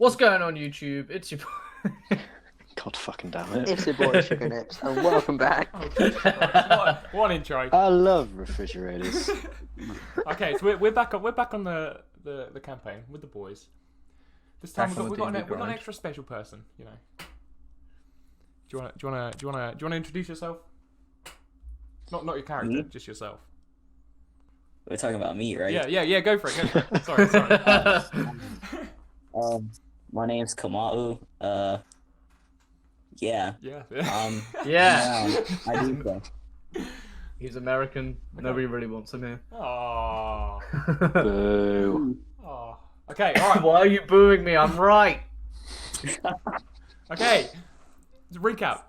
What's going on, YouTube? It's your God fucking damn it. It's your boy Sugar Nips, and welcome back. One intro. I love refrigerators. Okay, so we're back on the campaign with the boys. This time we've got an extra special person. You know. Do you wanna introduce yourself? Not your character, just yourself. We're talking about me, right? Yeah. Go for it. Sorry. My name's Kamau. Yeah. Yeah. yeah. I do so. He's American. Nobody really wants him here. Aww. Boo. Aww. Okay. All right. Why are you booing me? I'm right. Okay. To recap.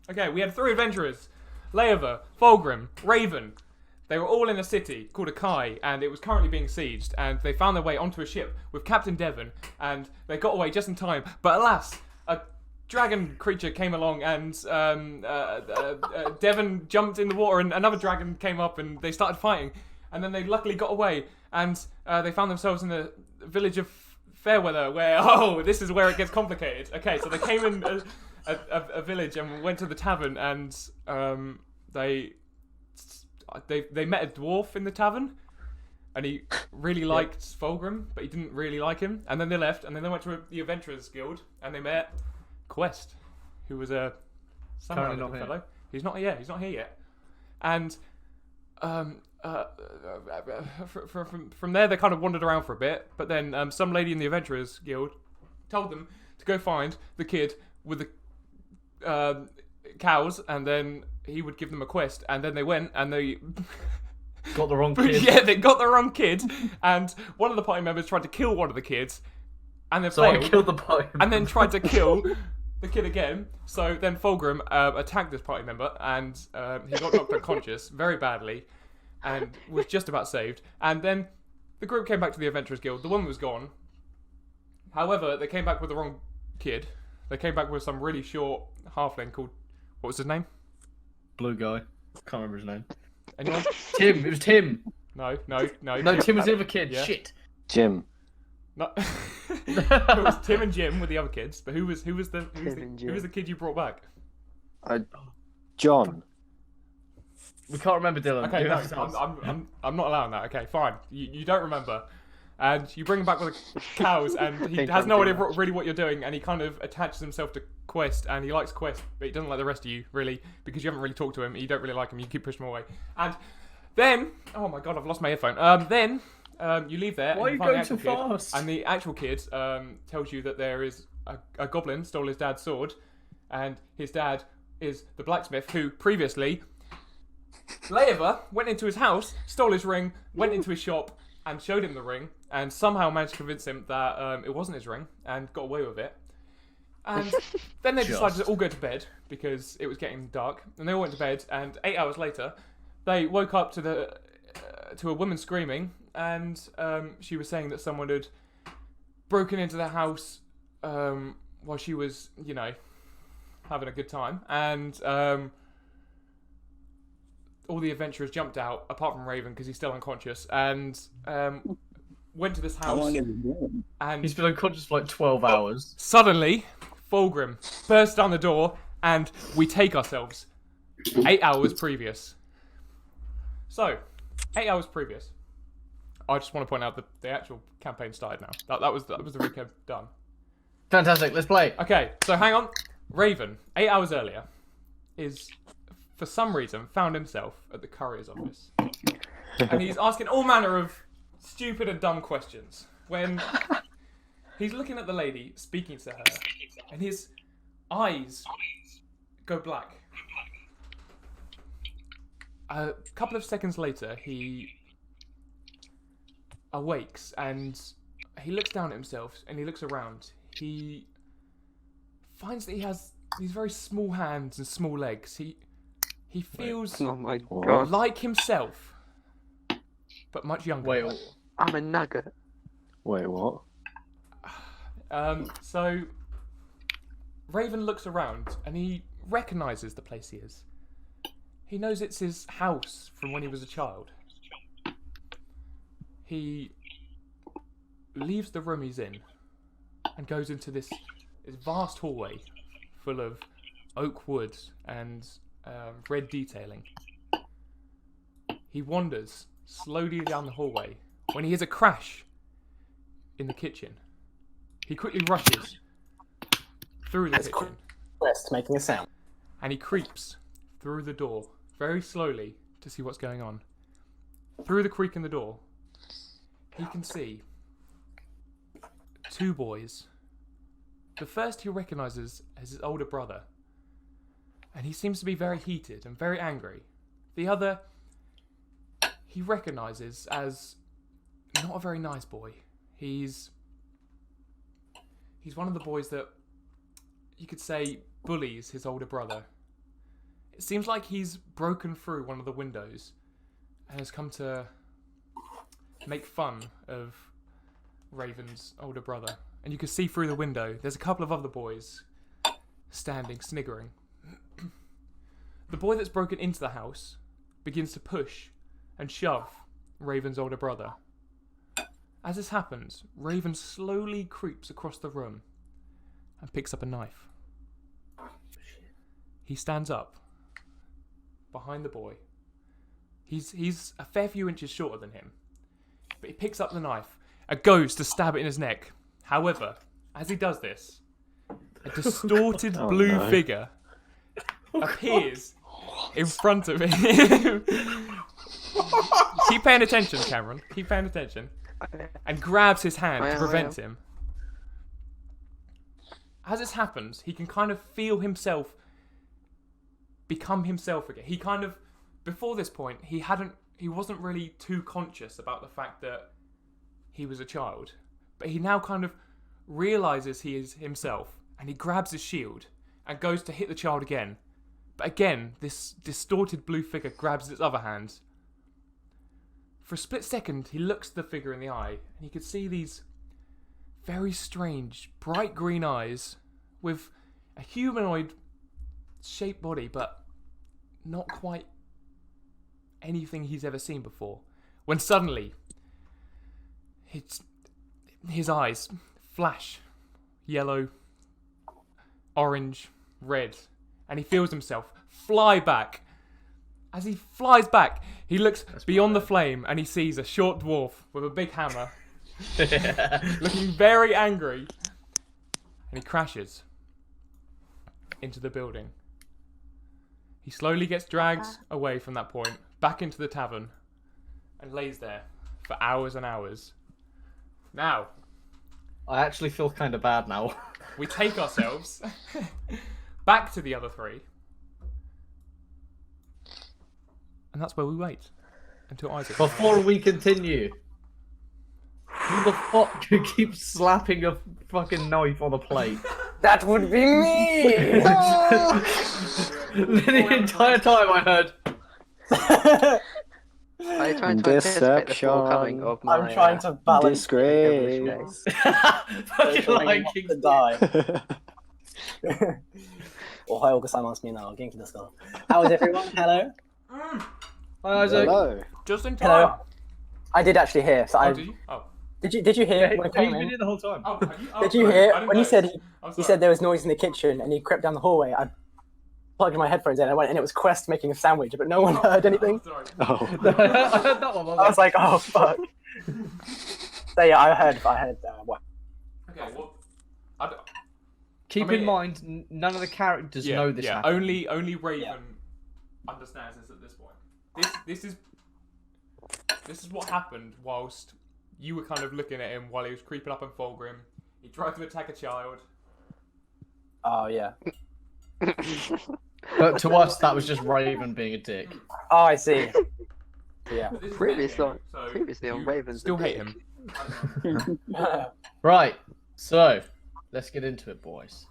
Okay, we had 3 adventurers: Leoaver, Fulgrim, Raven. They were all in a city called Akai, and it was currently being sieged, and they found their way onto a ship with Captain Devon, and they got away just in time. But alas, a dragon creature came along, and Devon jumped in the water, and another dragon came up, and they started fighting. And then they luckily got away, and they found themselves in the village of Fairweather, where, this is where it gets complicated. Okay, so they came in a village and went to the tavern, and they met a dwarf in the tavern, and he really liked Fulgrim, but he didn't really like him. And then they left, and then they went to the Adventurers Guild, and they met Quest, who was a Currently not fellow. He's not here yet. And from there, they kind of wandered around for a bit, but then some lady in the Adventurers Guild told them to go find the kid with the cows, and then he would give them a quest, and then they went and they Got the wrong kid. yeah, they got the wrong kid, and one of the party members tried to kill one of the kids, and then So failed, I killed the boy. and then tried to kill the kid again. So then Fulgrim attacked this party member, and he got knocked unconscious very badly, and was just about saved. And then the group came back to the Adventurers Guild. The woman was gone. However, they came back with the wrong kid. They came back with some really short halfling called, what was his name? Blue guy. Can't remember his name. Anyone? Tim. It was Tim. No. No, Tim was the other kid. Yeah. Shit. Jim. No. It was Tim and Jim with the other kids, but who was the kid you brought back? John. We can't remember Dylan. Okay, Who no, else is? I'm not allowing that. Okay, fine. You don't remember, and you bring him back with the cows, and he has no idea really what you're doing, and he kind of attaches himself to Quest, and he likes Quest, but he doesn't like the rest of you really, because you haven't really talked to him. You don't really like him. You keep pushing him away, and then, oh my god, I've lost my earphone. Then you leave there. Why are and you find going the too actual fast? kid, and the actual kid tells you that there is a goblin stole his dad's sword, and his dad is the blacksmith who previously Leoaver went into his house, stole his ring, went into his shop, and showed him the ring, and somehow managed to convince him that it wasn't his ring, and got away with it. And then they decided to all go to bed, because it was getting dark, and they all went to bed, and 8 hours later, they woke up to a woman screaming, and she was saying that someone had broken into the house while she was, having a good time, and all the adventurers jumped out, apart from Raven, because he's still unconscious, and went to this house. How long has it been? And He's been unconscious for like 12 hours. suddenly, Fulgrim bursts down the door, and we take ourselves 8 hours previous. So, 8 hours previous. I just want to point out that the actual campaign started now. That was the recap done. Fantastic. Let's play. Okay, so hang on. Raven, 8 hours earlier, is, for some reason, found himself at the courier's office. And he's asking all manner of stupid and dumb questions. When he's looking at the lady, speaking to her, and his eyes go black. A couple of seconds later, he awakes, and he looks down at himself, and he looks around. He finds that he has these very small hands and small legs. He feels Oh my god. like himself, but much younger. Wait. I'm a nugget. Wait, what? So Raven looks around and he recognises the place he is. He knows it's his house from when he was a child. He leaves the room he's in and goes into this vast hallway full of oak wood and red detailing. He wanders slowly down the hallway when he hears a crash in the kitchen. He quickly rushes through the kitchen Quest making a sound. and he creeps through the door very slowly to see what's going on. Through the creak in the door, he can see two boys. The first he recognises as his older brother, and he seems to be very heated and very angry. The other he recognises as not a very nice boy. He's one of the boys that you could say bullies his older brother. It seems like he's broken through one of the windows and has come to make fun of Raven's older brother. And you can see through the window, there's a couple of other boys standing, sniggering. The boy that's broken into the house begins to push and shove Raven's older brother. As this happens, Raven slowly creeps across the room and picks up a knife. He stands up behind the boy. He's a fair few inches shorter than him, but he picks up the knife and goes to stab it in his neck. However, as he does this, a distorted blue figure appears in front of him. Keep paying attention, Cameron. Keep paying attention. And grabs his hand to prevent him. As this happens, he can kind of feel himself become himself again. He kind of, before this point, he wasn't really too conscious about the fact that he was a child. But he now kind of realizes he is himself, and he grabs his shield and goes to hit the child again. But again, this distorted blue figure grabs his other hand. For a split second, he looks the figure in the eye, and he could see these very strange, bright green eyes with a humanoid shaped body, but not quite anything he's ever seen before. When suddenly, his eyes flash yellow, orange, red, and he feels himself fly back. As he flies back, he looks beyond the flame and he sees a short dwarf with a big hammer, looking very angry, and he crashes into the building. He slowly gets dragged away from that point, back into the tavern, and lays there for hours and hours. Now, I actually feel kind of bad now. we take ourselves back to the other three. And that's where we wait until Isaac. Before we continue, who the fuck keeps slapping a fucking knife on a plate? That would be me! The entire time I heard. I try to anticipate the forecoming of my. I'm trying to balance Disgrace. Fucking liking to die. おはようございますみんな元気ですか How is everyone? Hello? Hi Isaac. Hello. Just in time. Hello. I did actually hear. So Oh, did you? Oh. Did you hear when I He's came been in? here the whole time. Oh, have you? Oh, Did you sorry. hear I didn't when he know. said I'm he sorry. said there was noise in the kitchen and he crept down the hallway? I plugged my headphones in and I went and it was Quest making a sandwich, but no one heard anything. Oh, sorry. Oh. I heard that one. I was like, oh fuck. So yeah, I heard what? Okay, well, I don't- Keep I mean, in mind, none of the characters know this happened. Only Raven understands this at this point. This is what happened whilst you were kind of looking at him while he was creeping up on Fulgrim. He tried to attack a child. Oh yeah. But to us, that was just Raven being a dick. Oh, I see. Yeah. This is Previously Metagame, on- so previously on you Raven's still the hate dick. him. Right, so let's get into it, boys.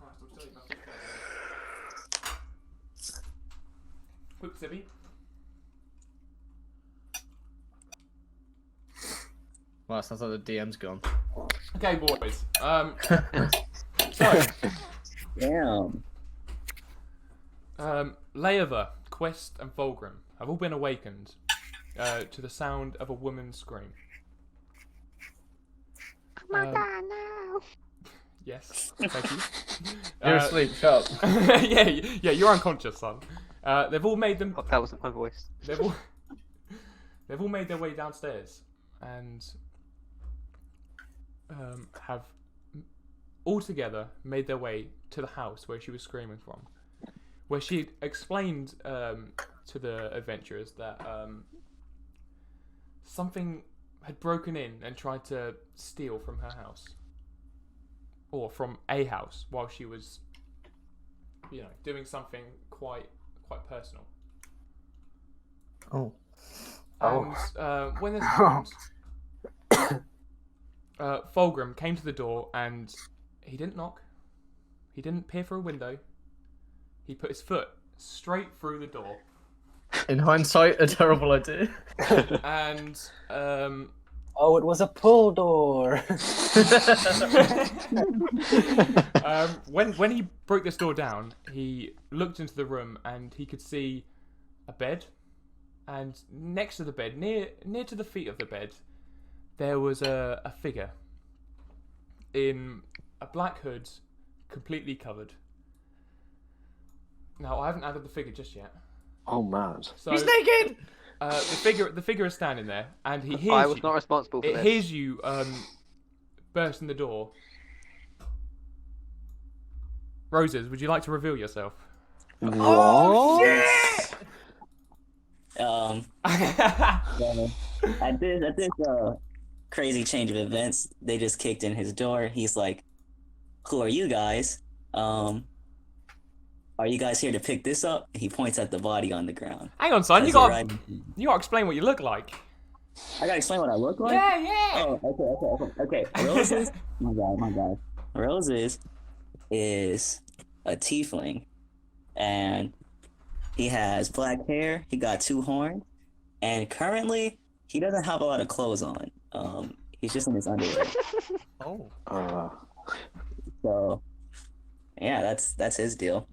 Quick, Sibby. Well, it sounds like the DM's gone. Okay, boys. So, Damn. Leoaver, Quest, and Fulgrim have all been awakened to the sound of a woman's scream. Oh my god, no! Yes, thank you. You're asleep, shut up. yeah, you're unconscious, son. They've all made them. Oh, that wasn't my voice. They've all made their way downstairs and have all together made their way to the house where she was screaming from, where she explained to the adventurers that something had broken in and tried to steal from her house, or from a house, while she was, doing something quite personal. Oh. And when this happened, Fulgrim came to the door and he didn't knock. He didn't peer through a window. He put his foot straight through the door. In hindsight, a terrible idea. And Oh, it was a pull door. when he broke this door down, he looked into the room and he could see a bed. And next to the bed, near to the feet of the bed, there was a figure in a black hood, completely covered. Now, I haven't added the figure just yet. Oh, mad. So, He's naked! the figure is standing there, and he hears I was you. not responsible for It this. hears you burst in the door. Rozes, would you like to reveal yourself? Oh, shit! Well, at this crazy change of events, they just kicked in his door. He's like, "Who are you guys? Are you guys here to pick this up?" He points at the body on the ground. Hang on, son. As You you're got riding- to explain what you look like. I gotta explain what I look like. Yeah. Oh, okay. Roses, my God. Roses is a tiefling, and he has black hair. He got 2 horns, and currently he doesn't have a lot of clothes on. He's just in his underwear. Oh. So, yeah, that's his deal.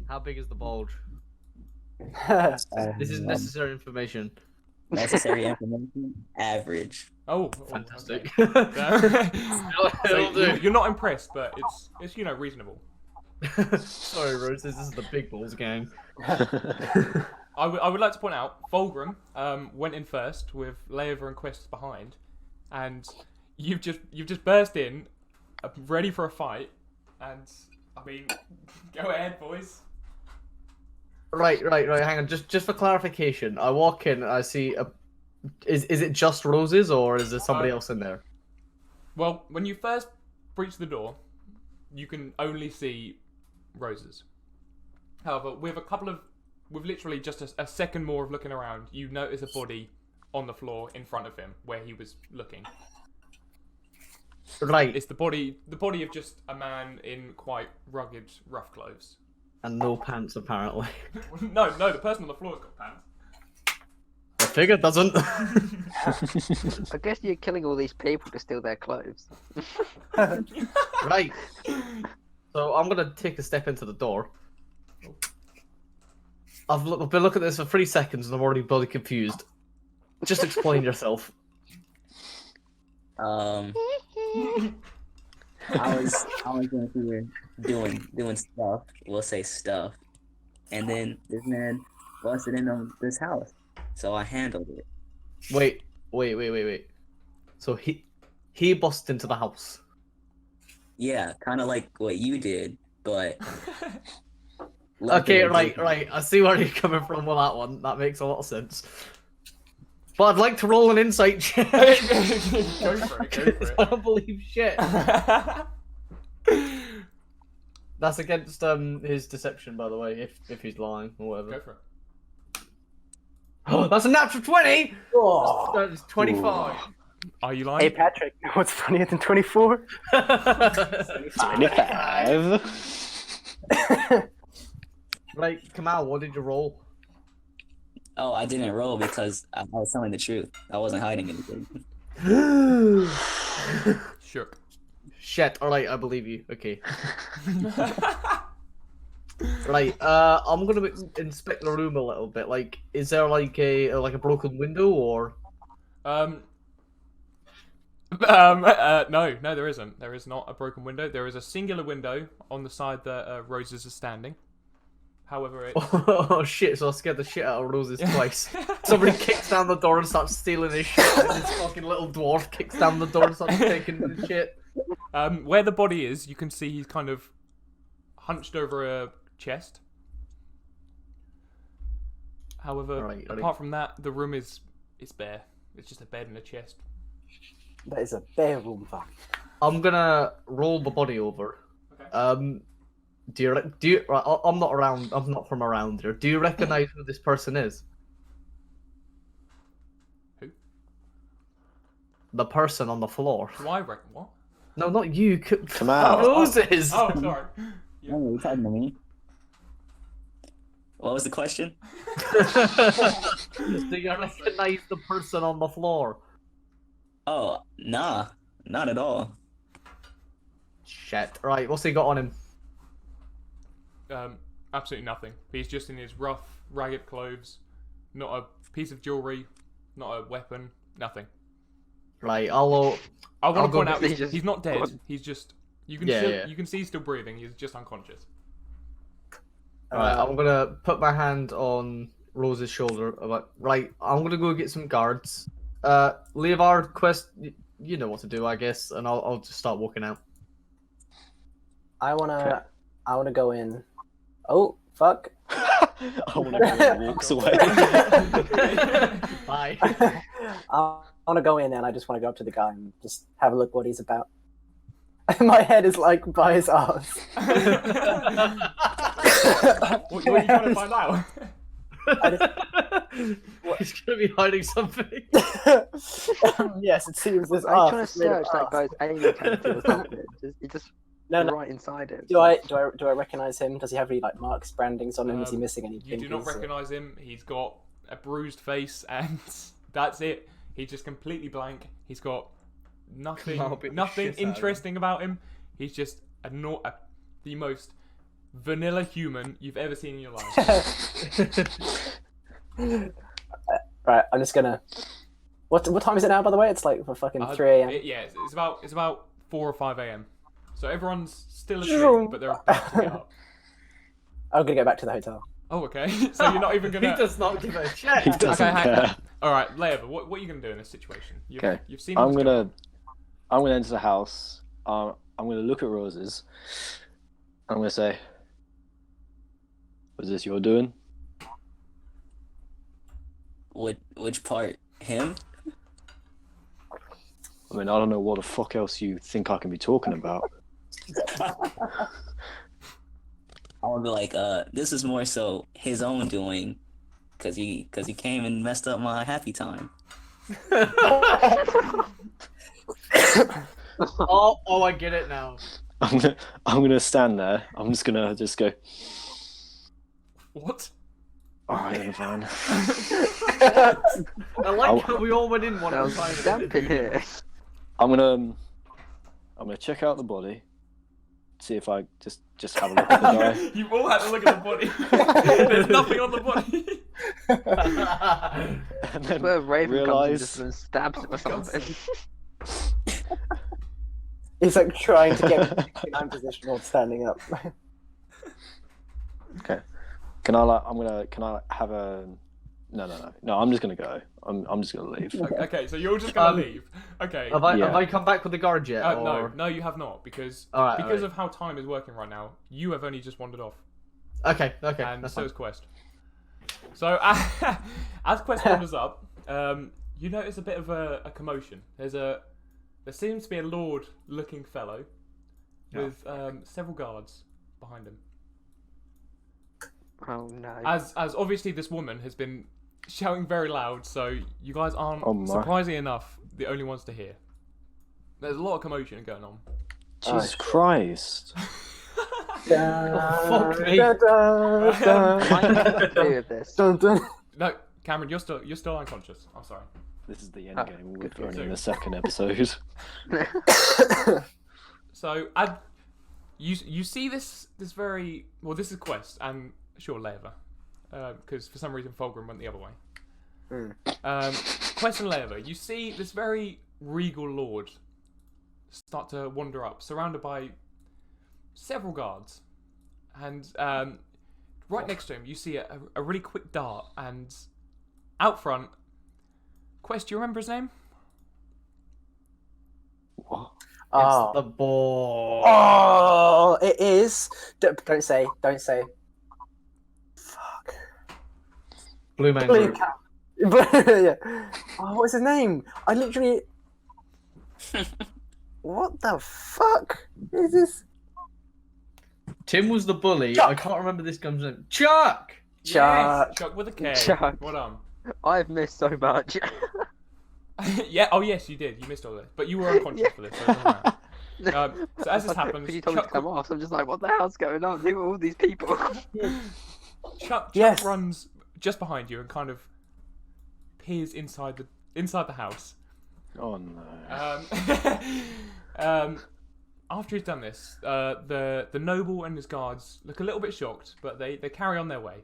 How big is the bulge? This is Um, necessary information. necessary information. Average. Oh, Fantastic. okay. So It'll do. you're not impressed, but it's reasonable. Sorry, Roses, this is the big balls gang. I would like to point out, Fulgrim went in first with Leoaver and Quest behind, and you've just burst in, ready for a fight, and I mean, go ahead, boys. Right. Hang on. Just for clarification, I walk in and I see a. Is it just Roses or is there somebody else in there? Well, when you first breach the door, you can only see Roses. However, with literally just a second more of looking around, you notice a body on the floor in front of him where he was looking. Right. It's the body of just a man in quite rugged, rough clothes. And no pants, apparently. No, the person on the floor's got pants. The figure doesn't. I guess you're killing all these people to steal their clothes. Right. So I'm gonna take a step into the door. I've been looking at this for 3 seconds and I'm already bloody confused. Just explain yourself. I was going through doing stuff. We'll say stuff, and then this man busted into this house, so I handled it. Wait. So he busted into the house. Yeah, kind of like what you did, but Okay, luckily- right. I see where you're coming from with that one. That makes a lot of sense. But I'd like to roll an insight check. Go for it. I don't believe shit. That's against his deception, by the way, if he's lying or whatever. Go for it. Oh, that's a natural 20! Oh. That's 25. Are you Hey, lying? Patrick, what's funnier than 24? 25. Right, Kamau, what did you roll? Oh, I didn't roll because I was telling the truth. I wasn't hiding anything. Shook. Shit, alright, I believe you. Okay. Right, I'm gonna inspect the room a little bit. Like, is there like a broken window or? No, there isn't. There is not a broken window. There is a singular window on the side that Rozes is standing. However, it's... Oh shit, so I scared the shit out of Roses twice. Somebody kicks down the door and starts stealing his shit, and this fucking little dwarf kicks down the door and starts taking the shit. Where the body is, you can see he's kind of hunched over a chest. However, Right. apart from that, the room is bare. It's just a bed and a chest. That is a bare room, fuck. I'm gonna roll the body over. Okay. Do you? Right, I'm not around. I'm not from around here. Do you recognize who this person is? Who? The person on the floor. Do I reckon what? No, not you. Kamau. Roses. Oh, sorry. Yeah. Oh, you talking to me? What was the question? Do you recognize the person on the floor? Oh, nah, not at all. Shit. Right, what's he got on him? Absolutely nothing. He's just in his rough, ragged clothes. Not a piece of jewelry. Not a weapon. Nothing. Right, I want I'll to go point out he's just he's not dead. gone. He's just you can see he's still breathing. He's just unconscious. Alright, I'm gonna put my hand on Rose's shoulder. Right, I'm gonna go get some guards. Leoaver, Quest, you know what to do, I guess, and I'll just start walking out. I wanna go in. Oh fuck! I want to go and walks away. Bye. I want to go in and I just want to go up to the guy and just have a look what he's about. My head is like by his ass. What are you trying to find out? He's gonna be hiding something. Yes, it seems this Are you ass. trying to is made of search that ass. guy's alien tattoo or something? You're just No, no. right inside him. Do I recognize him? Does he have any like marks, brandings on him? Is he missing any? You do not fingers or- recognise him. He's got a bruised face, and that's it. He's just completely blank. He's got nothing I'll beat the nothing shit out of him. interesting about him. He's just the most vanilla human you've ever seen in your life. Right, I'm just gonna. What time is it now? By the way, it's like for fucking 3 a.m. It's about 4 or 5 a.m. So everyone's still asleep, but they're about to get up. I'm gonna go back to the hotel. Oh, okay. So you're not even He gonna. does not give a He shit. doesn't hang on. care. All right, Leoaver, what are you gonna do in this situation? Okay. You've seen. I'm what's going gonna enter the house. I'm gonna look at Roses. I'm gonna say, "Was this your doing?" Which part? Him? I mean, I don't know what the fuck else you think I can be talking about. I would be like, this is more so his own doing, cause he came and messed up my happy time. Oh, I get it now. I'm gonna stand there. I'm just gonna go. What? All right, then, fine. I like how we all went in one at a Sounds time. damp in here. I'm gonna check out the body. See if I just have a look at the guy. You've all had a look at the body. There's nothing on the body. And then Where Raven realise. comes and just stabs him or something. He's like trying to get me in position while standing up. Okay. Can I have a? No. I'm just gonna go. I'm just gonna leave. Okay, so you're just gonna leave. Okay. Have I come back with the guard yet? No, you have not, because Alright, because alright. of how time is working right now. You have only just wandered off, Okay, and that's so fine. is Quest. So as Quest wanders up, you notice a bit of a commotion. There seems to be a lord-looking fellow with several guards behind him. Oh no. As obviously this woman has been shouting very loud, so you guys aren't, Oh my. surprisingly enough, the only ones to hear. There's a lot of commotion going on. Jesus Christ! Fuck me. Am I nothing to do with this? No, Cameron, you're still unconscious. I'm sorry. This is the end game. We're good for only you. in the second episode. So you see this very well. This is Quest and sure Leoaver, because for some reason Fulgrim went the other way. Quest and Leoaver, you see this very regal lord start to wander up, surrounded by several guards. And right next to him, you see a really quick dart, and out front, Quest, do you remember his name? What? Oh. It's the boy. Oh, it is. Don't say. Fuck. Blue Man Blue Group. yeah. Oh, what's his name? I literally. What the fuck is this? Tim was the bully. Chuck. I can't remember this guy's name. Chuck! Chuck. Yes, Chuck with a K. Chuck. Well done. I've missed so much. Yeah, oh yes, you did. You missed all this. But you were unconscious for this, so it doesn't matter. So as this happens, Because you told me to come off, so I'm just like, what the hell's going on? Who are all these people? Chuck Yes. runs just behind you and kind of peers inside the house. Oh no. After he's done this, the noble and his guards look a little bit shocked, but they carry on their way.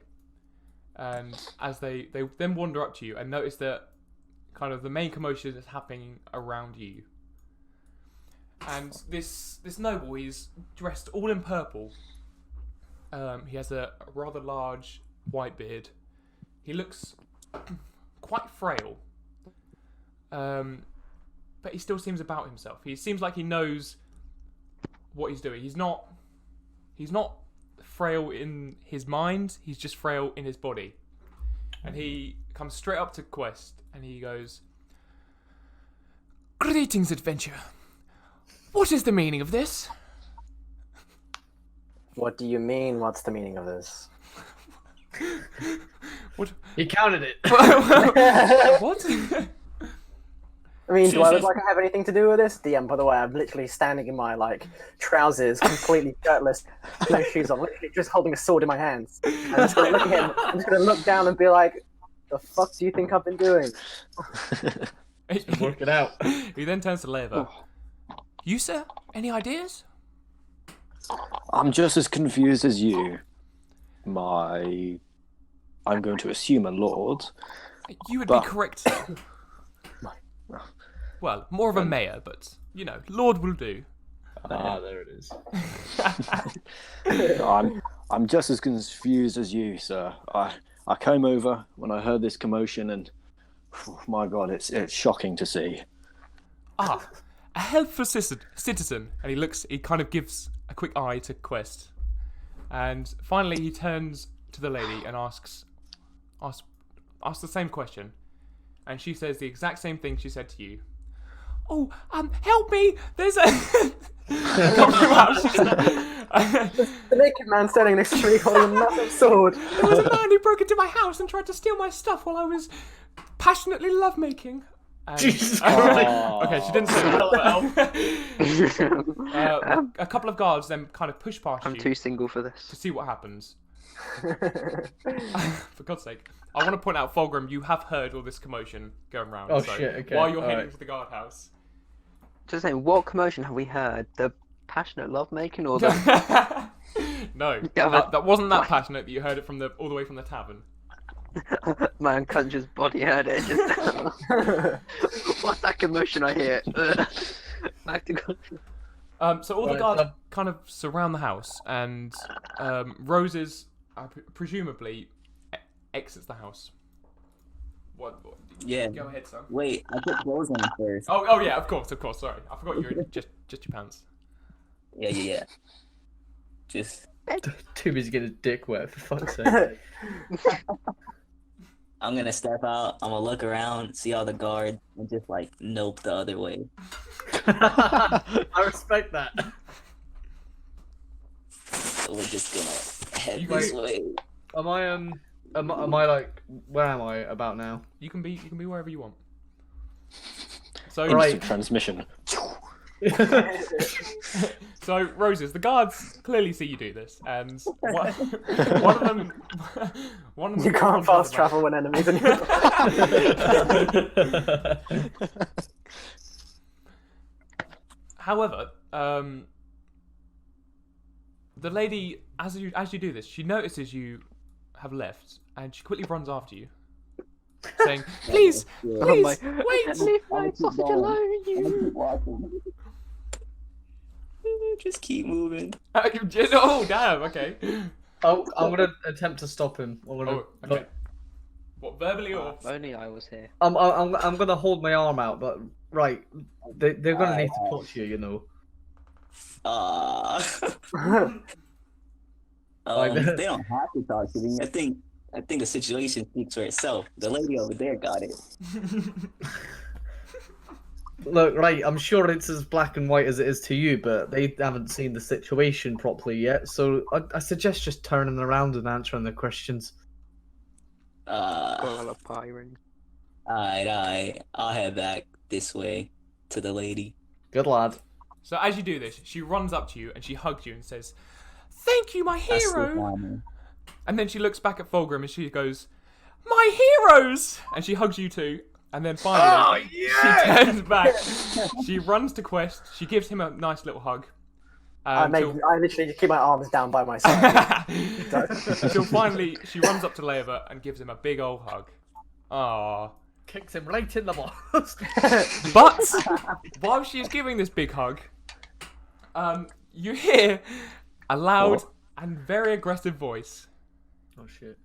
And as they then wander up to you and notice that kind of the main commotion is happening around you. And this noble, he's dressed all in purple. He has a rather large white beard. He looks quite frail. But he still seems about himself. He seems like he knows what he's doing. He's not frail in his mind, he's just frail in his body. And he comes straight up to Quest and he goes, "Greetings, adventure. What is the meaning of this?" What do you mean? What's the meaning of this? What? He counted it. What? I mean, do I look like I have anything to do with this? DM, by the way, I'm literally standing in my, trousers, completely shirtless, no shoes on, literally just holding a sword in my hands. I'm just going to look at him, I'm just going to look down and be like, the fuck do you think I've been doing? Work it out. He then turns to Leoaver. You, sir? Any ideas? I'm just as confused as you. I'm going to assume a lord. You would But- be correct, sir. Well, more of a mayor, but, Lord will do. Ah, there it is. I'm just as confused as you, sir. I came over when I heard this commotion, and my God, it's shocking to see. Ah, a helpful citizen. And he kind of gives a quick eye to Quest. And finally he turns to the lady and asks the same question. And she says the exact same thing she said to you. "Oh, help me! There's a..." The naked man standing next to me holding a massive sword. "There was a man who broke into my house and tried to steal my stuff while I was passionately lovemaking." And, Jesus Christ. okay, she didn't say that. But, a couple of guards then kind of push past I'm you too single for to this. see what happens. For God's sake. I want to point out, Fulgrim, you have heard all this commotion going round. Oh, so shit, okay, while you're heading alright. to the guardhouse. Just saying, what commotion have we heard? The passionate lovemaking or the... No, Yeah, but- that wasn't that passionate that you heard it all the way from the tavern. My unconscious body heard it. Just... What's that commotion I hear? Back to God. So all the Right, guards kind of surround the house, and Rozes, presumably, exits the house. What? Yeah. Go ahead, son. Wait, I put clothes on first. Oh yeah, of course. Sorry, I forgot you're just your pants. Yeah. Just, Too busy getting his dick wet, for fuck's sake. I'm gonna step out, I'm gonna look around, see all the guards, and just nope the other way. I respect that. So we're just gonna head You this guys- way. Am I where am I about now? You can be wherever you want. So Right. Instant transmission. So, Rozes, the guards clearly see you do this, and one of them. You can't fast travel when enemies are nearby. However, the lady, as you do this, she notices you have left, and she quickly runs after you, saying, "Please, Yeah. Oh please, my- wait!" Leave my I'll keep sausage going. alone, I'm gonna you. keep walking. Just keep moving. Oh, damn, okay. Oh, I'm gonna attempt to stop him. Oh, okay. What, verbally or? If only I was here. I'm gonna hold my arm out, but right, they're gonna need to touch you, you know. They don't have to talk to me. I think the situation speaks for itself. The lady over there got it. Look, right, I'm sure it's as black and white as it is to you, but they haven't seen the situation properly yet, so I suggest just turning around and answering the questions. Got a party ring. Alright. I'll head back this way to the lady. Good lad. So as you do this, she runs up to you and she hugs you and says, "Thank you, my That's the hero." one. And then she looks back at Fulgrim and she goes, "My heroes!" And she hugs you too. And then finally, she turns back. She runs to Quest. She gives him a nice little hug. I literally just keep my arms down by my side. Until finally, she runs up to Leoaver and gives him a big old hug. Aww. Kicks him right in the balls. But while she is giving this big hug, you hear a loud and very aggressive voice. Oh shit.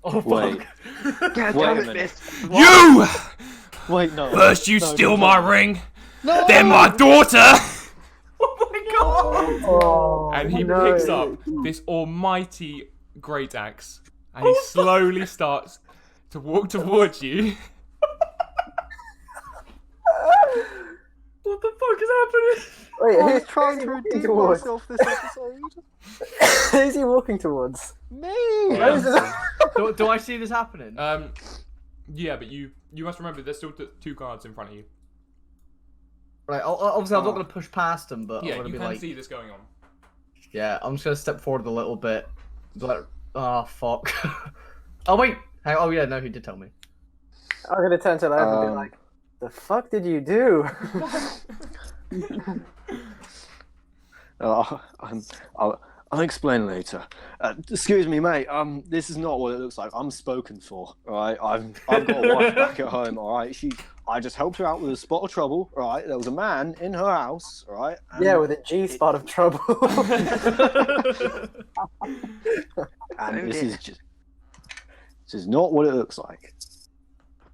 Oh Wait. fuck. God Wait a damn it, minute. Fist. You! Wait, no. First you No, steal no, my no. ring, then my daughter! Oh my god. Oh, And he no. picks up this almighty great axe and he slowly starts to walk towards you. What the fuck is happening? Wait, I was who's trying to walking redeem towards? myself this episode. Who's he walking towards? Me! Do I see this happening? Yeah, but you must remember there's still two guards in front of you. Right, obviously I'm not going to push past him, but I'm Yeah, going to you be can like... see this going on. Yeah, I'm just going to step forward a little bit. Be like, oh, fuck. Oh, wait. Oh, yeah, no, he did tell me. I'm gonna turn to Leoaver and be like, "The fuck did you do?" I'll explain later. Excuse me, mate. This is not what it looks like. I'm spoken for. All right, I've got a wife back at home. All right, I just helped her out with a spot of trouble. All right, there was a man in her house. All right. Yeah, with a G spot of trouble. And this is not what it looks like.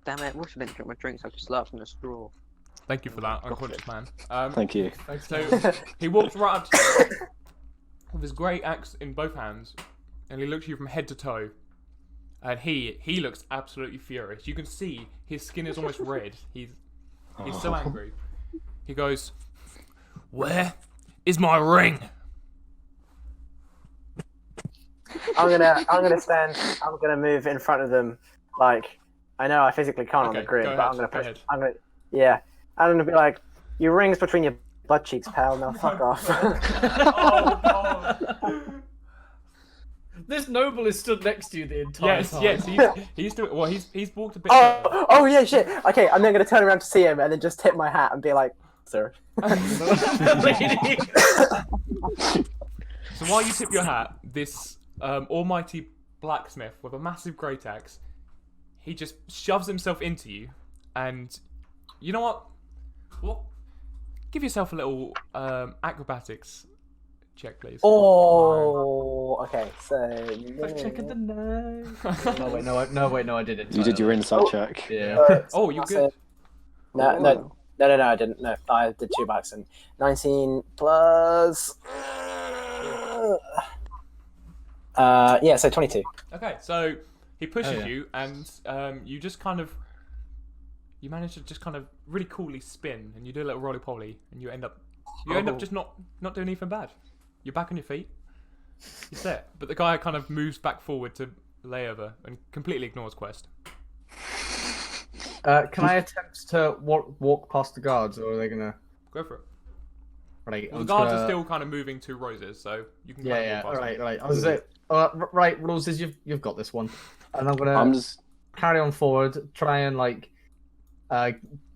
Damn it, I wish I didn't drink my drinks. I just laughed in a straw. Thank you for that, unconscious man. Thank you. So he walks right up to you with his great axe in both hands, and he looks at you from head to toe. And he looks absolutely furious. You can see his skin is almost red. He's so angry. He goes, "Where is my ring?" I'm gonna stand. I'm gonna move in front of them. Like, I know I physically can't on the Okay, grid, go but ahead, I'm gonna go push. ahead. I'm gonna be like, "Your ring's between your butt cheeks, pal. Now fuck off." Oh, God. This noble is stood next to you the entire time. Yes, he's doing well. He's walked a bit. Oh yeah, shit. Okay, I'm then gonna turn around to see him and then just tip my hat and be like, "Sir." So while you tip your hat, this almighty blacksmith with a massive great axe, he just shoves himself into you, and you know what? Well, give yourself a little acrobatics check, please. Oh, okay. So Checking the knife. No, wait, no, I didn't. You did your insight check. Yeah. Oh, you're good. No, I didn't. No, I did 2 by accident. 19 plus. So 22. Okay, so he pushes Oh, yeah. you, and you just you manage to just kind of really coolly spin, and you do a little roly poly, and you end up just not doing anything bad. You're back on your feet. You're set. But the guy kind of moves back forward to Leoaver and completely ignores Quest. Can I attempt to walk past the guards, or are they gonna? Go for it. Right. Well, the guards are still kind of moving to Roses, so you can. Kind Yeah. of walk past them. Right. I was right, Roses, you've got this one, and I'm gonna I'm just. carry on forward, try and like,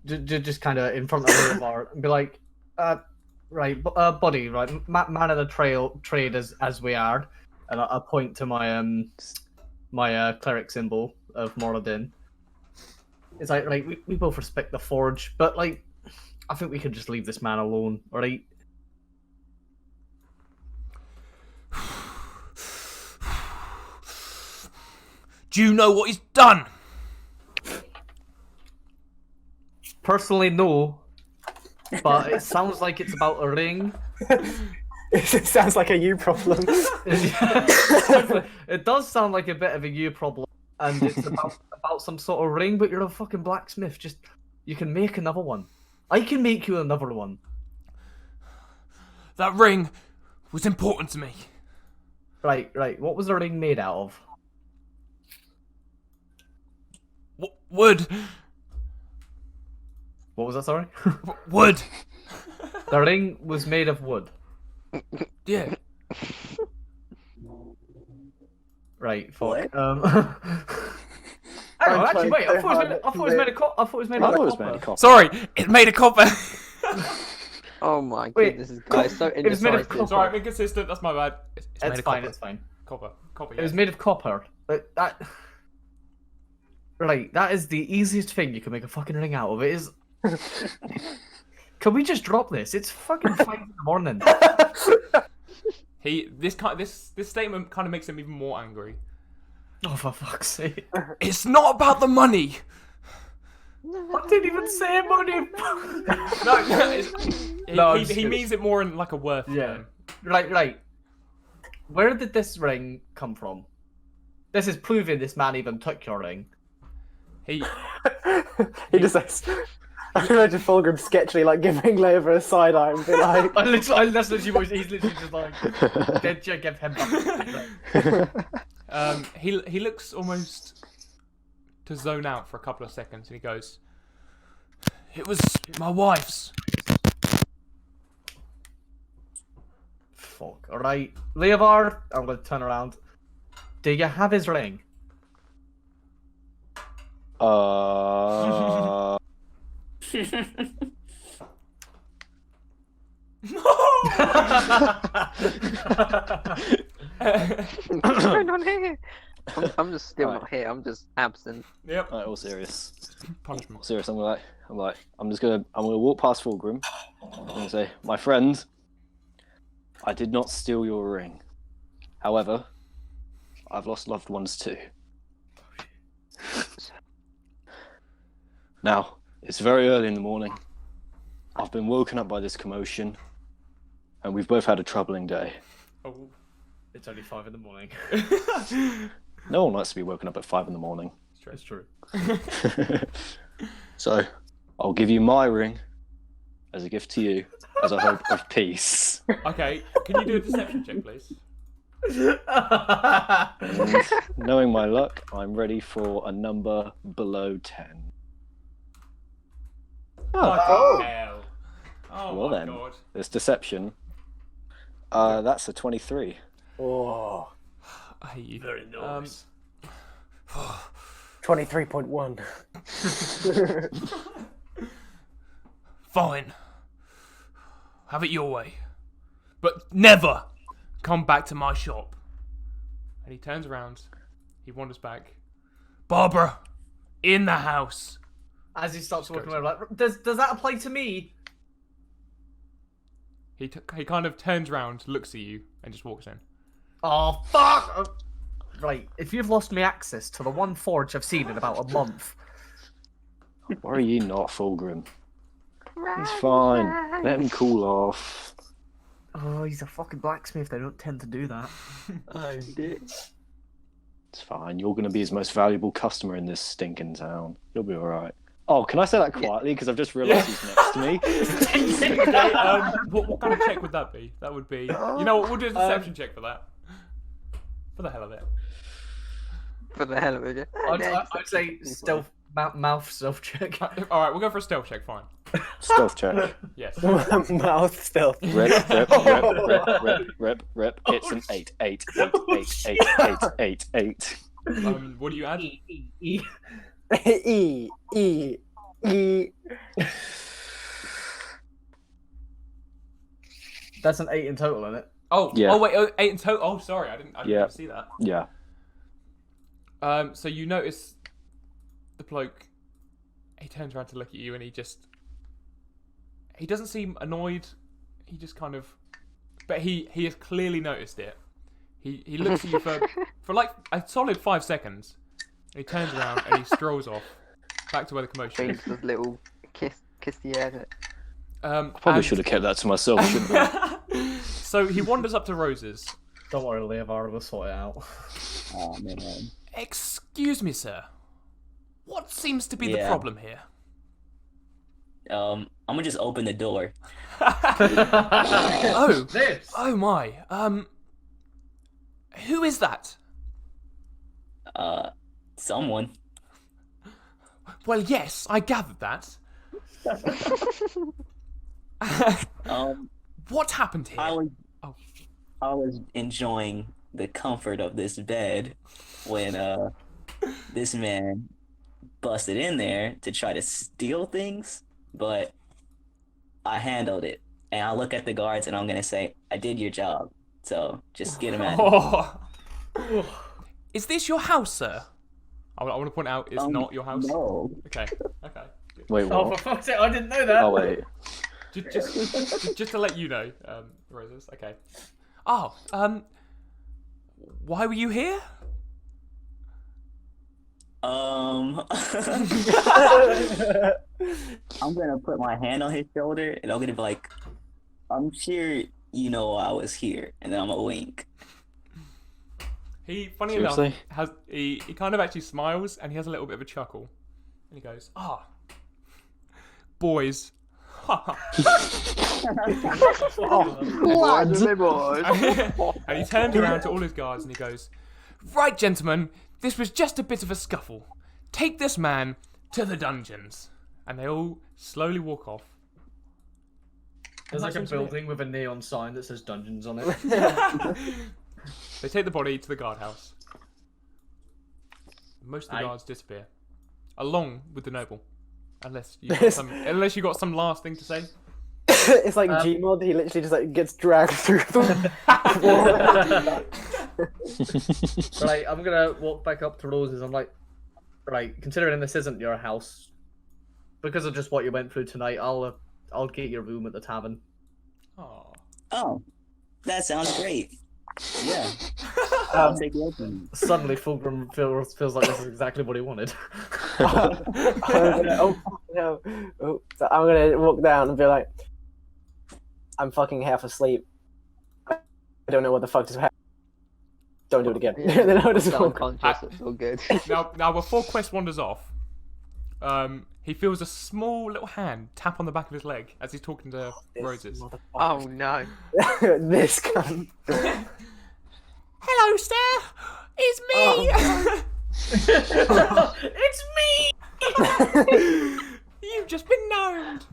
just kind of in front of the bar and be like, right, buddy, right, man of the trade as we are, and I point to my my cleric symbol of Moradin. It's like we both respect the forge, but like, I think we could just leave this man alone, right? Do you know what he's done? Personally, no. But it sounds like it's about a ring. It sounds like a you problem. It does sound like a bit of a you problem, and it's about some sort of ring. But you're a fucking blacksmith. Just you can make another one. I can make you another one. That ring was important to me. Right. What was the ring made out of? Wood. What was that? Sorry. Wood. The ring was made of wood. Yeah. Right. Fuck. What? Hang on, actually, wait. I thought it was made of copper. Sorry, it's made of copper. Oh my Wait, goodness, this guy's so it was made of indecisive. copper. Sorry, I'm inconsistent. That's my bad. It's made It's of fine. copper. It's fine. Copper. It was made of copper. But that. Right. That is the easiest thing you can make a fucking ring out of. It is. Can we just drop this? It's fucking 5 in the morning. This statement kind of makes him even more angry. Oh, for fuck's sake! It's not about the money. I didn't even say money. No, I'm just he kidding. means it more in like a worth. Yeah. Right. Where did this ring come from? This is proving this man even took your ring. He just says, I can imagine Fulgrim sketchily like giving Leoaver a side eye and be like, That's literally what he's literally just like, did you give him back? he looks almost to zone out for a couple of seconds, and he goes, "It was my wife's." Fuck. Alright. Leoaver, I'm gonna turn around. Do you have his ring? What's going on here? I'm just still Right. not here. I'm just absent. Yep. Alright, all serious. Punishment. All serious. I'm gonna walk past Fulgrim. I'm gonna say, my friend, I did not steal your ring. However, I've lost loved ones too. Now, it's very early in the morning. I've been woken up by this commotion, and we've both had a troubling day. Oh. It's only 5 in the morning. No one likes to be woken up at 5 in the morning. It's true. So, I'll give you my ring as a gift to you, as a hope of peace. Okay, can you do a deception check, please? And knowing my luck, I'm ready for a number below 10. Fucking hell. Oh Well my then. god. This deception. That's a 23. oh, I hate you. Very nice. 23.1. Fine. Have it your way. But never come back to my shop. And he turns around. He wanders back. Barbara, in the house. As he starts walking away, like, does that apply to me? He kind of turns around, looks at you, and just walks in. Oh, fuck! Right, if you've lost me access to the one forge I've seen in about a month. Worry you not, Fulgrim. He's fine. Let him cool off. Oh, he's a fucking blacksmith. They don't tend to do that. Oh, dude. It's fine. You're going to be his most valuable customer in this stinking town. You'll be alright. Oh, can I say that quietly? Because I've just realised he's next to me. Okay, what kind of check would that be? That would be... You know what, we'll do a deception check for that. For the hell of it. For the hell of it. I'd say stealth, mouth stealth check. Alright, we'll go for a stealth check, fine. Stealth check. Yes. Mouth stealth. Rip. It's an 8. 8. What do you add? E. That's an 8 in total, isn't it? Oh, Yeah. oh wait, 8 in total. Oh, sorry, I didn't Yeah. even see that. Yeah. So you notice the bloke, he turns around to look at you and he doesn't seem annoyed. He just kind of, but he has clearly noticed it. He looks at you for like a solid 5 seconds, He turns around and he strolls off back to where the commotion is. James' little kiss the air. Probably should have kept that to myself, shouldn't I? So he wanders up to Rozes. Don't worry, Leoaver, we'll sort it out. Oh man. Excuse me, sir. What seems to be the problem here? I'm gonna just open the door. Oh, This. oh my. Who is that? Someone. Well, yes, I gathered that. What happened here? I was enjoying the comfort of this bed when this man busted in there to try to steal things, but I handled it. And I look at the guards and I'm gonna say, I did your job. So just get him out. Oh. Is this your house, sir? I want to point out it's not your house. No. Okay. Okay. Wait, what? Oh, for fuck's sake, I didn't know that. Oh, wait. Just to let you know, Rozes. Okay. Oh, why were you here? I'm gonna put my hand on his shoulder and I'm gonna be like, I'm sure you know I was here, and then I'm gonna wink. He, funny Seriously? enough, he kind of actually smiles and he has a little bit of a chuckle, and he goes, boys. And he turns around to all his guards and he goes, right, gentlemen, this was just a bit of a scuffle. Take this man to the dungeons. And they all slowly walk off. There's like a building with a neon sign that says dungeons on it. They take the body to the guardhouse. Most of the guards disappear, along with the noble. Unless you got some last thing to say. It's like Gmod. He literally just like gets dragged through the Right, I'm gonna walk back up to Rozes. I'm like, right, considering this isn't your house, because of just what you went through tonight, I'll get your room at the tavern. Oh, that sounds great. Yeah. I'll take you open. Suddenly, Fulgrim feels like this is exactly what he wanted. So I'm gonna walk down and be like, I'm fucking half asleep. I don't know what the fuck just happened. Don't do it again. Yeah, Then I'll just still walk. unconscious. It's all good. Now before Quest wanders off, he feels a small little hand tap on the back of his leg as he's talking to Rozes. Oh no. This cunt. Hello, sir. It's me. It's me. You've just been gnomed.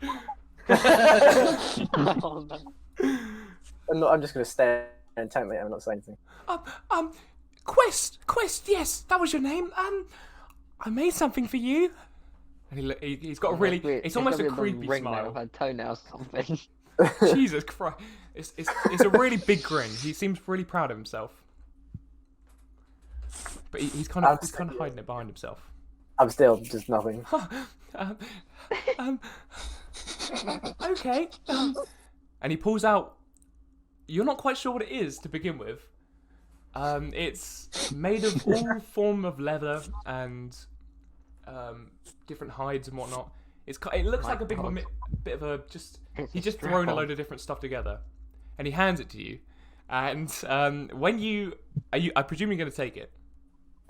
Oh, no. I'm just gonna stare intently. I'm not saying anything. Quest, yes, that was your name. I made something for you. And he's got a really, it's almost a creepy smile. Her toenails something. Jesus Christ, it's a really big grin. He seems really proud of himself, but he's kind of hiding it behind himself. I'm still just nothing. Okay. And he pulls out. You're not quite sure what it is to begin with. It's made of all form of leather and different hides and whatnot. It looks like a bit of a he's just thrown a load of different stuff together, and he hands it to you. And I presume you're going to take it.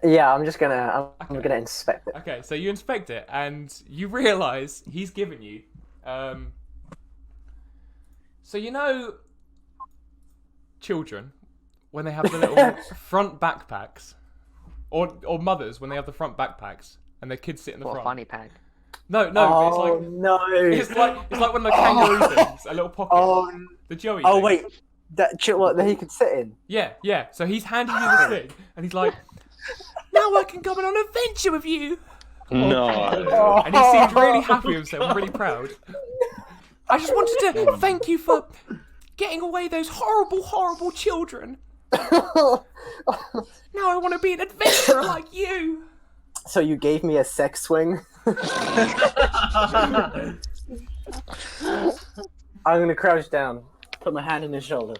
Yeah, I'm gonna inspect it. Okay, so you inspect it, and you realise he's given you. So you know, children when they have the little front backpacks, or mothers when they have the front backpacks, and their kids sit in the front. Funny pack. No, Oh it's like no! it's like one of the kangaroo things, a little pocket. The Joey. Oh thing. wait, that he could sit in. Yeah. So he's handing you this thing, and he's like, "Now I can come on an adventure with you." No. And he seemed really happy with himself, really proud. I just wanted to thank you for getting away those horrible, horrible children. Now I want to be an adventurer like you. So you gave me a sex swing? I'm gonna crouch down, put my hand on his shoulder.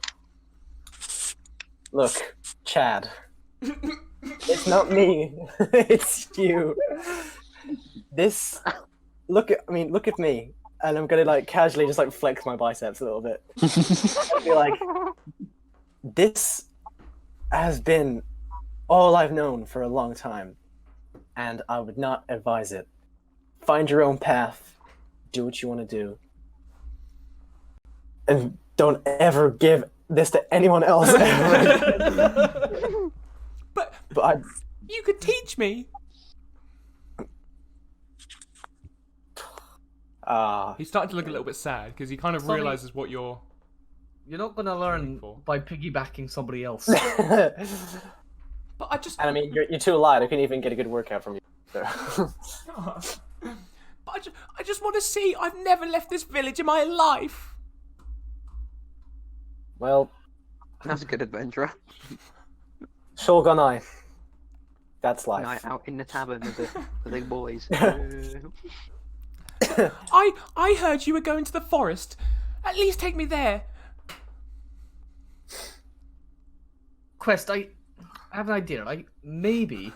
Look, Chad. It's not me. It's you. This. Look at me, and I'm gonna like casually just like flex my biceps a little bit. I'll be like, this has been all I've known for a long time, and I would not advise it. Find your own path. Do what you want to do. And don't ever give this to anyone else ever. But I, you could teach me. He's starting to look a little bit sad because he kind of Sorry. realizes what you're. You're not gonna learn For. by piggybacking somebody else. and But I just. I mean, you're too light. I couldn't even get a good workout from you. So. But I just want to see. I've never left this village in my life. Well, That's a good adventurer. Shogun Eye. That's life. Night out in the tavern with the big boys. I heard you were going to the forest. At least take me there. Quest, I have an idea. Like maybe,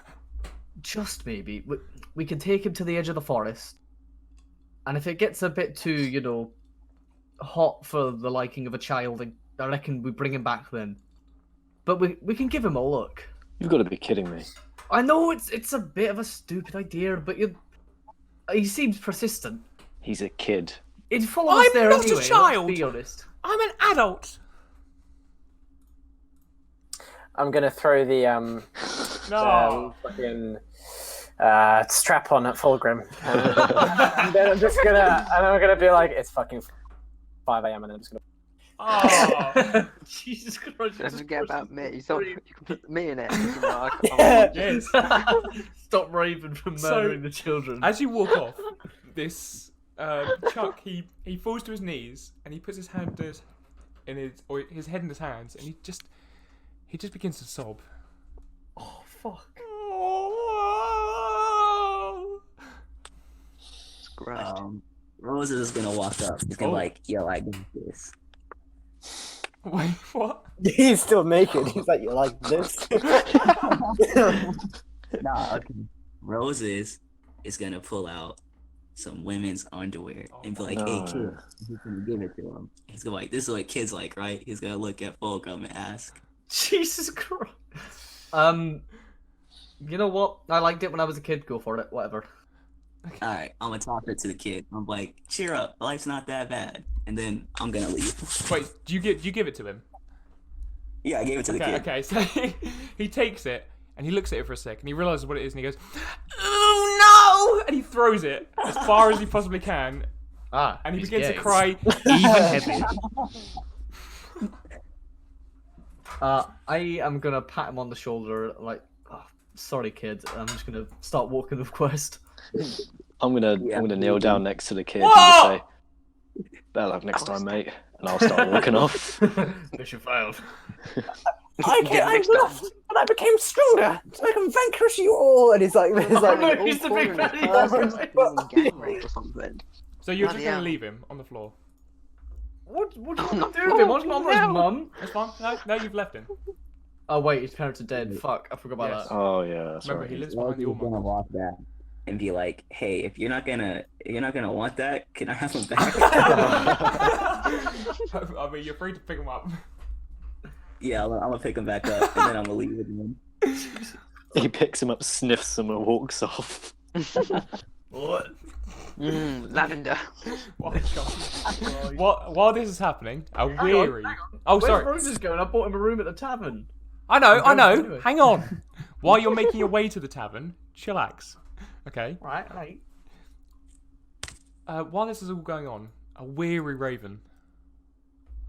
just maybe, we can take him to the edge of the forest, and if it gets a bit too, hot for the liking of a child, I reckon we bring him back then. But we can give him a look. You've got to be kidding me. I know it's a bit of a stupid idea, but he seems persistent. He's a kid. He'd follow us I'm there not a anyway, child. Let's be honest. I'm an adult. I'm gonna throw the No. fucking strap on at Fulgrim, and then I'm gonna be like, it's fucking 5 a.m. and I'm just gonna. Oh. Jesus Christ! Don't forget about me. So you can put me in it. Yes. Stop Raven from So- murdering the children. As you walk off, this Chuck he falls to his knees and he puts his hand his head in his hands and he just begins to sob. Oh fuck! Christ. Rozes is gonna walk up. He's gonna like yell, "I got this." Wait, what? He's still naked. He's like, you like this? Nah, okay. Rozes is gonna pull out some women's underwear and be like, "Hey No. kid," he's gonna give it to him. He's gonna like, "This is what kids like, right?" He's gonna look at Fulgrim and ask. Jesus Christ! You know what? I liked it when I was a kid. Go for it. Whatever. All right, I'm gonna talk it to the kid. I'm like, "Cheer up, life's not that bad," and then I'm gonna leave. Wait, do you give it to him? Yeah, I gave it to the kid. Okay, so he takes it and he looks at it for a sec and he realizes what it is and he goes, "Oh no!" and he throws it as far as he possibly can and he he's begins to gay. cry even heavier. I am gonna pat him on the shoulder, like, oh, sorry, kid. I'm just gonna start walking the quest. I'm gonna kneel down next to the kid and Whoa! just say, "Better luck next time, mate." And I'll start walking off. Mission failed. I left, but I became stronger, so I can vanquish you all. And he's like, no, he's the big Gang rape or something. So you're Bloody just going hell. to leave him on the floor? What do you I'm want not to do with him? What's walking his now. mum? That's fine. No, you've left him. Oh wait, his parents are dead. Fuck, I forgot about Yes. that. Oh yeah, that's Remember, right. he lives Rozes behind the is gonna Allmont. walk back and be like, "Hey, if you're not gonna want that, can I have him back?" I mean, you're free to pick him up. Yeah, I'm gonna pick him back up and then I'm gonna leave with him. He picks him up, sniffs him, and walks off. What? Lavender. While this is happening, a weary. hang Oh, Where's sorry. Roses going? I bought him a room at the tavern. I know. I'm going Anyway. anyway. Hang on. While you're making your way to the tavern, chillax. Okay. Right. While this is all going on, a weary raven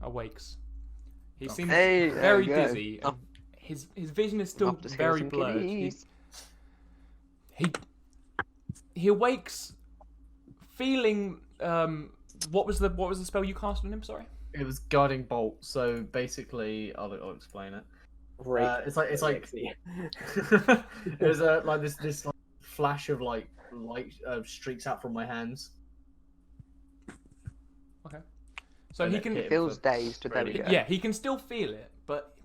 awakes. He seems Hey, there very you go. dizzy. Oh. And his vision is still Love to hear very some blurred. kitties. He awakes, feeling what was the spell you cast on him? Sorry. It was guiding bolt. So basically, I'll explain it. It's like there's like this like, flash of like light streaks out from my hands. So he And can it hit him Feels for- dazed, but there we go. Yeah, he can still feel it, but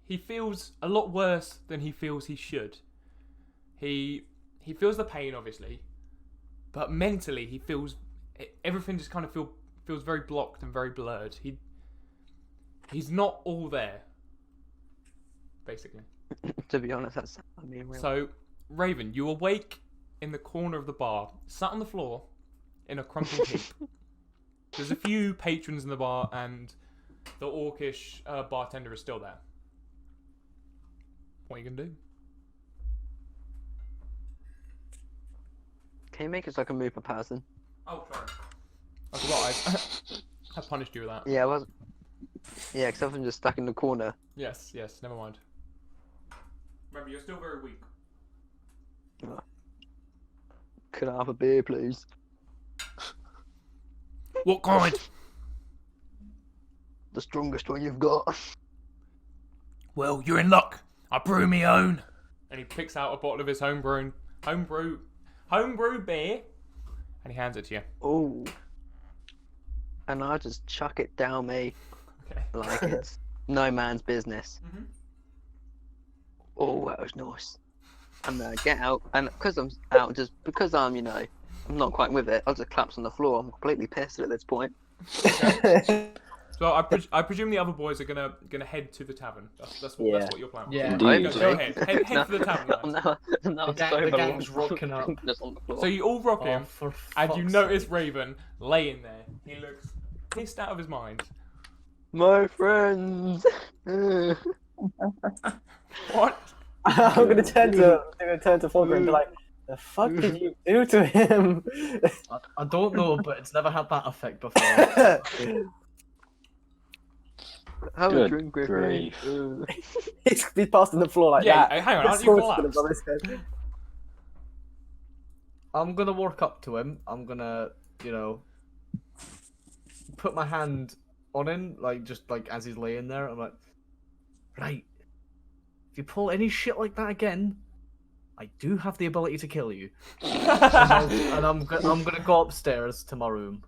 he feels a lot worse than he feels he should. He feels the pain, obviously, but mentally he feels everything just kind of feels very blocked and very blurred. He's not all there, basically. To be honest, that's real. So, Raven, you awake in the corner of the bar, sat on the floor in a crumpled heap. There's a few patrons in the bar, and the orcish bartender is still there. What are you gonna do? Can you make it so I can move per person? Oh, sorry. I forgot I punished you with that. Yeah, I was. Yeah, because I'm just stuck in the corner. Yes, never mind. Remember, you're still very weak. Could I have a beer, please? What kind? The strongest one you've got. Well, you're in luck. I brew me own. And he picks out a bottle of his homebrew beer, and he hands it to you. Oh. And I just chuck it down me Okay. like it's no man's business. Mhm. Oh, that was nice. And get out, and because I'm out, just because I'm not quite with it, I'll just collapse on the floor. I'm completely pissed at this point. So I presume the other boys are gonna head to the tavern. That's what your plan was. Yeah. Indeed. Go ahead. Head to the tavern. Guys. No, The gang's rocking up. Just on the floor. So you all rock Oh, him, for and you fuck's notice sake. Raven laying there. He looks pissed out of his mind. My friends. What? I'm gonna turn to Fulgrim and be like, "The fuck did you do to him?" I don't know, but it's never had that effect before. Have a Good drink with me. grief. He's passed on the floor like Yeah, that. hang on, The aren't you sword's gonna collapsed? above his head. I'm gonna walk up to him. I'm gonna, put my hand on him, just as he's laying there. I'm like, right. If you pull any shit like that again, I do have the ability to kill you. and I'm gonna go upstairs to my room.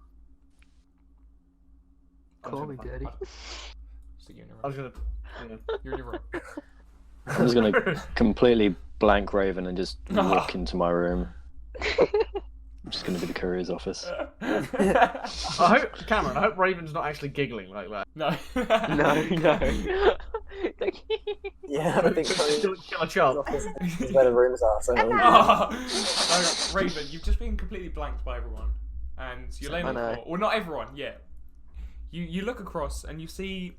Call me daddy. Stick you in your I room. was gonna, You're in your room. I'm just gonna completely blank Raven and just walk into my room. I'm just gonna be the courier's office. Cameron, I hope Raven's not actually giggling like that. No. No. Yeah, I think so. Don't kill a child. This is where the rooms are. So So, Raven, you've just been completely blanked by everyone, and you're laying on the I know. floor. Well, not everyone, yeah. You look across and you see,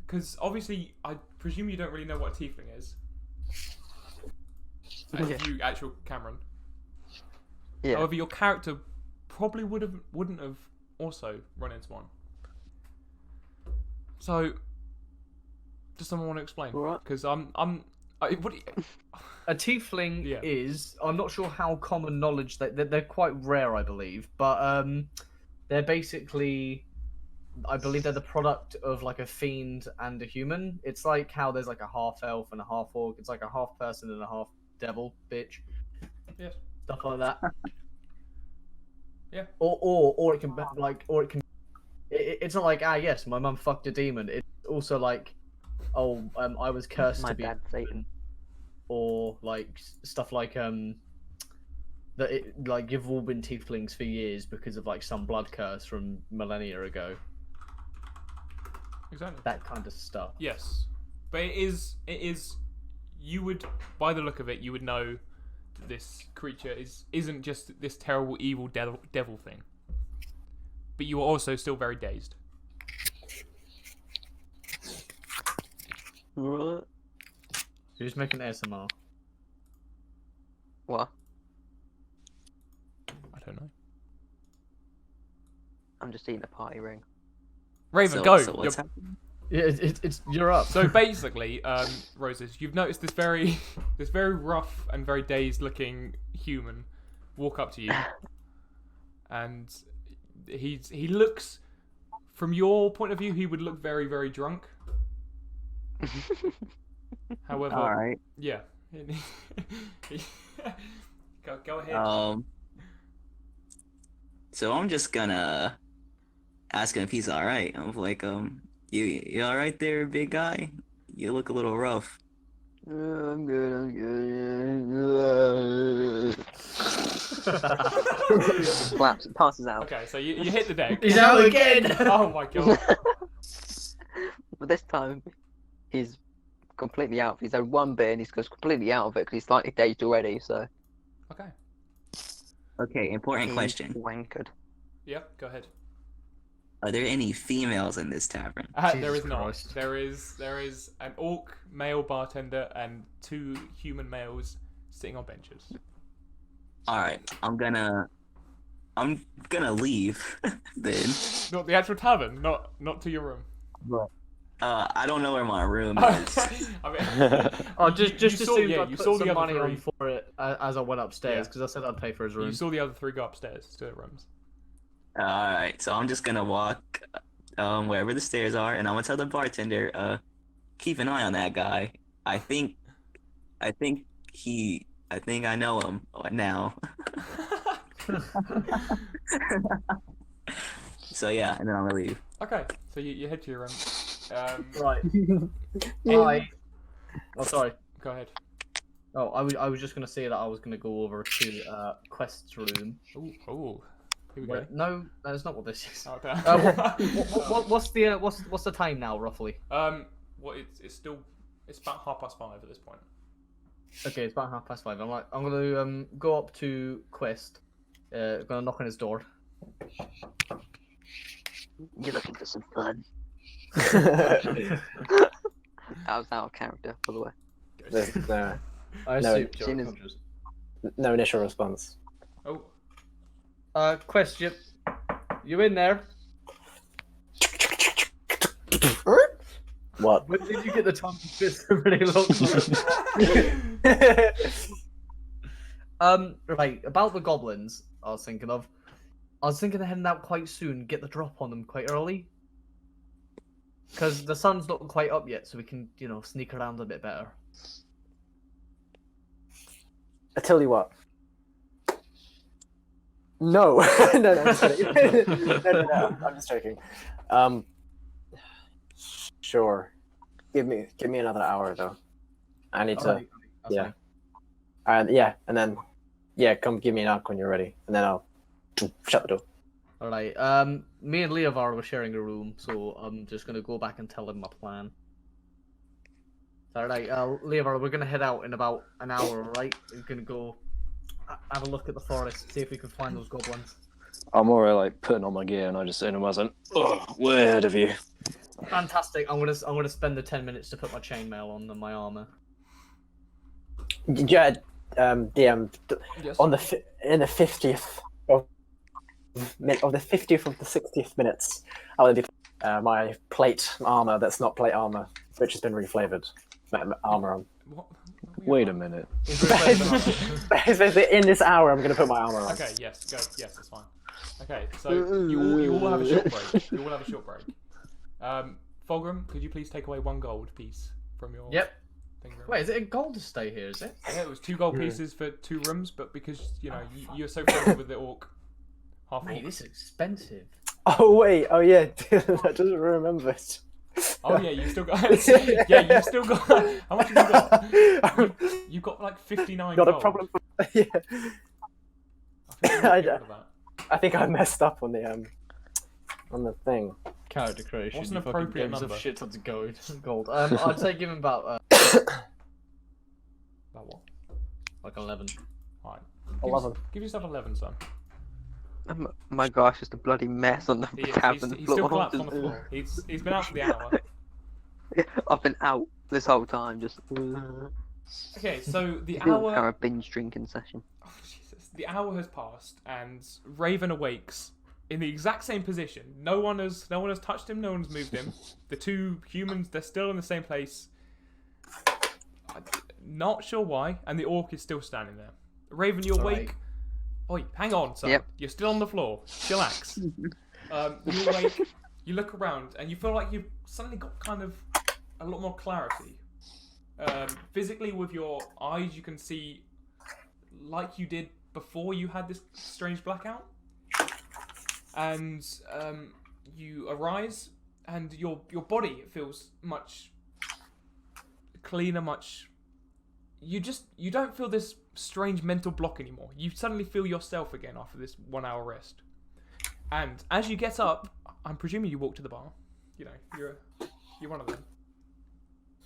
because obviously I presume you don't really know what a tiefling is. Yeah. You, actual Cameron. Yeah. However, your character probably wouldn't have also run into one. So, does someone want to explain? What? Because what do you, A tiefling Yeah. is, I'm not sure how common knowledge, they're quite rare, I believe, but they're basically, I believe they're the product of like a fiend and a human. It's like how there's like a half elf and a half orc. It's like a half person and a half devil bitch. Yes. Stuff like that. Yeah. Or it can be like, it's not like, yes, my mum fucked a demon. It's also like, I was cursed My to be, dad, Satan. or like stuff like like you've all been tieflings for years because of like some blood curse from millennia ago. Exactly. That kind of stuff. Yes, but it is. You would, by the look of it, you would know that this creature isn't just this terrible evil devil thing. But you are also still very dazed. What? Who's making ASMR? What? I don't know. I'm just eating a party ring. Raven, So, go. so what's You're- happening? Yeah, it's you're up. So basically, Rozes, you've noticed this very rough and very dazed looking human walk up to you, and he looks, from your point of view, he would look very, very drunk. However, All right. yeah. Go ahead. So I'm just gonna ask him if he's all right. I'm like, you all right there, big guy? You look a little rough. I'm good. I'm good. Collapse. Passes out. Okay, so you hit the deck. He's out again. Oh my god. But this time, he's completely out. He's had one beer and he's goes completely out of it because he's slightly dazed already. So. Okay. Okay, important he's question. Wankered. Yep. Go ahead. Are there any females in this tavern? There is Jesus not. Christ. There is an orc male bartender and 2 human males sitting on benches. All right, I'm gonna leave then. Not the actual tavern. Not to your room. I don't know where my room is. I mean, Oh, just you assume saw, I you put saw some the other money on 3. for it as I went upstairs Yeah. because I said I'd pay for his room. You saw the other 3 go upstairs to their rooms. All right, so I'm just gonna walk wherever the stairs are, and I'm gonna tell the bartender, keep an eye on that guy. I think I know him now. So yeah, and then I'm gonna leave. Okay, so you head to your room. Right. I. Oh, sorry. Go ahead. Oh, I was just gonna say that I was gonna go over to Quest's room. Ooh. Here we go. Wait, no, that's not what this is. Okay. What's the time now roughly? Well, it's about 5:30 at this point. Okay, it's about 5:30. I'm gonna go up to Quest. Gonna knock on his door. You're looking for some fun. That was out of character, by the way. There's no, I No, assume seen you're his- conscious. no initial response. Oh, Quest, you in there? What? When did you get the time to fist a really long time? Right, about the goblins I was thinking of heading out quite soon, get the drop on them quite early. Because the sun's not quite up yet, so we can, sneak around a bit better. I tell you what. No, no, I'm just kidding. No, I'm just joking. Sure. Give me another hour though. I need to. Alright, that's yeah. fine. Yeah, and then come give me a knock when you're ready, and then I'll shut the door. Alright, me and Leoaver were sharing a room, so I'm just gonna go back and tell him my plan. Alright, Leoaver, we're gonna head out in about an hour, right? We're gonna go have a look at the forest, see if we can find those goblins. I'm already like putting on my gear, and I just say to him, "Way ahead of you." Fantastic. I'm gonna spend the 10 minutes to put my chainmail on my armor. Yeah, DM yes. in the 50th of the 50th of the 60th minutes, I will be my plate armor that's not plate armor, which has been reflavored armor on. What? Wait a minute. Basically, in this hour, I'm going to put my armor on. Okay, yes, go. Yes, that's fine. Okay, so you all have a short break. You all have a short break. Fulgrim, could you please take away 1 gold piece from your... Yep. Thank you very Wait, much. is it a gold to stay here, is it? Yeah, it was 2 gold pieces for 2 rooms, but because, you're so friendly with the orc, half Mate, orc. this is expensive. Oh wait, oh yeah, I just remembered. Oh yeah, you still got... yeah, you still got... How much have you got? You got like 59 Got a gold. problem. Yeah, I think I you're don't- good for that. I think I messed up on the thing. Character creation. What's an you fucking appropriate games number? Of shit tons of gold. I'd say give him about About what? like 11. Alright. 11. Give yourself 11, son. My gosh, just a bloody mess on the He is, cabin he's floor. still collapsed on the floor. He's been out for the hour. I've been out this whole time, just Okay, so the our hour... binge drinking session. Oh, Jesus. The hour has passed, and Raven awakes in the exact same position. No one has touched him. No one's moved him. The 2 humans, they're still in the same place. Not sure why, and the orc is still standing there. Raven, you awake. Right. Oi, hang on, son. Yep. You're still on the floor. Chillax. You awake. You look around, and you feel like you've suddenly got kind of a lot more clarity. Physically, with your eyes, you can see like you did before you had this strange blackout. And you arise, and your body feels much clean, a much. You don't feel this strange mental block anymore. You suddenly feel yourself again after this 1 hour rest. And as you get up, I'm presuming you walk to the bar. You know, you're one of them.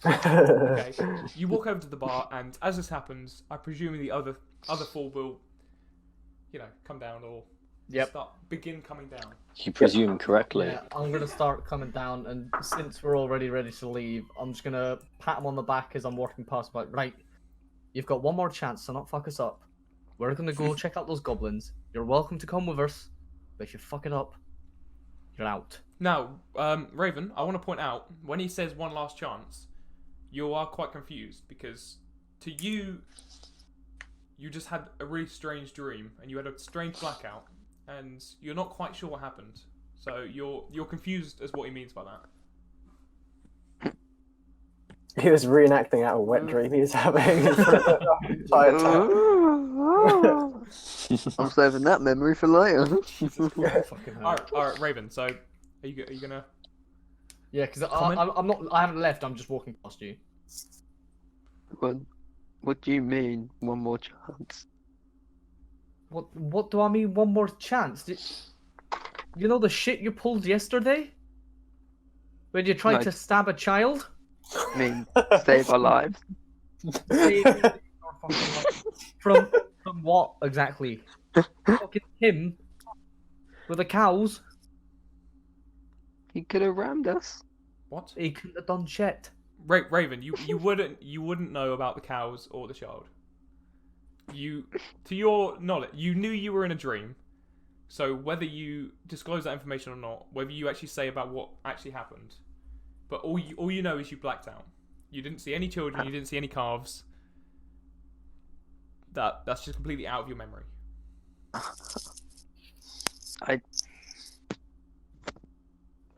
Okay. You walk over to the bar, and as this happens, I presume the other four will, come down or begin coming down. You presume correctly. Yeah, I'm gonna start coming down, and since we're already ready to leave, I'm just gonna pat him on the back as I'm walking past. Like, right, you've got one more chance to not fuck us up. We're gonna go check out those goblins. You're welcome to come with us, but if you fuck it up, you're out. Now, Raven, I want to point out when he says one last chance, you are quite confused because to you just had a really strange dream and you had a strange blackout, and you're not quite sure what happened. So you're confused as what he means by that. He was reenacting out a wet dream he was having for the entire time. I'm saving that memory for later. All right, Raven. So are you gonna? Yeah, because I'm not. I haven't left. I'm just walking past you. What do you mean? One more chance? What do I mean? One more chance? You know the shit you pulled yesterday when you tried to stab a child? I mean, save our lives. From what exactly? Fucking him with the cows. He could have rammed us. What? He couldn't have done shit. Raven, you wouldn't know about the cows or the child. To your knowledge, you knew you were in a dream. So whether you disclose that information or not, whether you actually say about what actually happened, but all you know is you blacked out. You didn't see any children. You didn't see any calves. That's just completely out of your memory.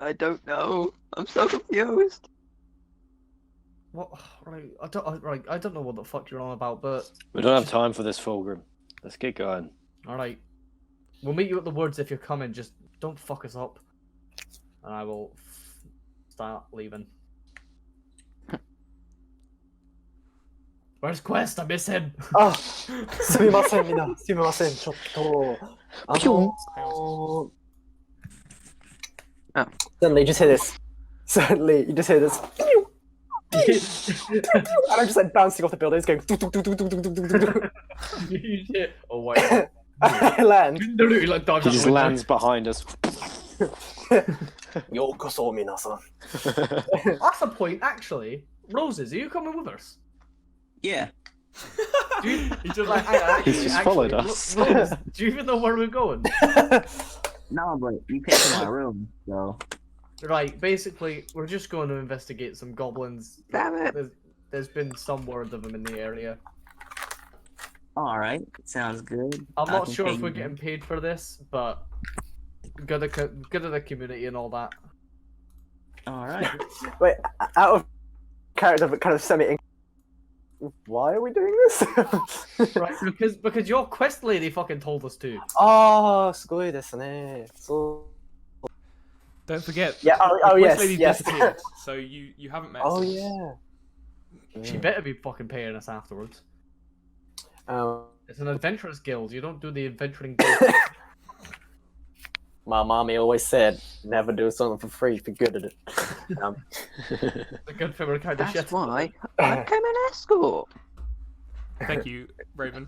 I don't know. I'm so confused. What? Right, I don't know what the fuck you're on about, but We don't have time for this, Fulgrim. Let's get going. all right. We'll meet you at the woods if you're coming. Just don't fuck us up, and I will start leaving. Where's Quest? I miss him. すみません、みんな。すみません。ちょっと。Suddenly, you just hear this. Suddenly, you just hear this. And I'm just like bouncing off the buildings, going. Oh wait. I land. He just lands behind us. Yokoso, minasan. That's a point, actually. Roses, are you coming with us? Yeah. He's just He's just followed us. Roses, do you even know where we're going? No, but you came to my room, so. Right, basically, we're just going to investigate some goblins. Damn it. There's been some word of them in the area. Alright, sounds good. I'm I not can sure pay if we're you. getting paid for this, but good of the community and all that. Alright. Wait, out of character, but kind of semi. Why are we doing this? Right, because your quest lady fucking told us to. すごいですね。そう。 Don't forget. Yeah, the yes, quest lady yes. disappeared, so you haven't met. Oh since. yeah. She better be fucking paying us afterwards. It's an adventurers guild. You don't do the adventuring guild. My mommy always said, never do something for free if you're good at it. The good thing we're kind of That's shit. why I became an escort. Thank you, Raven.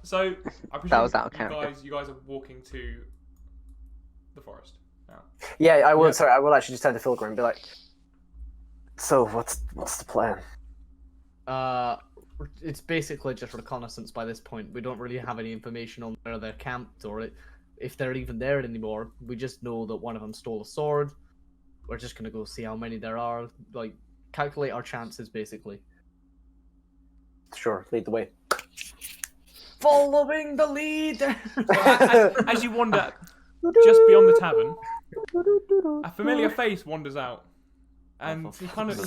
So I presume That was out of character. you guys are walking to the forest now. Yeah, I will. Yeah. Sorry, I will actually just turn to Fulgrim and be like, so what's the plan? It's basically just reconnaissance by this point. We don't really have any information on where they're camped or if they're even there anymore. We just know that one of them stole a sword. We're just gonna go see how many there are. Like, calculate our chances, basically. Sure, lead the way. Following the lead. As you wander just beyond the tavern, a familiar face wanders out, and he kind of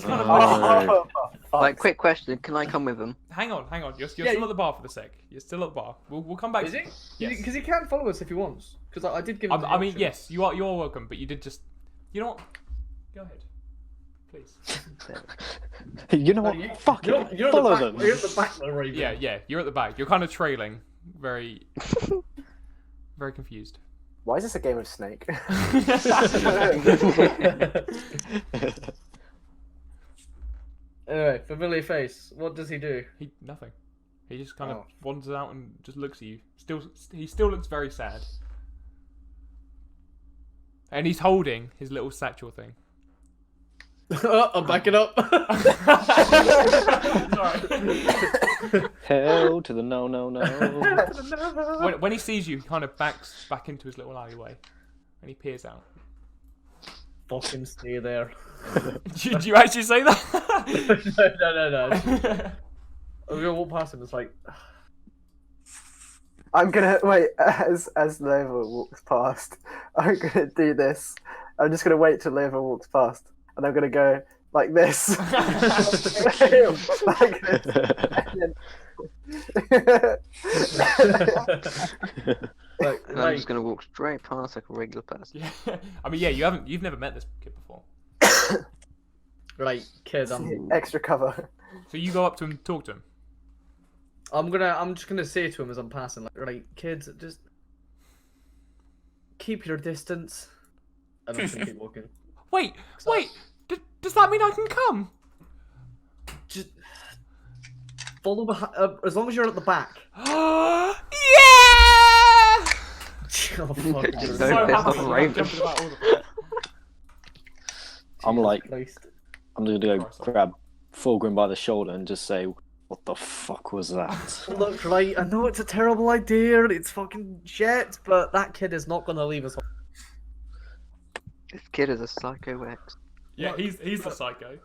Oh, Like, quick question: can I come with him? hang on. You're still at the bar for the sec. You're still at the bar. We'll come back. Is he? Yes. Because he can't follow us if he wants. Because I did give him. I mean, yes, you're welcome, but you did just. You know what? Go ahead. please. You know what? Fuck it. Follow them. You're at the back though, Raven. Yeah, you're at the back. You're kind of trailing. Very, very confused. Why is this a game of Snake? Anyway, familiar face. What does he do? Nothing. He just kind of wanders out and just looks at you. He still looks very sad. And he's holding his little satchel thing. I'm backing up. Sorry. Hell to the no. When he sees you, he kind of backs back into his little alleyway, and he peers out. Fucking stay there. Did you actually say that? No. I'm gonna walk past him. It's like I'm gonna wait as Leoaver walks past. I'm gonna do this. I'm just gonna wait till Leoaver walks past, and I'm gonna go like this, like this. And I'm just gonna walk straight past like a regular person. Yeah. I mean, yeah, you've never met this kid before. right, kid. Extra cover. So you go up to him and talk to him. I'm just gonna say to him as I'm passing, like, right, kids, just keep your distance. And I'm just gonna keep walking. Wait. Does that mean I can come? Just follow behind, as long as you're at the back. Yeah! Oh, fuck. So So pissed happy. off Raven. Jumping about all of it. I'm like, Christ. I'm gonna go grab Fulgrim by the shoulder and just say, "What the fuck was that?" Look, right, I know it's a terrible idea, it's fucking shit, but that kid is not gonna leave us. This kid is a psycho X. Yeah, he's the psycho.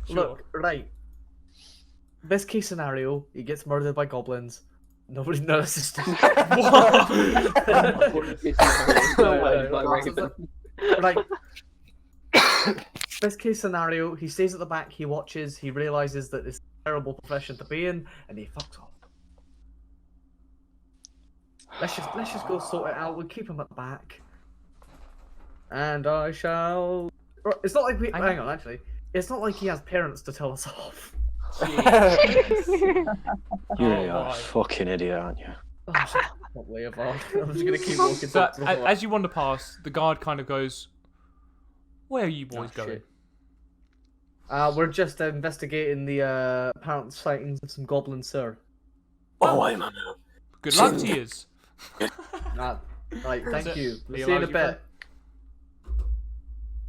Sure. Look, right. Best case scenario, he gets murdered by goblins. Nobody notices. Right. Best case scenario, he stays at the back, he watches, he realizes that it's a terrible profession to be in, and he fucks off. Let's just go sort it out. We'll keep him at the back. And I shall. It's not like we. Hang on, actually. It's not like he has parents to tell us off. You really are a fucking idiot, aren't you? Oh, shit. Probably evolved. I'm just gonna keep walking. So, to the floor. as you wander past, the guard kind of goes, "Where are you boys going?" Shit. We're just investigating the apparent sightings of some goblins, sir. Oh, I'm a Good luck to yous. Right, thank it. you. He We'll see you in a allows you bit.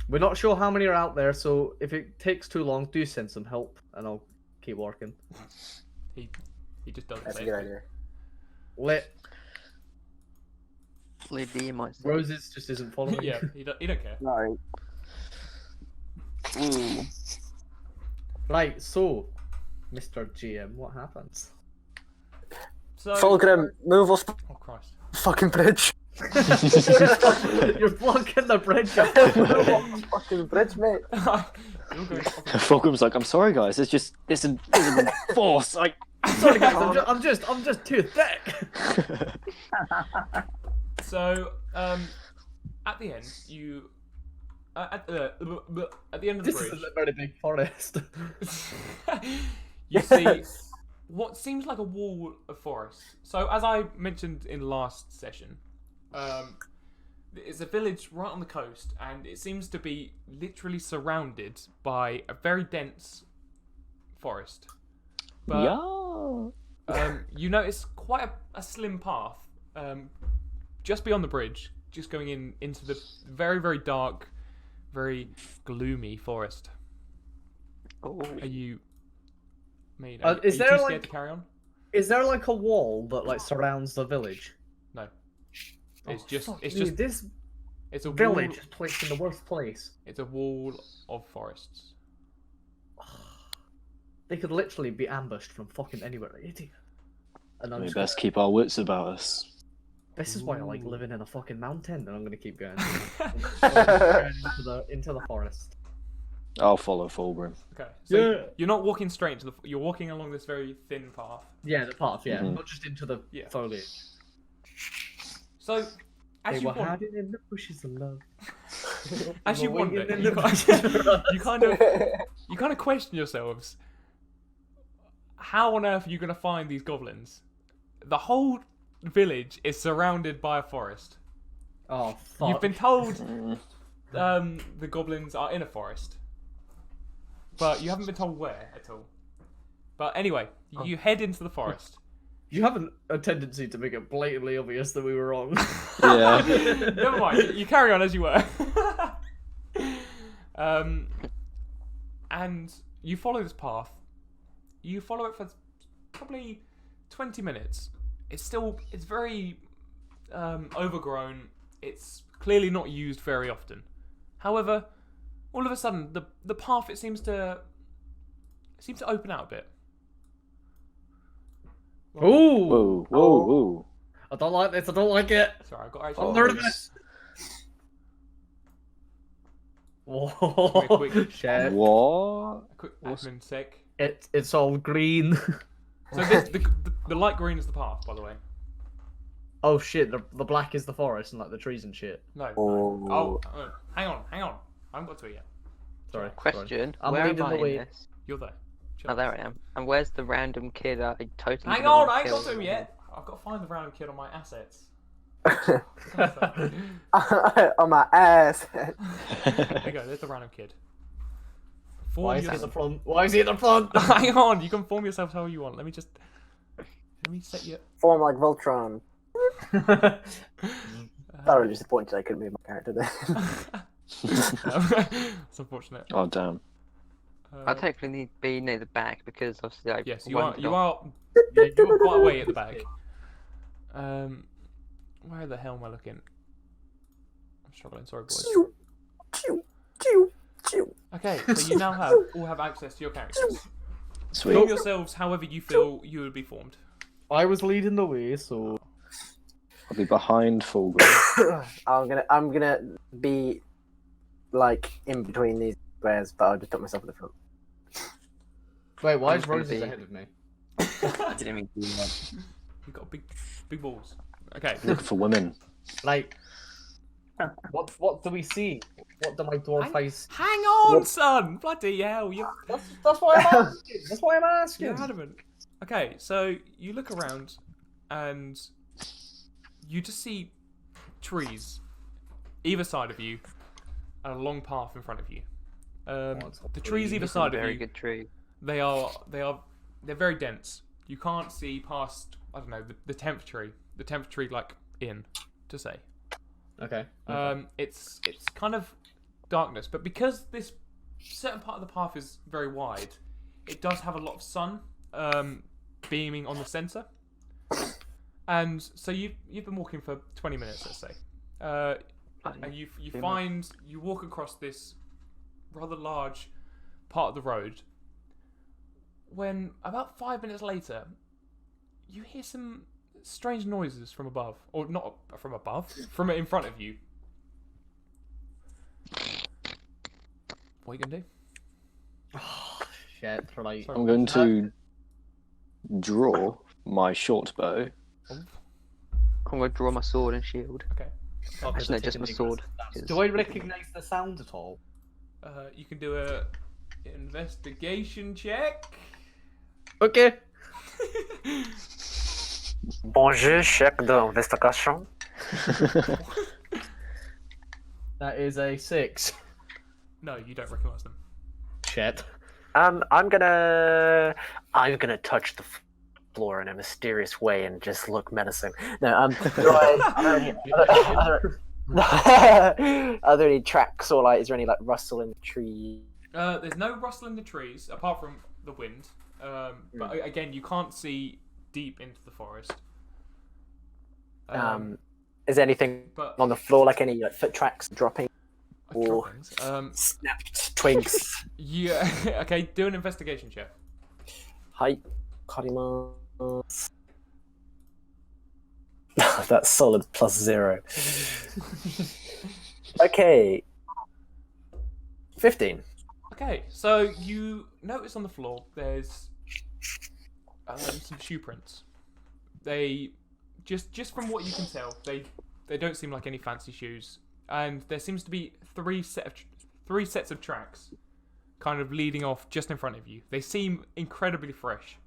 We're not sure how many are out there, so if it takes too long, do send some help, and I'll keep working. He just doesn't That's a say good anything. idea. Lit. Lady, you might say. Roses just isn't following. Yeah, he don't care. Sorry. Ooh. Right, so, Mr. GM, what happens? So, Fulgrim, move off the oh Christ. fucking bridge. You're blocking the bridge. Move off the fucking bridge, mate. You're going fucking- Fulgrim's like, "I'm sorry, guys. It's just this invisible force. Like, Sorry, guys, I'm just too thick. So, at the end, you at the end of the This is bridge, a very big forest. you see what seems like a wall of forest. So, as I mentioned in last session, it's a village right on the coast, and it seems to be literally surrounded by a very dense forest. But yeah. you notice quite a slim path just beyond the bridge, just going into the very, very dark, very gloomy forest. Oh, Are you... Mate, Is are there, you too like- scared to carry on? Is there like a wall that like surrounds the village? No. It's Oh, just... fuck It's me, just... this It's a village wall... is placed in the worst place. It's a wall of forests. They could literally be ambushed from fucking anywhere. Idiot. And I'm We just best keep our wits about us. This is why I like living in a fucking mountain, and I'm gonna keep going. into the forest. I'll follow Fulgrim. Okay. So Yeah. you're not walking straight into the... You're walking along this very thin path. Yeah, the path. Yeah, Mhm. not just into the Yeah. foliage. So, as They you were wander... hiding in the bushes of love. As you wander, Waiting in you the- you kind of question yourselves. How on earth are you going to find these goblins? The whole village is surrounded by a forest. Oh, fuck. You've been told the goblins are in a forest, but you haven't been told where at all. But anyway, you head into the forest. You have a tendency to make it blatantly obvious that we were wrong. Yeah. Never mind. You carry on as you were. And you follow this path. You follow it for probably 20 minutes. It's very overgrown. It's clearly not used very often. However, all of a sudden, the path it seems to open out a bit. Ooh! Whoa, whoa, whoa. I don't like this. I don't like it. Sorry, I got I'm actually. nervous. Whoa! Quick. Shit. What? A quick admin sec. It's all green. So the light green is the path, by the way. Oh shit! The black is the forest and like the trees and shit. No. Oh. Hang on. I haven't got to it yet. Sorry. Question: I'm where am leading I the in way. this? You're there. Chill. Oh, there I am. And where's the random kid I totally? Hang didn't on, I ain't got kill? to him yet. I've got to find the random kid on my assets. On my ass. There you go. There's the random kid. Why is he at the front? Why is he at the front? Hang on. You can form yourself how you want. Let me set you. Form like Voltron. Thoroughly disappointed I couldn't move my character there. It's unfortunate. Oh, damn. I technically need to be near the back because obviously I. Yes, you are. You are quite a way at the back. Where the hell am I looking? I'm struggling. Sorry, boys. Okay, so you now all have access to your characters. Sweet. Form yourselves however you feel you would be formed. I was leading the way, so I'll be behind Fulgrim. I'm gonna be like in between these squares, but I'll just put myself at the front. wait. Why I'm is gonna Rozes be- ahead of me? I didn't mean to do that. You've got big balls. Okay. Looking for women. Like, what do we see? What do my dwarf eyes? Hang on, son! Bloody hell! That's why I'm asking. That's why I'm asking. You're adamant. Okay, so you look around and you just see trees either side of you and a long path in front of you. The trees either side of Very you, good tree. they're very dense. You can't see past, I don't know, the 10th tree. The 10th tree, like, to say. Okay. It's kind of darkness, but because this certain part of the path is very wide, it does have a lot of sun beaming on the center, and so you've been walking for 20 minutes, let's say, and you walk across this rather large part of the road. When about 5 minutes later, you hear some strange noises from above, or not from above, from in front of you. What are you gonna do? Shit. Right. Sorry. I'm going to draw my short bow. I'm gonna draw my sword and shield. Okay. Actually, no, just my sword. Do I recognise the sound at all? You can do a investigation check. Okay. Bonjour, check d'investigation. That is a 6. No, you don't recognise them. Shit. I'm gonna touch the floor in a mysterious way and just look menacing. No, are there any tracks or like is there any like rustle in the tree? There's no rustle in the trees apart from the wind. But again, you can't see deep into the forest. Is there anything But on the floor like any like, foot tracks dropping or droppings. snapped twigs? Yeah. Okay. Do an investigation check. Height, Karima. That's solid +0. Okay. 15. Okay. So you notice on the floor there's some shoe prints. They just from what you can tell, they don't seem like any fancy shoes. and there seems to be three sets of tracks, kind of leading off just in front of you. They seem incredibly fresh.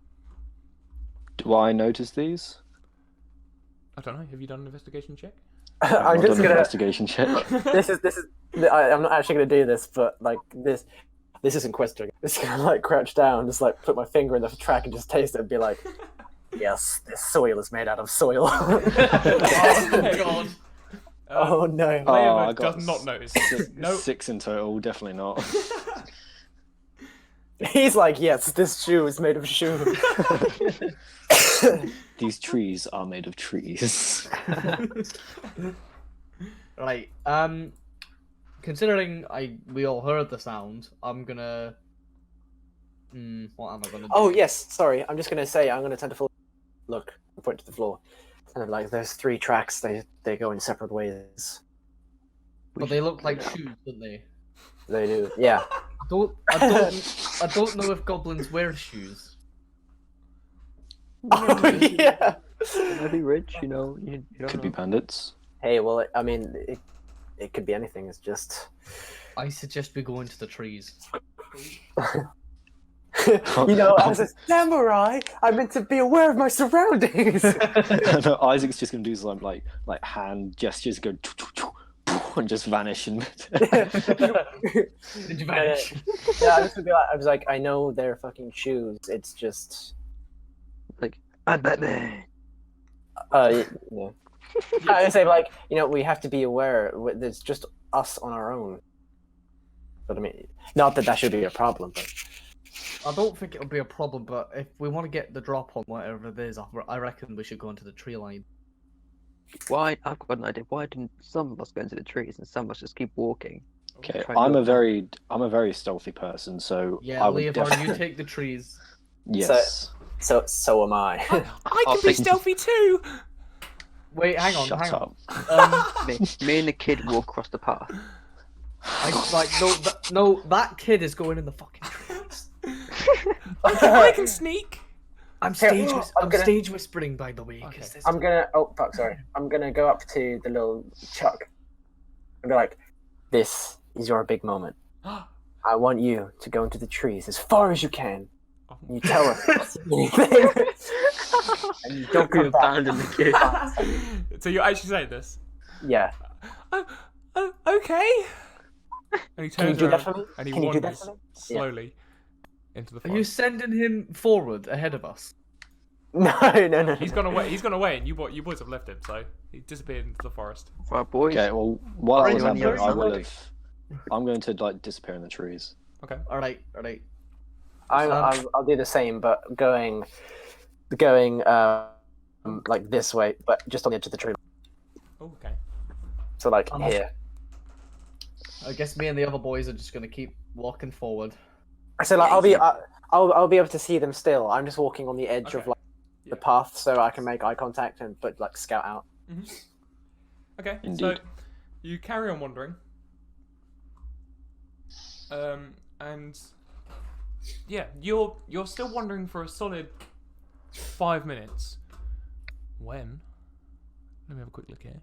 Do I notice these? I don't know. Have you done an investigation check? I'm Not just done an gonna. investigation check. This is. I'm not actually gonna do this, but like this. This isn't questing. It's gonna like crouch down, just like put my finger in the track and just taste it and be like, yes, this soil is made out of soil. Oh god. Oh no. Leoaver I got does not notice. No. 6 in total, definitely not. He's like, yes, this shoe is made of shoe. These trees are made of trees. Right. Considering we all heard the sound, I'm gonna. What am I gonna do? Oh yes, sorry. I'm just gonna say I'm gonna turn to full. Look, and point to the floor. And like, there's 3 tracks. They go in separate ways. But they look like shoes, don't they? They do. Yeah. I don't know if goblins wear shoes. Oh yeah. Maybe rich, you know. You don't Could know. be bandits. Hey, well, I mean, it could be anything. It's just. I suggest we go into the trees. You know, as a samurai, I'm meant to be aware of my surroundings. No, Isaac's just gonna do some like hand gestures, go and just vanish and. Did you vanish? Yeah, I was like, I know they're fucking shoes. It's just. Like, I bet they. Yeah. I would say, like, you know, we have to be aware. There's just us on our own. But I mean, not that should be a problem, but. I don't think it'll be a problem, but if we want to get the drop on whatever it is, I reckon we should go into the tree line. Why? I've got an idea. Why didn't some of us go into the trees and some of us just keep walking? Okay, Try to I'm do a very stealthy person, so Yeah, I would Leoaver, definitely. you take the trees. Yes. So am I. I I'll can be take- stealthy too. Wait, hang on, Shut hang up. on. Me and the kid walk across the path. That kid is going in the fucking trees. I can sneak. I'm Here, I'm gonna- stage whispering, by the way. 'cause Okay. there's- I'm gonna. Oh fuck! Sorry. I'm gonna go up to the little Chuck and be like, "This is your big moment. I want you to go into the trees as far as you can. And you tell us if you see anything, and you don't We come back." abandon the kid. So you're actually saying this? Yeah. Oh, okay. And he Can you turns do that around for me? and he Can you do that wanders for me? slowly into the Are you forest. sending him forward ahead of us? No. He's gone away. He's gone away, and you boys have left him. So he disappeared into the forest. Right, boys. Okay, well, while that was Already on the happening, I other will side. have. I'm going to like disappear in the trees. Okay. All right. I'll do the same, but going like this way, but just on the edge of the tree. Oh, okay. So like I'm- here. I guess me and the other boys are just gonna keep walking forward. So like Yeah, I'll be able to see them still. I'm just walking on the edge of Okay. like the path, so I can make eye contact and but like scout out. Okay. So Indeed. you carry on wandering. And yeah, you're still wandering for a solid 5 minutes. When? Let me have a quick look here.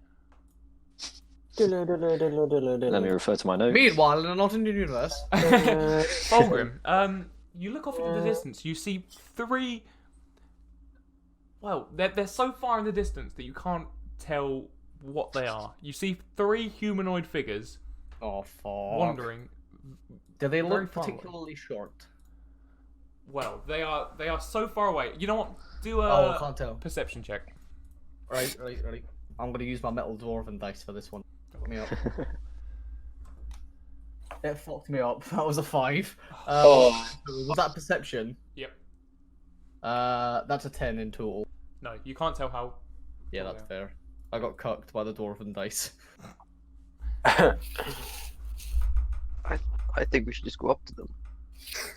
Let me refer to my notes. Meanwhile, in an alternate universe, Fulgrim, you look off into the distance. You see 3. Well, they're so far in the distance that you can't tell what they are. You see 3 humanoid figures oh fuck. wandering. Do they very look far away. particularly short? Well, they are so far away. You know what? Do Oh, I a can't tell. perception check. Right. I'm gonna use my metal dwarven dice for this one. Fuck me up. It fucked me up. That was a 5. Was that perception? Yep. That's a 10 in total. No, you can't tell how. Yeah, that's fair. I got cucked by the dwarven dice. I think we should just go up to them.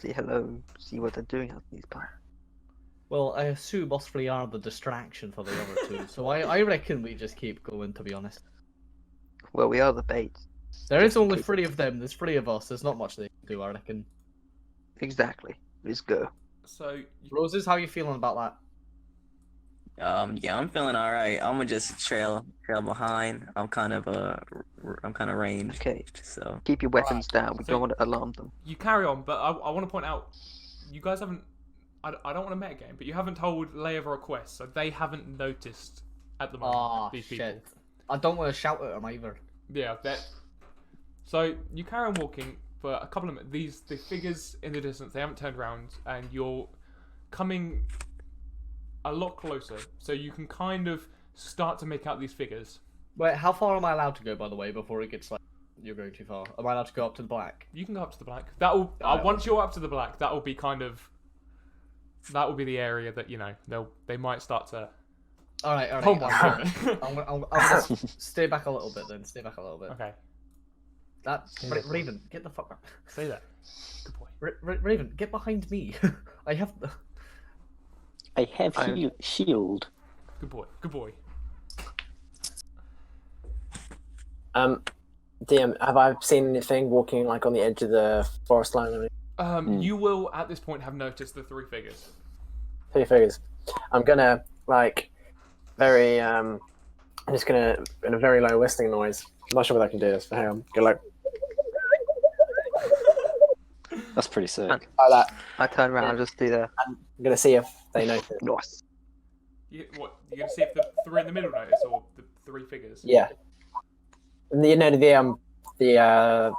Say hello, see what they're doing out in these parts. Well, I assume us 3 are the distraction for the other 2, so I reckon we just keep going, to be honest. Well, we are the bait. There is only 3 of them, there's 3 of us, there's not much they can do, I reckon. Exactly. Let's go. So Roses, how are you feeling about that? Yeah, I'm feeling all right. I'm gonna just trail behind. I'm kind of ranged. Okay. So Keep your weapons down. We So- don't want to alarm them. You carry on, but I want to point out, you guys haven't. I don't want to metagame, but you haven't told Leoaver a quest, so they haven't noticed at the moment. Ah, these people. shit. I don't want to shout at them either. Yeah, that. So you carry on walking for a couple of minutes. The figures in the distance, they haven't turned around, and you're coming a lot closer, so you can kind of start to make out these figures. Wait, how far am I allowed to go, by the way, before it gets like you're going too far? Am I allowed to go up to the black? You can go up to the black. That'll once you're up to the black, that'll be kind of. That will be the area that they might start to. All right. Oh my god. I'm gonna stay back a little bit then. Stay back a little bit. Okay, Raven, get the fuck up. say that. Good boy. Raven, get behind me. I have. I have shield. Good boy. Good boy. DM, have I seen anything walking like on the edge of the forest line? You will at this point have noticed the 3 figures. 3 figures. I'm gonna like very I'm just gonna in a very low whistling noise. I'm not sure whether I can do this, but hang on. Go like That's pretty sick. like that. I turn around and just do the I'm gonna see if they notice. nice. You gonna see if the 3 in the middle notice or the 3 figures? Yeah. And the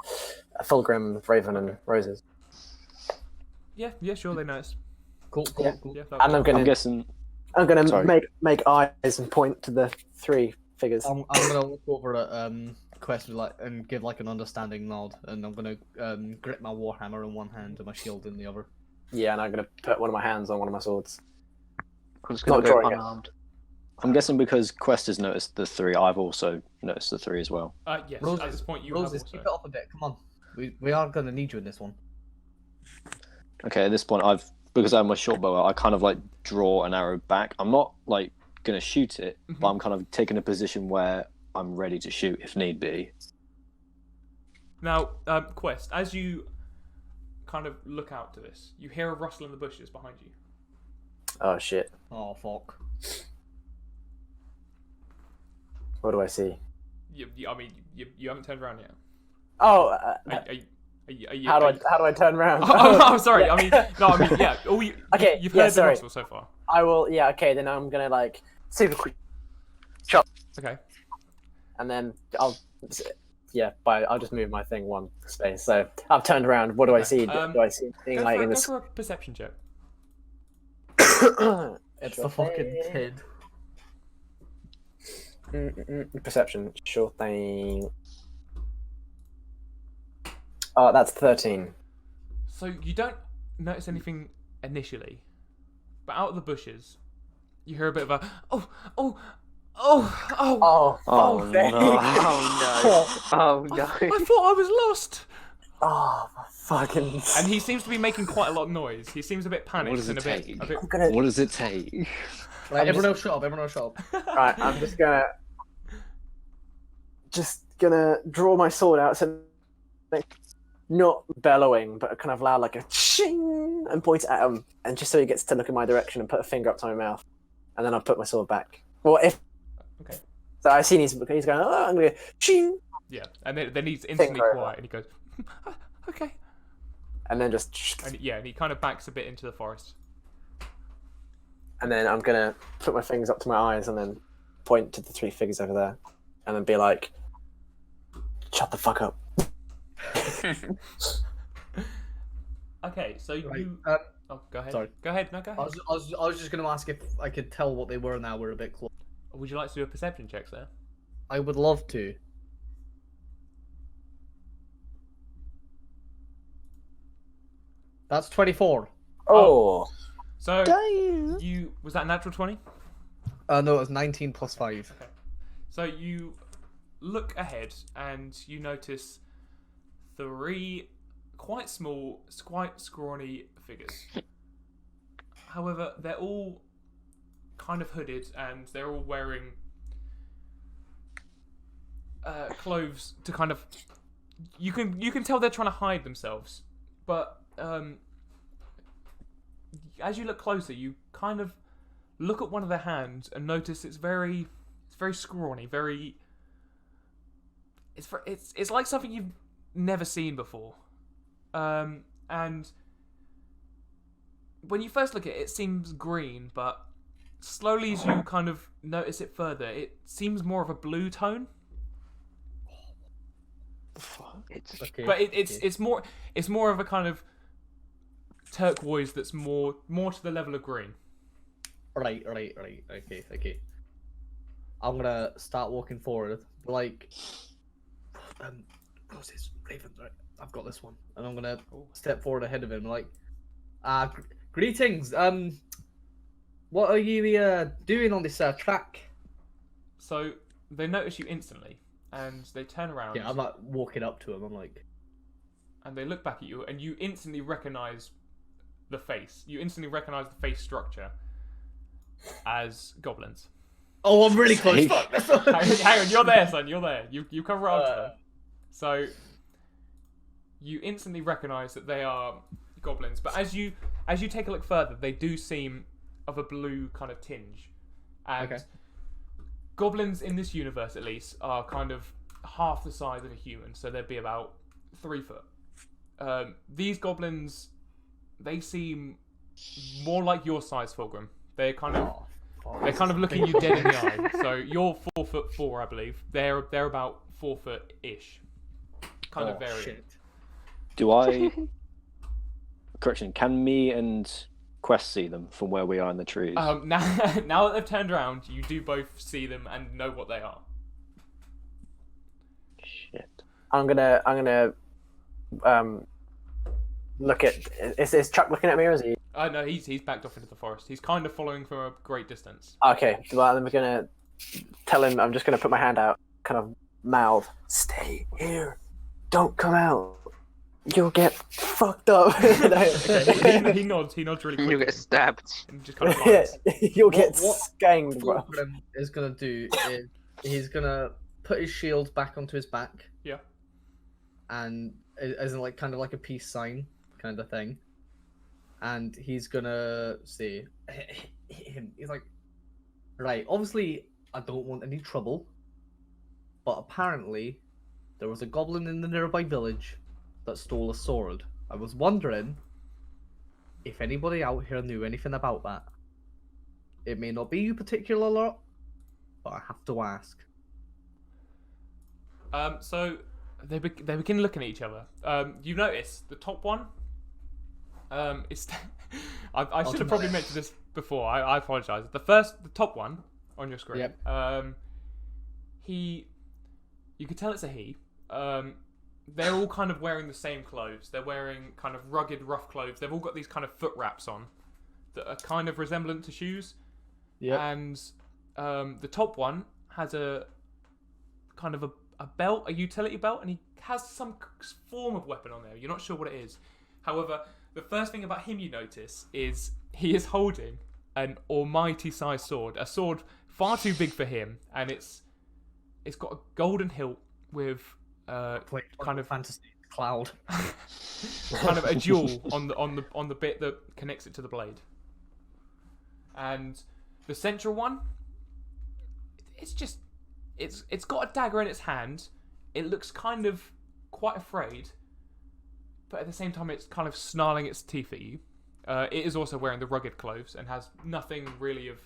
Fulgrim, Raven, and Rozes. Yeah, sure, they noticed. Cool. Yeah, And I'm I'm gonna guessing. Sorry. make eyes and point to the 3 figures. I'm gonna look over at Quest and give like an understanding nod, and I'm gonna grip my warhammer in one hand and my shield in the other. Yeah, and I'm gonna put one of my hands on one of my swords. I'm just gonna Not go drawing it. unarmed. I'm guessing because Quest has noticed the 3, I've also noticed the 3 as well. Yes. Roses, At this point, you Roses, have keep also. it up a bit. Come on, we are gonna need you in this one. Okay, at this point, because I have my short bow, I kind of like draw an arrow back. I'm not like gonna shoot it, but I'm kind of taking a position where I'm ready to shoot if need be. Now, Quest, as you kind of look out to this, you hear a rustle in the bushes behind you. Oh shit! Oh fuck. What do I see? I mean, you haven't turned around yet. Oh, How how do I turn around? Oh, sorry. I mean, yeah. Okay, You've yeah, heard the sorry. rustle so far. I will. Yeah, okay. Then I'm gonna like super quick, Okay. and then I'll just move my thing one space. So I've turned around. What do I see? Do I see anything like in Go this? for a perception check. It's the fucking kid. Perception, sure thing. Oh, that's 13. So you don't notice anything initially, but out of the bushes, you hear a bit of a oh. Oh, Oh, thank no. you. Oh no! I thought I was lost. Oh, fucking. And he seems to be making quite a lot of noise. He seems a bit panicked What does and it a bit. take? A bit... I'm gonna. What does it take? Right, everyone else shut up. Everyone else shut up. Right, I'm just gonna draw my sword out, so like, not bellowing, but kind of loud, like a ching, and point it at him, and just so he gets to look in my direction and put a finger up to my mouth, and then I'll put my sword back. Well, if Okay. so, I see he's going. Oh, I'm gonna ching, Yeah, and then he's instantly over. quiet, and he goes, okay. and then just, And he kind of backs a bit into the forest. and then I'm gonna put my fingers up to my eyes, and then point to the 3 figures over there, and then be like, "Shut the fuck up." Okay, so Right, you. Oh, go ahead. sorry. Go ahead. No, go I ahead. was just gonna ask if I could tell what they were now. We're a bit close. Would you like to do a perception check, sir? I would love to. That's 24. Oh, So Damn. was that a natural 20? No, it was 19 plus 5. Okay. So you look ahead and you notice 3 quite small, quite scrawny figures. However, they're all kind of hooded and they're all wearing clothes to kind of. You can tell they're trying to hide themselves, but as you look closer, you kind of look at one of their hands and notice it's very scrawny, it's like something you've never seen before. And when you first look at it, it seems green, but slowly as you kind of notice it further, it seems more of a blue tone. Okay. But it's more of a kind of turquoise that's more to the level of green. Right. Okay. I'm gonna start walking forward. Like, Rozes, Raven, right? I've got this one, and I'm gonna step forward ahead of him. Like, greetings. What are you doing on this track? So they notice you instantly, and they turn around. Yeah, I'm like walking up to him. I'm like, and they look back at you, and you instantly recognize the face. You instantly recognize the face structure as goblins. oh, I'm really close. Fuck. Hang on, you're there, son. You're there. You come right up to them. So you instantly recognize that they are goblins. But as you take a look further, they do seem of a blue kind of tinge. And goblins in this universe, at least, are kind of half the size of a human. So they'd be about 3 foot. These goblins, they seem more like your size, Fulgrim. They're kind of looking you dead in the eye. So you're 4'4", I believe. They're about 4 foot ish. Kind of varying. Shit. Do I? Correction. Can me and Quest see them from where we are in the trees? Now that they've turned around, you do both see them and know what they are. Shit. I'm gonna look at. Is Chuck looking at me, or is he? No, he's backed off into the forest. He's kind of following from a great distance. Okay, well, I'm gonna tell him. I'm just gonna put my hand out, kind of mouth. Stay here. Don't come out. You'll get fucked up. Okay, he nods really quickly. You'll get stabbed. And just kind of lies. You'll get What skanged, bro. Fulgrim is gonna do is he's gonna put his shield back onto his back. Yeah. And as in like kind of like a peace sign kind of thing. And he's gonna say, he's like, right, obviously I don't want any trouble, but apparently there was a goblin in the nearby village that stole a sword. I was wondering if anybody out here knew anything about that. It may not be you particular lot, but I have to ask. So they begin looking at each other. You notice the top one. Is I should have probably mentioned this before. I apologise. The top one on your screen. Yep. You could tell it's a he. They're all kind of wearing the same clothes. They're wearing kind of rugged, rough clothes. They've all got these kind of foot wraps on that are kind of resemblant to shoes. Yeah. And the top one has a kind of a belt, a utility belt, and he has some form of weapon on there. You're not sure what it is. However, the first thing about him you notice is he is holding an almighty-sized sword, a sword far too big for him, and it's got a golden hilt with kind of fantasy cloud, kind of a jewel on the bit that connects it to the blade. And the central one, it's got a dagger in its hand. It looks kind of quite afraid, but at the same time it's kind of snarling its teeth at you. It is also wearing the rugged clothes and has nothing really of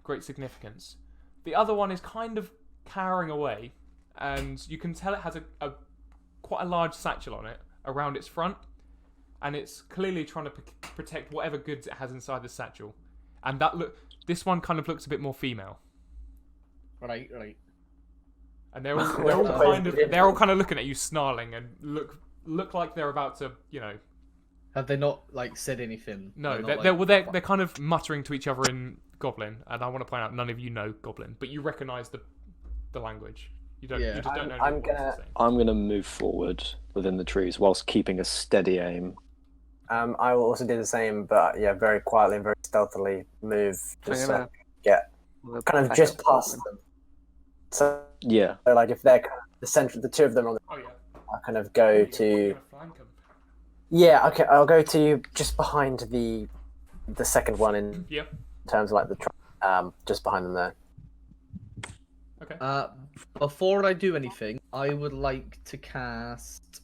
great significance. The other one is kind of cowering away, and you can tell it has a quite a large satchel on it around its front, and it's clearly trying to protect whatever goods it has inside the satchel. And this one kind of looks a bit more female. Right. And they're all kind of looking at you, snarling, and look like they're about to, Have they not like said anything? No, they're kind of muttering to each other in Goblin, and I want to point out none of you know Goblin, but you recognise the language. You don't. Yeah. You just don't know. I'm gonna move forward within the trees whilst keeping a steady aim. I will also do the same, but yeah, very quietly and very stealthily move. Just kind of just past them. So yeah, like if they're kind of the center, the two of them on the. Oh yeah. I'll kind of go to. Yeah, okay. I'll go to just behind the second one, and yeah. in terms of like the just behind them there. Okay. Before I do anything, I would like to cast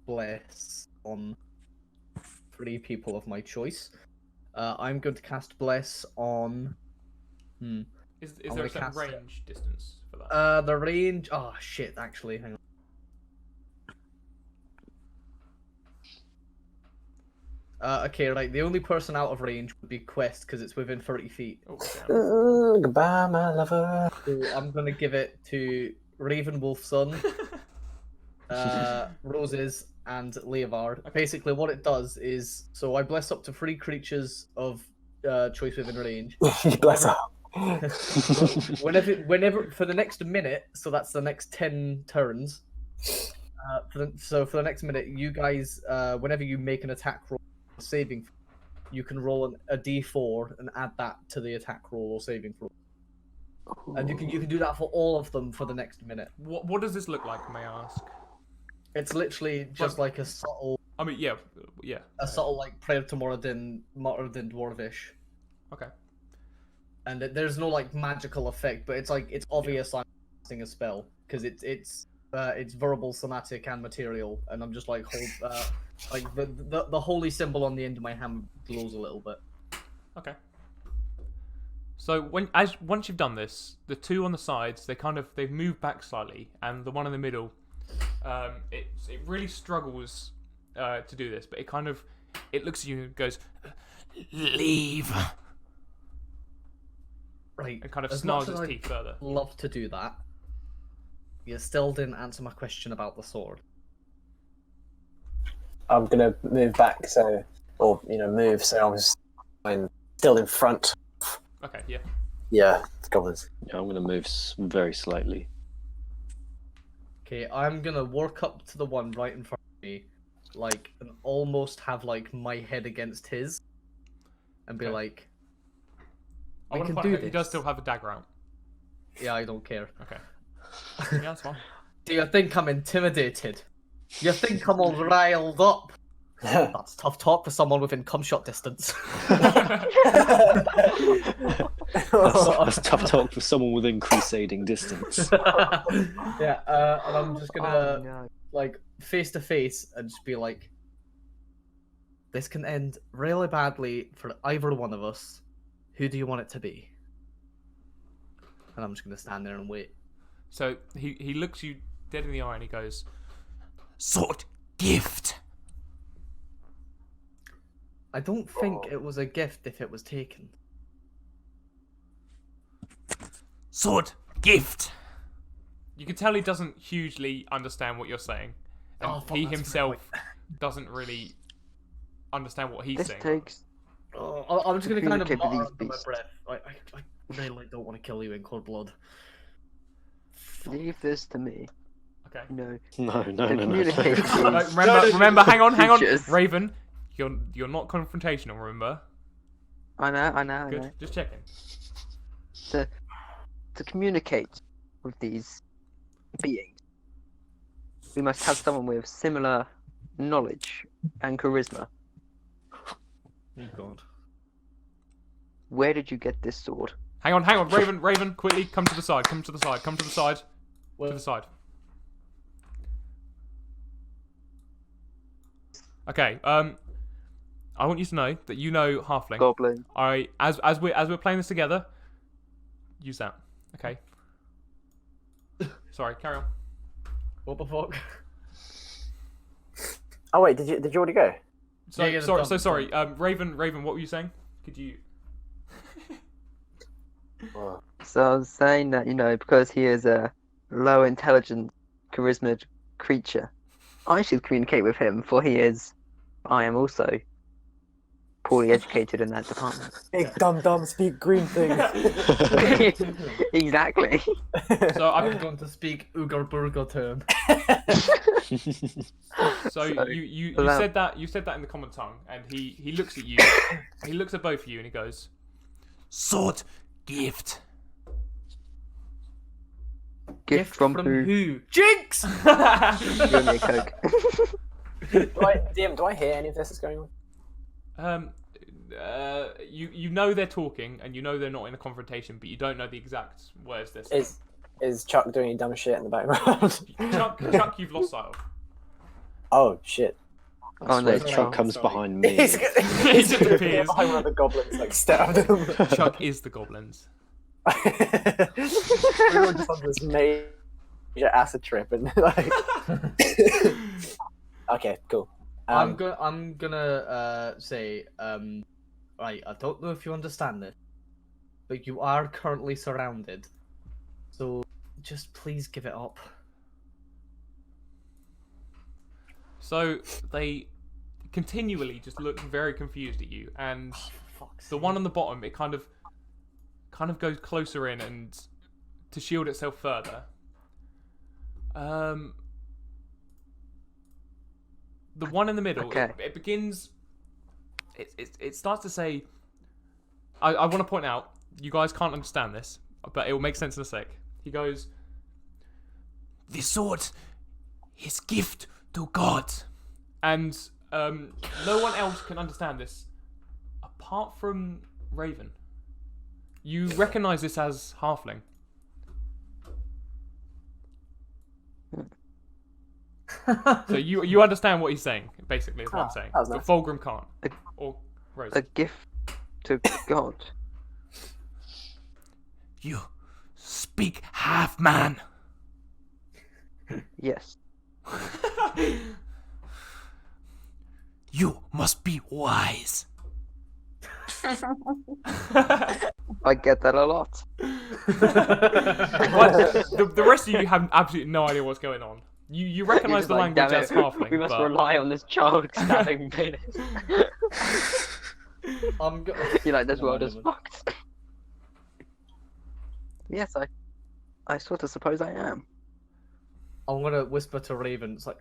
Bless on 3 people of my choice. I'm going to cast Bless on. Is I'm there gonna a certain cast it. range distance for that? The range. Oh shit! Actually, hang on. Okay, right. The only person out of range would be Quest because it's within 30 feet. Oh, damn. Goodbye, my lover. So I'm gonna give it to Raven Wolfson, Rozes, and Leoaver. Basically, what it does is, so I bless up to 3 creatures of choice within range. Bless her. whenever for the next minute, so that's the next 10 turns. So for the next minute, you guys, whenever you make an attack roll or saving, you can roll a d4 and add that to the attack roll or saving throw. And you can do that for all of them for the next minute. What does this look like, may I ask? It's literally just like a subtle, I mean, yeah. a subtle like prayer to Moradin Dwarvish. Okay. And there's no like magical effect, but it's obvious I'm casting a spell because it's verbal, somatic, and material, and I'm just like like the holy symbol on the end of my hand glows a little bit. Okay. So once you've done this, the 2 on the sides they've moved back slightly, and the one in the middle, it really struggles to do this, but it looks at you and goes, "Leave." Right. And kind of As snarls much its as teeth further. Love to do that. You still didn't answer my question about the sword. I'm gonna move back, so move. So I'm still in front. Okay, yeah. Yeah, the goblins. Yeah, I'm gonna move very slightly. Okay, I'm gonna work up to the one right in front of me, like, and almost have like my head against his, and be Okay. like, I "We want to can find do out. this." He does still have a dagger out. Yeah, I don't care. Okay. Yeah, that's fine. Do you think I'm intimidated? You think I'm all riled up? That's tough talk for someone within cumshot distance. That's tough talk for someone within crusading distance. Yeah, and I'm just gonna Oh, no. like face to face and just be like, "This can end really badly for either one of us. Who do you want it to be?" And I'm just gonna stand there and wait. So he looks you dead in the eye and he goes, "Sword gift." I don't think it was a gift if it was taken. Sword gift. You can tell he doesn't hugely understand what you're saying, and Oh, fuck, he that's himself doesn't really understand what he's This saying. takes. Oh, I'm just gonna kind of Communicate with mutter these under my beasts. breath. I really don't want to kill you in cold blood. Leave this to me. Okay. No. No. Communicate with No, these remember, hang on, creatures. Raven, you're not confrontational. Remember? I know. Good. Just checking. To communicate with these beings, we must have someone with similar knowledge and charisma. Oh god. Where did you get this sword? Hang on, Raven, quickly, come to the side. Well, To the side. Okay. I want you to know that you know halfling. Goblin. As we're playing this together, use that. Okay. Sorry, carry on. what the fuck? Oh wait, did you already go? So Yeah, sorry. Raven, what were you saying? Could you? So I was saying that, because he is a low intelligence, charisma creature, I should communicate with him, for I am also poorly educated in that department. Big dumb speak green thing. Exactly. So I'm I'm going to speak Ugar Burger term. So So, you allow- said that in the common tongue, and he looks at you. He looks at both of you, and he goes, "Sword gift." Gift from who? Jinx! Give me a Coke. DM, do I hear any of this that's going on? you know they're talking, and you know they're not in a confrontation, but you don't know the exact words they're saying. Is Chuck doing any dumb shit in the background? Chuck, you've lost sight of. Oh shit! I no, swear Chuck comes sorry. behind me. He just appears. behind one of the goblins, like stabbed him. Chuck is the goblins. We were just on this major acid trip, and like. Okay, cool. I'm gonna say, right. I don't know if you understand this, but you are currently surrounded. So just please give it up. So they continually just look very confused at you, and Fuck's the one on the bottom, it kind of goes closer in and to shield itself further. The one in the middle, Okay. it begins. It starts to say. I want to point out, you guys can't understand this, but it will make sense in a sec. He goes, "The sword is gift to God," and no one else can understand this apart from Raven. You recognise this as halfling. So you understand what he's saying, basically, is what I'm saying. that was But nice. Fulgrim can't. Or Rose. A gift to God. You speak half man. Yes. You must be wise. I get that a lot. The rest of you have absolutely no idea what's going on. You recognise the Like, language damn as it, halfling, we must but rely on this child stabbing penis. I'm You're like, this world is fucked. Yes, I sort of suppose I am. I'm gonna whisper to Raven. It's like,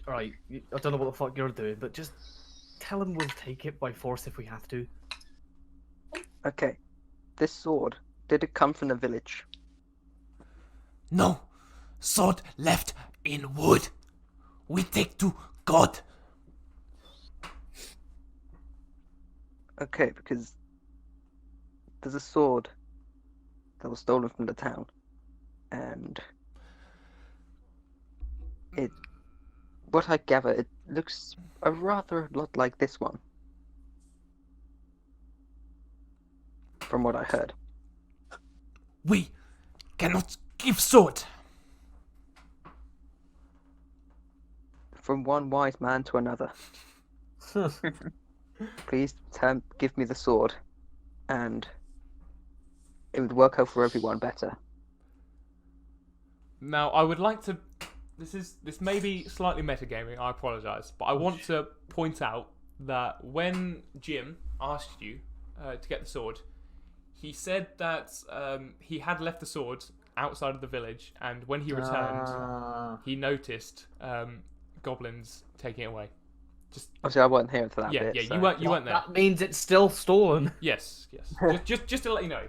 alright, I don't know what the fuck you're doing, but just tell him we'll take it by force if we have to. Okay. This sword, did it come from the village? No, sword left in wood. We take to God. Okay, because there's a sword that was stolen from the town, and what I gather, it looks a rather lot like this one, from what I heard. We cannot give sword. From one wise man to another. Please give me the sword, and it would work out for everyone better. now I would like to. This may be slightly metagaming. I apologise, but I want to point out that when Jim asked you to get the sword, he said that he had left the sword outside of the village, and when he returned, he noticed goblins taking it away. Obviously, I wasn't here for that Yeah, bit. yeah, so. you weren't there. That means it's still stolen. Yes. just to let you know.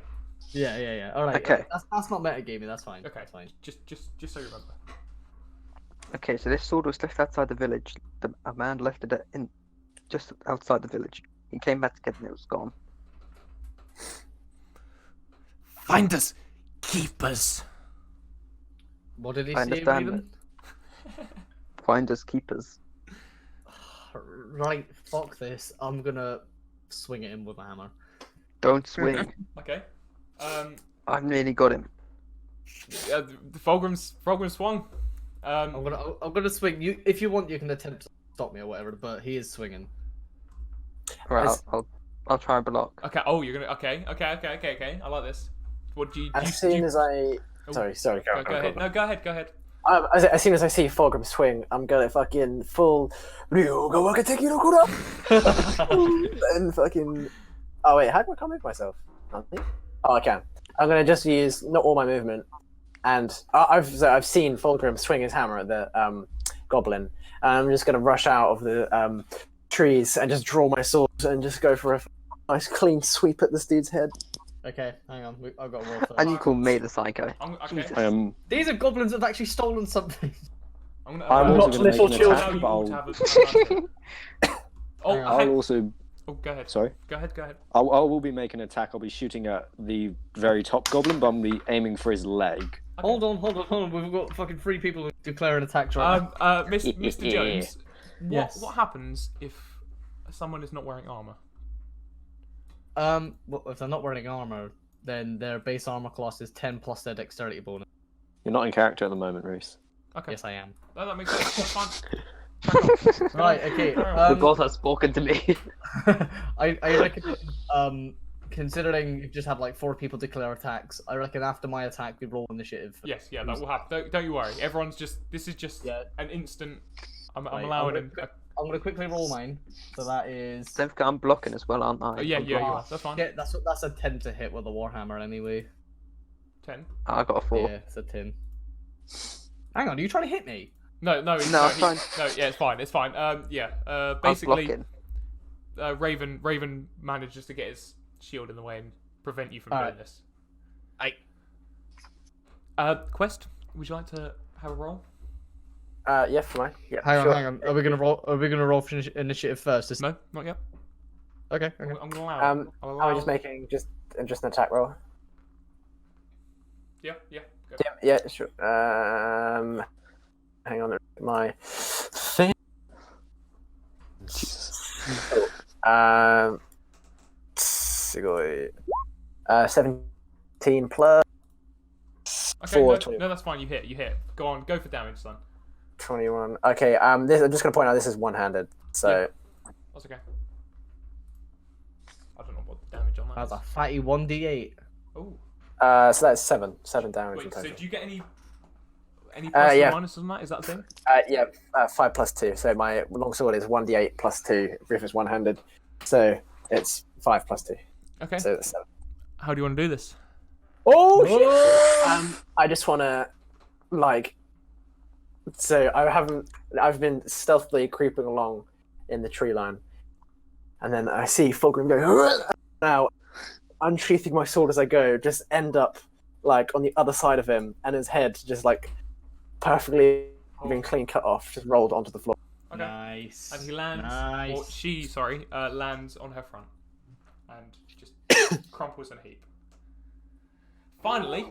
Yeah. Alright. Okay. That's not metagaming, that's fine. Okay, That's fine. Just so you remember. Okay, so this sword was left outside the village. A man left it just outside the village. He came back to get it and it was gone. Find us keepers. What did he I say, understand Raven? Finders keepers. Right, fuck this. I'm gonna swing at him with a hammer. Don't swing. Okay. I've nearly got him. The Fulgrim's swung. I'm gonna swing. You, if you want, you can attempt to stop me or whatever. But he is swinging. Right, As- I'll try and block. Okay. Oh, you're gonna. Okay. I like this. What do you? As soon as I. Oh, Sorry, Go ahead. No, go ahead. As soon as I see Fulgrim swing, I'm gonna fucking full Ryuga waka teki no kura! And fucking. Oh wait, how do I comic myself? Nothing? Oh, I can. I'm gonna just use not all my movement, and I've seen Fulgrim swing his hammer at the goblin, and I'm just gonna rush out of the trees and just draw my sword and just go for a nice clean sweep at this dude's head. Okay, hang on. I've got a roll for And that. you call me the psycho. Okay. Jesus. I am. These are goblins that have actually stolen something. I'm I'm not also going to little make an children. attack, you but all to I'll, have a- Hang on. I'll also Oh, go ahead. Sorry. Go ahead. Go ahead. I will be making an attack. I'll be shooting at the very top goblin, but I'm gonna be aiming for his leg. Hold on. We've got fucking 3 people who declare an attack right now. Mr. Jones, Yes. what happens if someone is not wearing armor? Well, if they're not wearing armor, then their base armor class is 10 plus their dexterity bonus. You're not in character at the moment, Rhys. Okay. Yes, I am. No, that makes sense. That's fine. Right, okay. The god has spoken to me. I reckon, considering you just have like 4 people declare attacks, I reckon after my attack we roll initiative. Yes, yeah, that will happen. Don't you worry. Everyone's just. This is just an instant. I'm Right, allowing. I'm gonna quickly roll mine. So that is. Don't forget I'm blocking as well, aren't I? Oh, yeah, you are. That's fine. Yeah, that's a 10 to hit with a warhammer anyway. 10. I got a 4. Yeah, it's a 10. Hang on, are you trying to hit me? No, No, it's fine. No, yeah, it's fine. It's fine. Basically, Raven manages to get his shield in the way and prevent you from doing this. Quest, would you like to have a roll? Yeah, for mine. Yeah. Hang sure. on. Are we gonna roll for initiative first? No, not yet. Okay. I'm gonna allow. I'll I allow... was just making just an attack roll. Yeah. Go. Yeah, sure. Hang on, my thing. Jesus. 17 plus Okay, 4, no, 20, that's fine. You hit. Go on, go for damage, son. 21. Okay, this, I'm just gonna point out this is one-handed, so That's okay. I don't know what the damage on that That's is. a fatty 1d8. Oh. so that's 7 damage in Wait, so total. do you get any plus yeah. or minuses on that? Is that a thing? Yeah, 5 plus 2. So my longsword is 1d8 plus 2 if it's one-handed. So it's 5 plus 2. Okay. So it's 7. How do you want to do this? Oh shit! I just want to, like, so I've been stealthily creeping along in the tree line, and then I see Fulgrim go now, unsheathing my sword as I go, just end up like on the other side of him, and his head just like perfectly been clean cut off, just rolled onto the floor. Okay. Nice. And he lands, Nice. or she, sorry, lands on her front, and just crumples in a heap. Finally,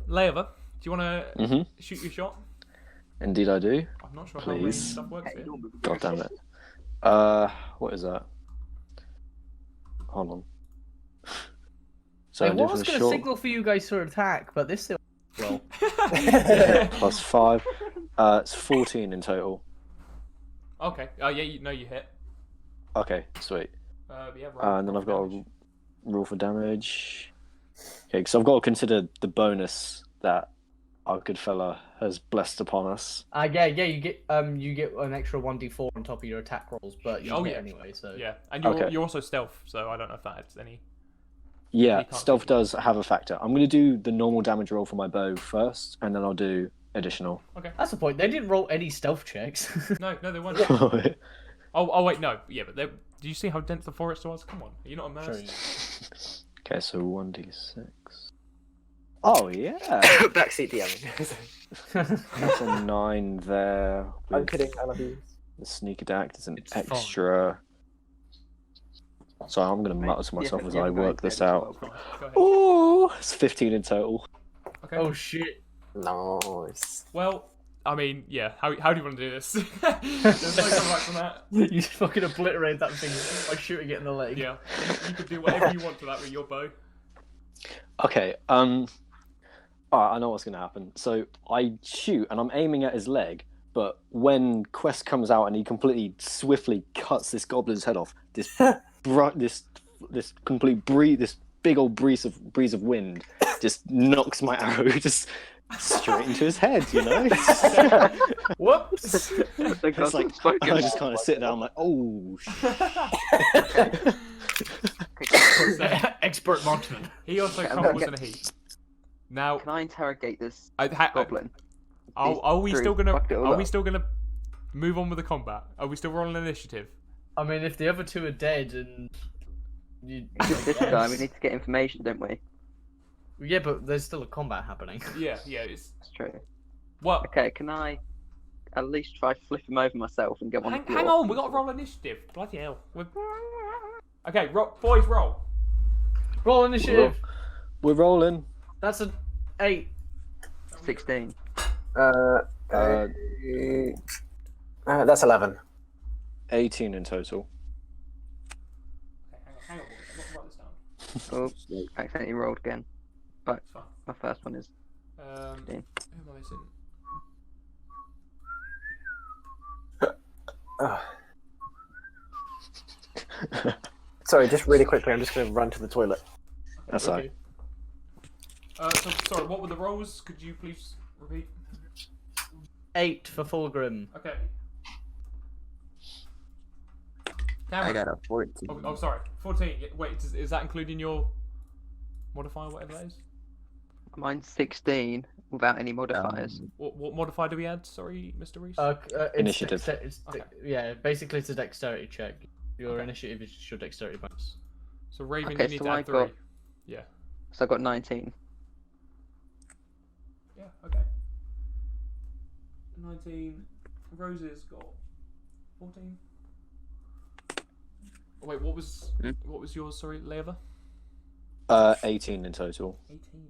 Leoaver, do you want to shoot your shot? Indeed, I do. I'm not sure how range Please. stuff works here. God damn it. What is that? Hold on. So I I'm doing for was the going to short signal for you guys to attack, but this still well. plus 5. It's 14 in total. Okay. Yeah, you hit. Okay, sweet. Yeah, And then I've got a roll for damage. Okay, because I've got to consider the bonus that our good fella has blessed upon us. Yeah, you get an extra 1d4 on top of your attack rolls, but you hit anyway. So yeah, and you're also stealth, so I don't know if that adds any. Yeah, stealth does have a factor. I'm going to do the normal damage roll for my bow first, and then I'll do additional. Okay. That's the point. They didn't roll any stealth checks. No, they weren't. Oh wait, no. Yeah, but do you see how dense the forest was? Come on, are you not immersed? Okay, so 1d6. Oh, yeah. Backseat DMing. That's a 9 there. I'm kidding, I love you. The sneak attack is an It's extra. So I'm going to mutter to myself as I work this out. Go ahead. Oh, it's 15 in total. Okay. Oh shit. Nice. Well, I mean, yeah. How do you want to do this? There's no coming back from that. You fucking obliterate that thing by shooting it in the leg. Yeah. You could do whatever you want to that with your bow. Okay, alright, I know what's going to happen. So I shoot and I'm aiming at his leg, but when Quest comes out and he completely swiftly cuts this goblin's head off, this big old breeze of wind just knocks my arrow just straight into his head, you know? Whoops! It's like, I just kind of sit there, I'm like, oh, shit. Expert marksman. He also crumples in a heap. Now, Can I interrogate this goblin? goblin? Are we Three, still gonna? fucked it all Are we up. still gonna move on with the combat? Are we still rolling initiative? I mean, if the other two are dead and you... This guy, we need to get information, don't we? Yeah, but there's still a combat happening. Yeah, it's That's true. what? Okay, can I at least try to flip him over myself and get one? Hang on, we got to roll initiative. Bloody hell! Okay, boys, roll. Roll initiative. We're rolling. That's an 8. 16. That's 11. 18 in total. Okay, hang on. I've got to write this down. Oh, accidentally rolled again. But It's fine. my first one is. Who am I missing? Sorry, just really quickly, I'm just going to run to the toilet. That's all right. So, sorry, what were the rolls? Could you please repeat? 8 for Fulgrim. Okay. I Cameron. got a 14. Oh, sorry. 14. Wait, is that including your modifier, whatever that is? Mine's 16 without any modifiers. What modifier do we add? Sorry, Mr. Rhys? It's Initiative. Okay. Yeah, basically it's a dexterity check. Your initiative is just your dexterity bonus. So Raven, Okay, you need so to I add 3. got- Yeah. So I got 19. Yeah, okay. 19. Roses got 14. Oh, wait, what was yours? Sorry, Leoaver? 18 in total. 18. Bloody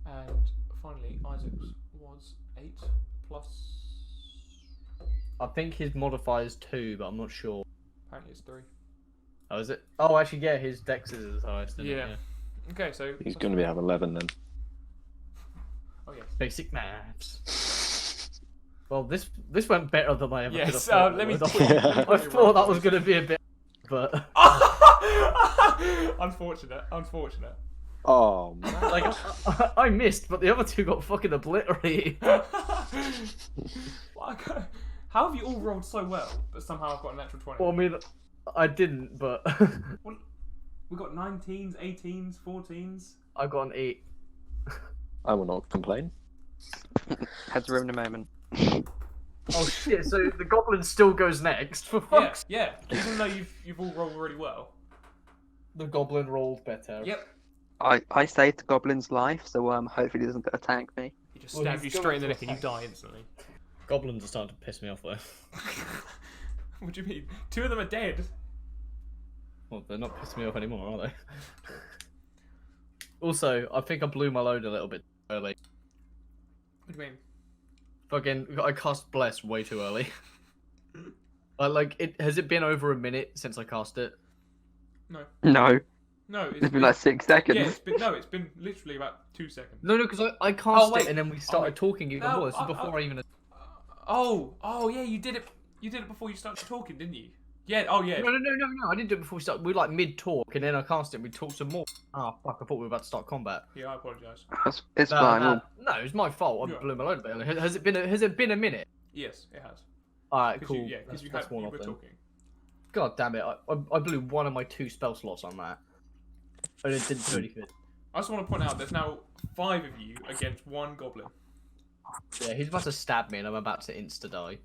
hell. And finally, Isaac's was 8 plus. I think his modifier is 2, but I'm not sure. Apparently, it's 3. Oh, is it? Oh, actually, yeah, his dex is his highest. Isn't Yeah. It? Okay, so He's going to have 11 then. Oh yes. Basic maths. Well, this went better than I ever could have Yes. thought. Let me. it would. I thought that was going to be a bit, but Unfortunate. Oh, man. like I missed, but the other two got fucking obliterated. How have you all rolled so well, but somehow I've got a natural 20? Well, I mean, I didn't, but Well, we got 19s, 18s, 14s. I got an 8. I will not complain. Had to ruin the moment. Oh shit! So the goblin still goes next. For fuck's Yeah. Even though you've all rolled really well. The goblin rolled better. Yep. I saved the goblin's life, so hopefully he doesn't attack me. He just Well, stabs he's you straight in the going neck to and you die instantly. Goblins are starting to piss me off though. What do you mean? 2 of them are dead. Well, they're not pissing me off anymore, are they? Also, I think I blew my load a little bit early. What do you mean? Fucking, I cast Bless way too early. Has it been over a minute since I cast it? No. No, No, it's been like 6 seconds. Yeah, it's been literally about 2 seconds. No, because I cast wait. it and then we started wait. talking even No, more. This is before I even. Oh yeah, you did it. You did it before you started talking, didn't you? Yeah. Oh yeah. No, I didn't do it before we started. We were like mid talk and then I cast it and we talked some more. Oh, fuck, I thought we were about to start combat. Yeah, I apologise. It's fine. No, it's my fault. I Yeah. blew my load a bit early. Has it been a minute? Yes, it has. Alright, Because cool. because you That's one were of them. talking. God damn it! I blew one of my 2 spell slots on that. And it didn't do anything. I just want to point out there's now 5 of you against 1 goblin. Yeah, he's about to stab me and I'm about to insta die.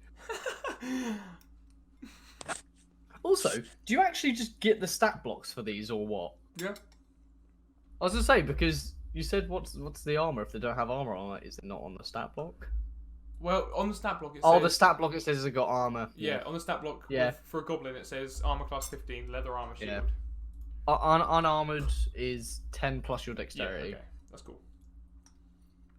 Also, do you actually just get the stat blocks for these or what? Yeah. I was gonna say because you said what's the armor if they don't have armor on it? Is it not on the stat block? Well, on the stat block it says. Oh, the stat block it says it's got armor. Yeah, on the stat block. Yeah. For a goblin it says armor class 15, leather armor shield. Yeah. Unarmored is 10 plus your dexterity, Yeah, okay, that's cool.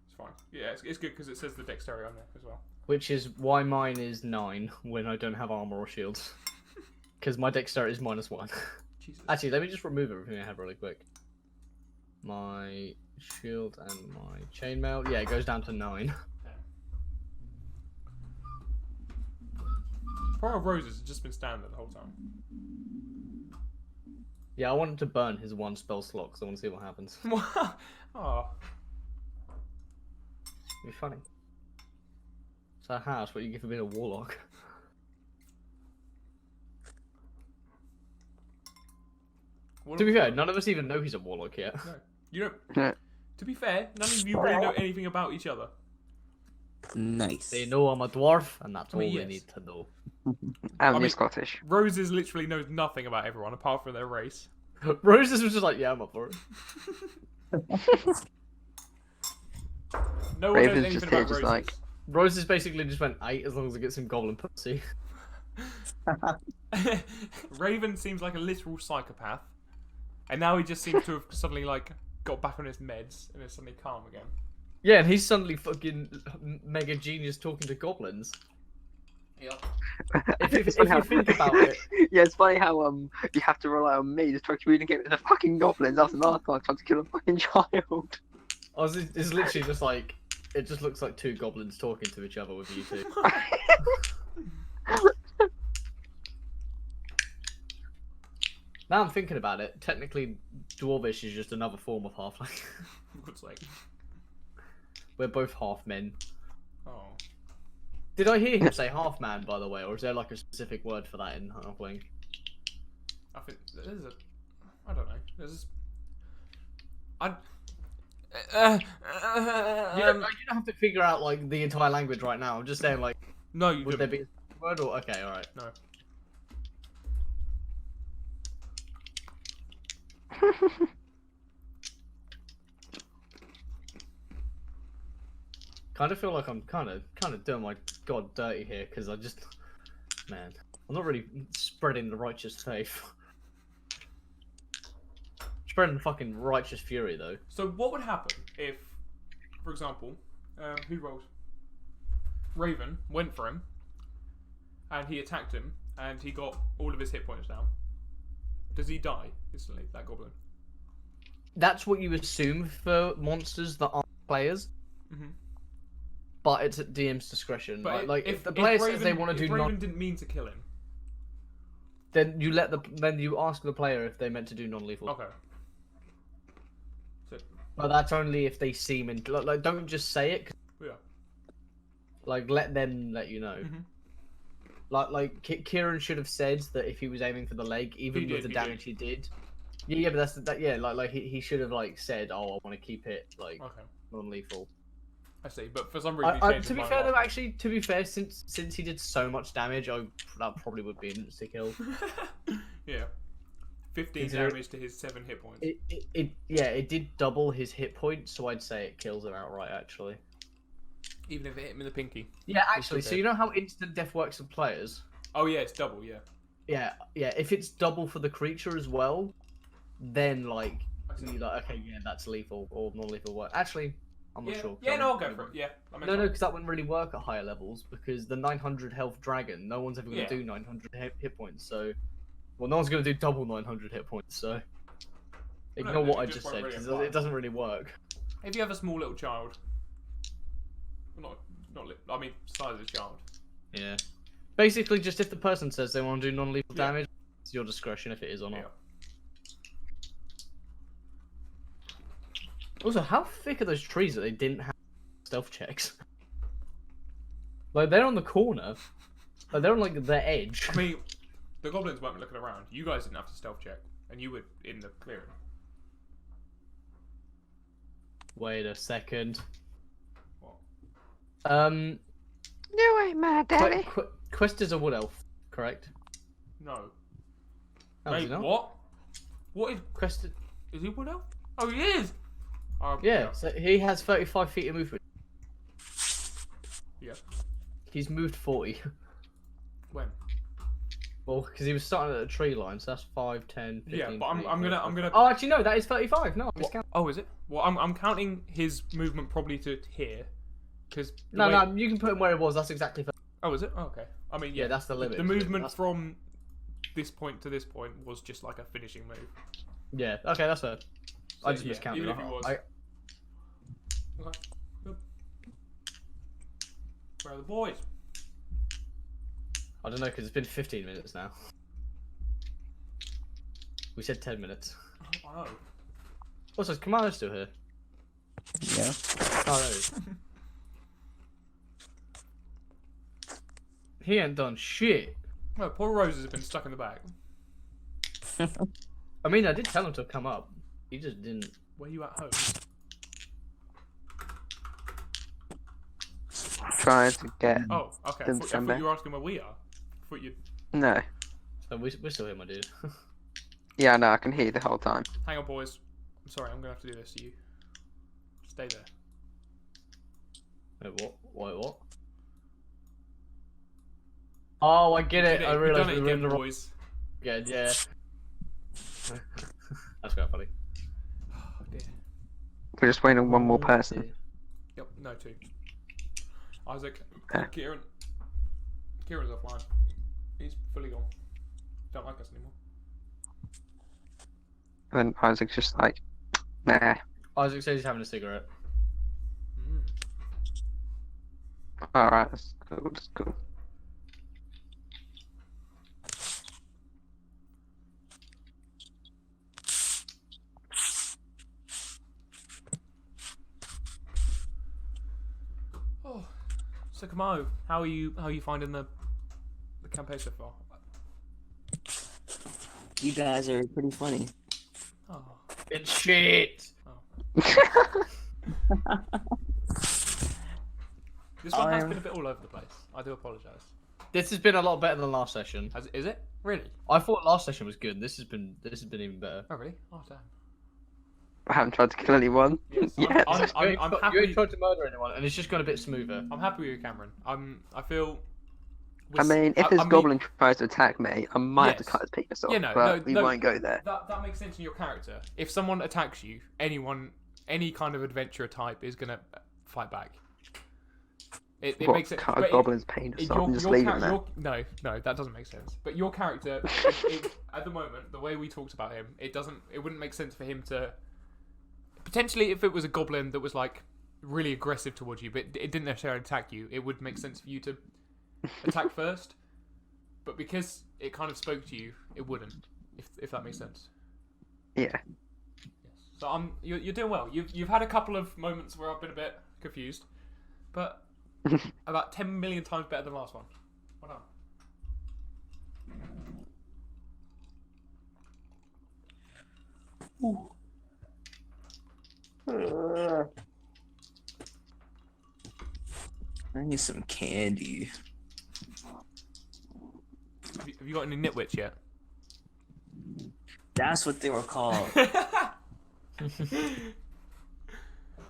It's fine. Yeah, it's good because it says the dexterity on there as well. which is why mine is 9 when I don't have armor or shields. Because my dexterity is -1. Jesus. Actually, let me just remove everything I have really quick. My shield and my chainmail. Yeah, it goes down to 9. Power of Roses has just been standing there the whole time. Yeah, I wanted to burn his 1 spell slot because I want to see what happens. Oh. It'd be funny. So how? That's what you give for being a warlock. To be fair, none of us even know he's a warlock yet. No. You don't. Yeah. To be fair, none of you really know anything about each other. Nice. They know I'm a dwarf, and that's all Well, they yes. need to know. And I you're mean- Scottish. Roses literally knows nothing about everyone apart from their race. Roses was just like, yeah, I'm up for it. No one knows Raven's anything just about here, Roses. just like- Roses basically just went 8 as long as I get some goblin pussy. Raven seems like a literal psychopath, and now he just seems to have suddenly like got back on his meds and is suddenly calm again. Yeah, and he's suddenly fucking mega genius talking to goblins. Yeah. If you It's funny think about it, yeah, it's funny how you have to rely on me to try to communicate with the fucking goblins after last time I tried to kill a fucking child. it's literally just like it just looks like two goblins talking to each other with you two. Now I'm thinking about it. Technically, Dwarvish is just another form of halfling. Looks like. We're both half men. Oh. Did I hear him say half man, by the way, or is there like a specific word for that in halfling? I think there's a. I don't know. There's. I. You don't have to figure out like the entire language right now. I'm just saying, like, No, you would there didn't. be a word or okay, all right. No. Kind of feel like I'm kind of doing my god dirty here because I just, man, I'm not really spreading the righteous faith. Spreading fucking righteous fury though. So what would happen if, for example, who rolled? Raven went for him, and he attacked him, and he got all of his hit points down. Does he die instantly, that goblin? That's what you assume for monsters that aren't players. Mm-hmm. But it's at DM's discretion. But Like if the player says they want to do Raven didn't mean to kill him. then you ask the player if they meant to do non-lethal. Okay. So, But that's only if they seem in. Like don't just say it. yeah. Like let them let you know. Mm-hmm. Like Kieron should have said that if he was aiming for the leg, even with the damage he did. Yeah, but that's that. Yeah, like he should have like said, "Oh, I want to keep it like non-lethal." I see, but for some reason he changed to his be mind fair, though, after. actually, to be fair, since he did so much damage, that probably would be an insta kill. Yeah. 15 damage to his 7 hit points. It did double his hit points, so I'd say it kills him outright. Actually. Even if it hit him in the pinky. Yeah, actually. So you know how instant death works with players? Oh yeah, it's double. Yeah. Yeah. If it's double for the creature as well, then like you're like, okay, yeah, that's lethal or non-lethal work. Actually, I'm not sure. Yeah, no, I'll go for it. Yeah. No, because that wouldn't really work at higher levels because the 900 health dragon, no one's ever going to do 900 hit points. So, well, no one's going to do double 900 hit points. So, ignore what I just said because it doesn't really work. If you have a small little child, I mean, size of a child. Yeah. Basically, just if the person says they want to do non-lethal damage, it's your discretion if it is or not. Yeah. Also, how thick are those trees that they didn't have stealth checks? Like, they're on the corner. Like, they're on, like, the edge. I mean, the goblins weren't looking around. You guys didn't have to stealth check, and you were in the clearing. Wait a second. What? You ain't mad, Daddy. Quest is a wood elf, correct? No. Oh, is he Wait, not? what? What is... Quest Is he wood elf? Oh, he is! Yeah, so he has 35 feet of movement. Yeah. He's moved 40. When? Well, because he was starting at a tree line, so that's 5, 10, 15... Yeah, but I'm gonna... Oh, actually, no, that is 35. No, I'm discounting. Oh, is it? Well, I'm counting his movement probably to here. Because... No, you can put him where it was. That's exactly... Oh, is it? Oh, okay. I mean, Yeah, that's the limit. The movement from this point to this point was just like a finishing move. Yeah, okay, that's fair. So, I just miscounted. Even if it was... Okay. Good. Where are the boys? I don't know, because it's been 15 minutes now. We said 10 minutes. Oh. Also, is Kamau still here? Yeah. Oh, there he is. He ain't done shit. Well, poor Rozes has been stuck in the back. I mean, I did tell him to come up. He just didn't. Where you at home? Trying to get. Oh, okay. I thought you were asking where we are. I thought you... No. So we're still here, my dude. Yeah, no, I can hear you the whole time. Hang on, boys. I'm sorry, I'm gonna have to do this to you. Stay there. Wait, what? Wait, what? Oh, I get it. I We've realized done it we were in again, the wrong. boys. Good, yeah. That's quite funny. Oh, dear. We're just waiting on one more person. Yep, no, 2. Isaac, Okay. Kieron. Kieron's offline. He's fully gone. Don't like us anymore. And Isaac's just like, nah. Isaac says he's having a cigarette. Mm. Alright, that's cool. That's cool. Oh, so Kamau, how are you finding the campaign so far? You guys are pretty funny. Oh, It's shit. this one has been a bit all over the place. I do apologise. This has been a lot better than last session. Is it really? I thought last session was good. This has been even better. Oh really? Oh damn. I haven't tried to kill anyone. Yes, Yes. I'm You happy. ain't tried to murder anyone, and it's just gone a bit smoother. I'm happy with you, Cameron. I feel. I mean, if this goblin tries to attack me, I might have to Yes. cut his penis off, Yeah, no, but no, we no. won't go there. That makes sense in your character. If someone attacks you, any kind of adventurer type is gonna fight back. It What, makes it. cut but a goblin's penis off and just leave him there? No, that doesn't make sense. But your character, at the moment, the way we talked about him, it wouldn't make sense for him to. Potentially, if it was a goblin that was like really aggressive towards you, but it didn't necessarily attack you, it would make sense for you to attack first. But because it kind of spoke to you, it wouldn't. If that makes sense. Yeah. Yes. So you're doing well. You've had a couple of moments where I've been a bit confused, but about 10 million times better than the last one. Well done. I need some candy. Have you got any nitwits yet? That's what they were called.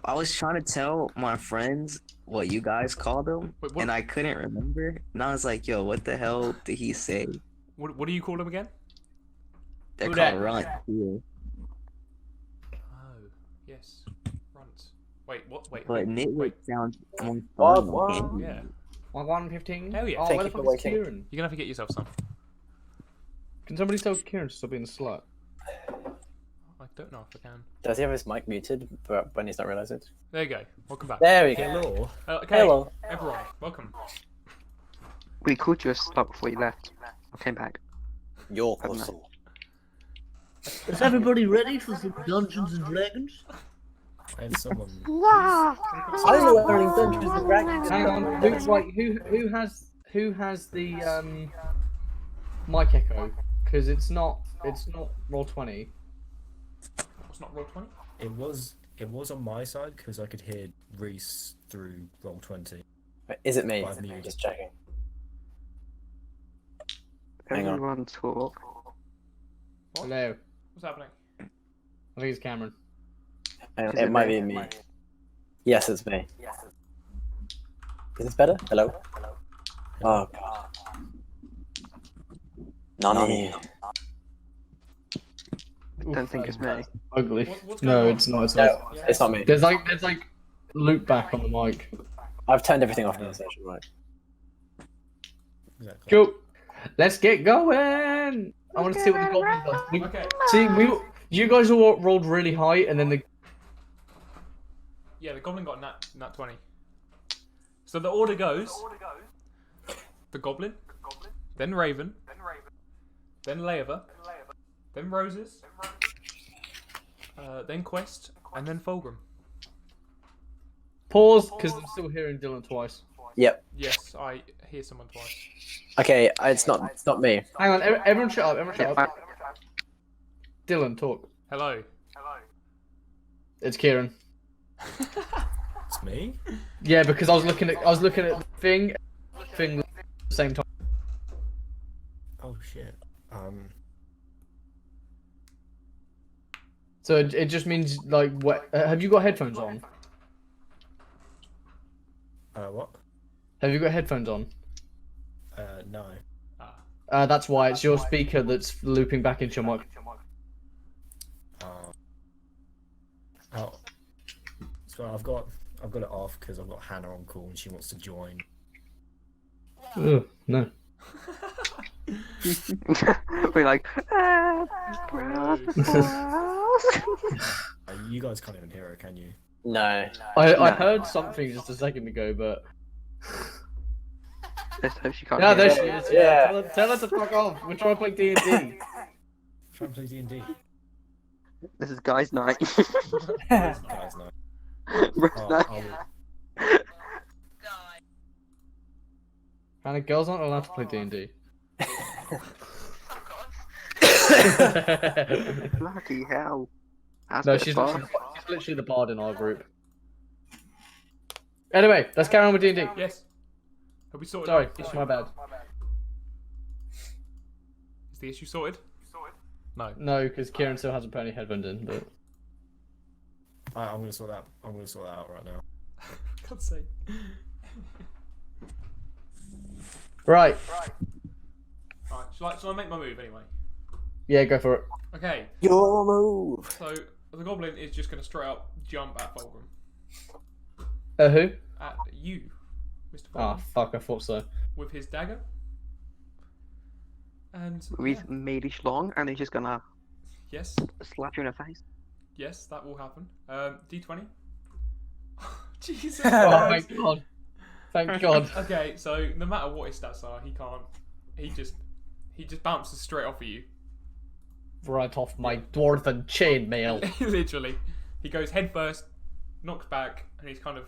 I was trying to tell my friends what you guys called them, Wait, what- and I couldn't remember. And I was like, "Yo, what the hell did he say?" What do you call them again? They're Who called dat? runt. Yeah. Oh, yes, runts. Wait, what? Wait, But wait. nitwit sounds more What? fun. What? Candy. Yeah, 115? Hell yeah. Oh, Thank where you the for fuck is waiting. Kieran? you're gonna have to get yourself some. Can somebody tell Kieran to stop being a slut? I don't know if I can. Does he have his mic muted but when he's not realised it? There you go. Welcome back. There we go. Hello. Okay, Hello. everyone, welcome. We called you a slut before you left. I came back. Your I don't know. hustle. Is everybody ready for some Dungeons and Dragons? I have someone. I don't know where any Dungeons and Dragons. Hang on. Who has the mic echo? Because it's not roll 20. What's not roll 20? It was on my side because I could hear Rhys through roll 20. Is it me? I've muted. Just checking. Hang on. Everyone talk. What? Hello. What's happening? I think it's Cameron. Hang on. Is It it might me? be me. Yes, it's me. Is this better? Hello? Oh, God. Nani. I don't think it's me. Ugly. What's No, going on? it's not. It's No, not. it's not me. There's like loop back on the mic. I've turned everything off in the session, right? Exactly. Cool. Let's get going. I want to see what the goblin does. Okay. See, you guys all rolled really high, and then the Yeah, the goblin got nat 20. So the order goes: the goblin, then Raven, then Leoaver, then Rozes, then Quest, and then Fulgrim. pause because I'm still hearing Dylan twice. Yep. Yes, I hear someone twice. Okay, it's not me. Hang on, everyone shut up. Everyone shut up. Dylan, talk. Hello. It's Kieran. It's me? Yeah, because I was looking at the thing at the same time. Oh shit. So it just means like what? Have you got headphones on? What? Have you got headphones on? No. That's why it's your speaker that's looping back into your mic. Oh. So I've got it off because I've got Hannah on call and she wants to join. Ugh, no. We're like, You guys can't even hear her, can you? No. I heard something just a second ago, but let's hope she can't yeah, hear there us. she is. Yeah. Tell her to fuck off. We're trying to play D&D. Try and play D&D. This is guys' night. Guys, no. Bros' Oh, night. Hannah, girls aren't allowed to play D&D. Bloody hell. That's No, a bit she's far. literally the bard in our group. Anyway, let's carry on with D&D. Yes. Have we sorted? Sorry, out? it's my bad. Is the issue sorted? No. No, because Kieron still hasn't put any headphones in. But I'm gonna sort that. I'm gonna sort that out right now. God's sake. right, Right. Shall I make my move anyway? yeah, go for it. Okay. Your move. So the goblin is just going to straight up jump at Fulgrim. Who? At you, Mr. Ah, Fulgrim, fuck, I thought so. with his dagger. And He's yeah, medish long and he's just gonna yes, slap you in the face. yes, that will happen. D20. Jesus Oh, Christ. thank God. Thank God. Okay, so no matter what his stats are, he can't. He just bounces straight off of you. Right off my dwarven chainmail. Literally, he goes head first, knocks back, and he kind of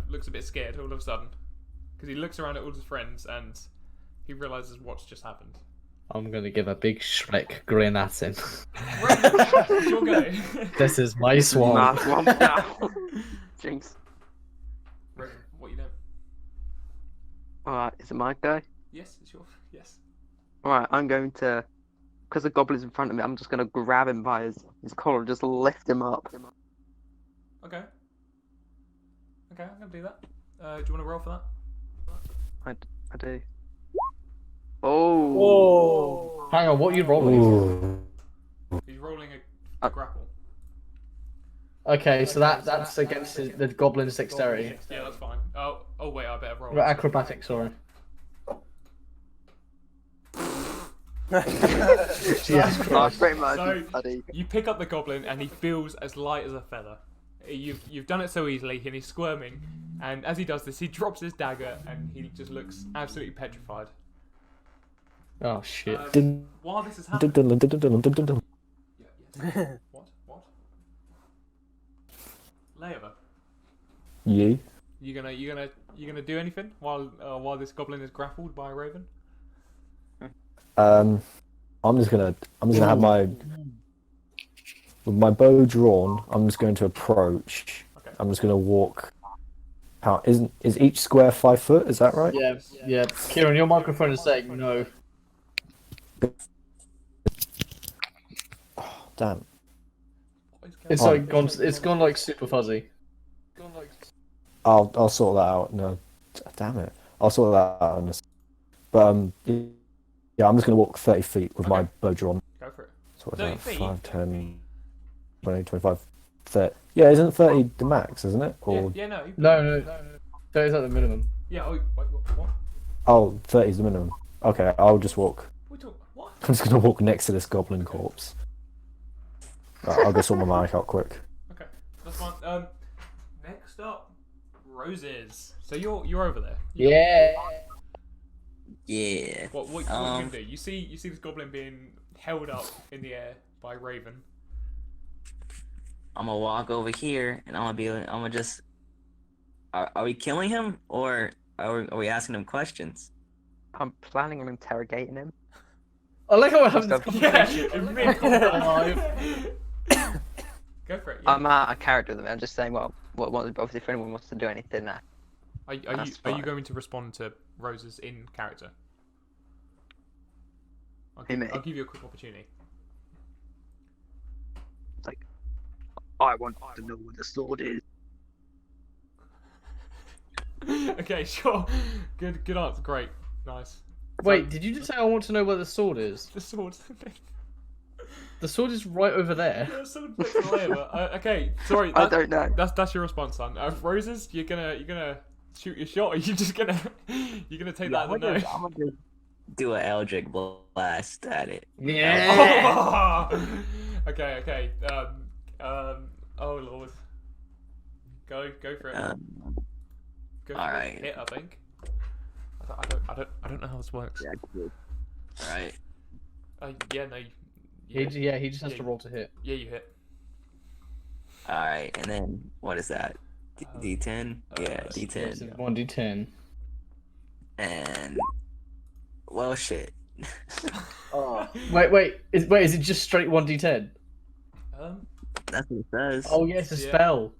looks a bit scared all of a sudden because he looks around at all his friends and he realizes what's just happened. I'm gonna give a big Shrek grin at him. It's your go. This is my swamp. Nah, swamp now. Jinx. Raven, what you doing? Alright, is it my go? Yes, it's your. Yes. Alright, I'm going to, because the goblin's in front of me, I'm just going to grab him by his collar and just lift him up. Okay. Okay, I'm gonna do that. Do you want to roll for that? I do. Oh. Whoa. Hang on, what are you rolling? Ooh. He's rolling a grapple. Okay, so that's against the goblin's dexterity. Yeah, that's fine. Oh wait, I better roll. Acrobatics, sorry. Jesus Oh, Christ. pretty much, So- buddy. You pick up the goblin and he feels as light as a feather. You've done it so easily and he's squirming. And as he does this, he drops his dagger and he just looks absolutely petrified. Oh shit. While this is happening, what? Leoaver, You? you gonna do anything while this goblin is grappled by a raven? I'm just gonna have with my bow drawn. I'm just going to approach. Okay. I'm just gonna walk. How is each square 5 foot? Is that right? Yeah, yeah. Kieron, your microphone is saying no. Oh, damn. It's Oh. like gone. It's gone like super fuzzy. I'll sort that out. No, damn it. I'll sort that out. But yeah, I'm just gonna walk 30 feet with my Okay. bow drawn. Go for it. So what's 30 that? feet? 5, 10, 20, 25, 30. Yeah, isn't 30 the max, isn't it? Or Yeah, no. No. That is at the minimum. Yeah. Oh, wait, what? oh, 30 is the minimum. Okay, I'll just walk. What? I'm just gonna walk next to this goblin corpse. Right, I'll go sort my mic out quick. Okay, that's fine. Next up, Rozes. So you're over there. Yeah. Yeah. What you gonna do? You see this goblin being held up in the air by Raven. I'm gonna walk over here and I'm gonna just. Are we killing him or are we asking him questions? I'm planning on interrogating him. I like how we're having this Yeah, conversation mid-live. Go for it. Yeah. I'm out of character with him. I'm just saying, well, obviously, if anyone wants to do anything, Are That's you fine. going to respond to Rozes in character? Who, me? I'll give you a quick opportunity. it's like, I want to know where the sword is. Okay, sure. Good answer. Great. Nice. Wait, did you just say I want to know where the sword is? The sword. The sword is right over there. The sword next to Leoaver. Okay, sorry. I don't know. That's your response, son. Roses, you're gonna shoot your shot, or you just gonna take that in the nose? I'm gonna do an Eldritch blast at it. Yeah. Okay. Oh lord. Go for it. Go for alright. Hit, I think. I don't know how this works. Yeah, good. Alright. Yeah, no. He just has to roll to hit. Yeah, you hit. Alright, and then what is that? D10? Yeah, D10. 1d10. And well shit. Oh. Wait, is it just straight 1d10? That's what it says. Oh yeah, it's a Yeah. spell.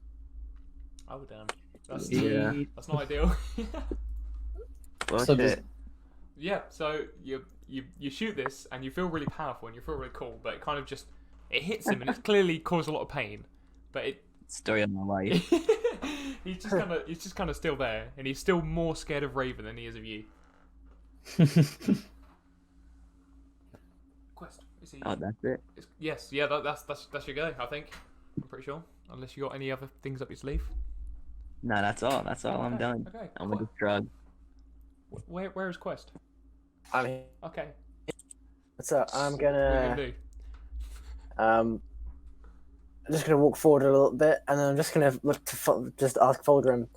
Oh damn. That's Yeah. That's not ideal. Well So shit. Yeah, so you shoot this and you feel really powerful and you feel really cool, but it kind of just it hits him and it's clearly caused a lot of pain. But it Story of my life. he's just kind of still there, and he's still more scared of Raven than he is of you. Quest. Is he? Oh, that's it. Yes, yeah, that's your go. I think. I'm pretty sure, unless you got any other things up your sleeve. No, that's all. That's all. I'm Okay, done. okay. I'm gonna just shrug. Where is Quest? I'm here. Okay. So I'm What are you gonna gonna do? I'm just gonna walk forward a little bit, and then I'm just gonna look to just ask Fulgrim.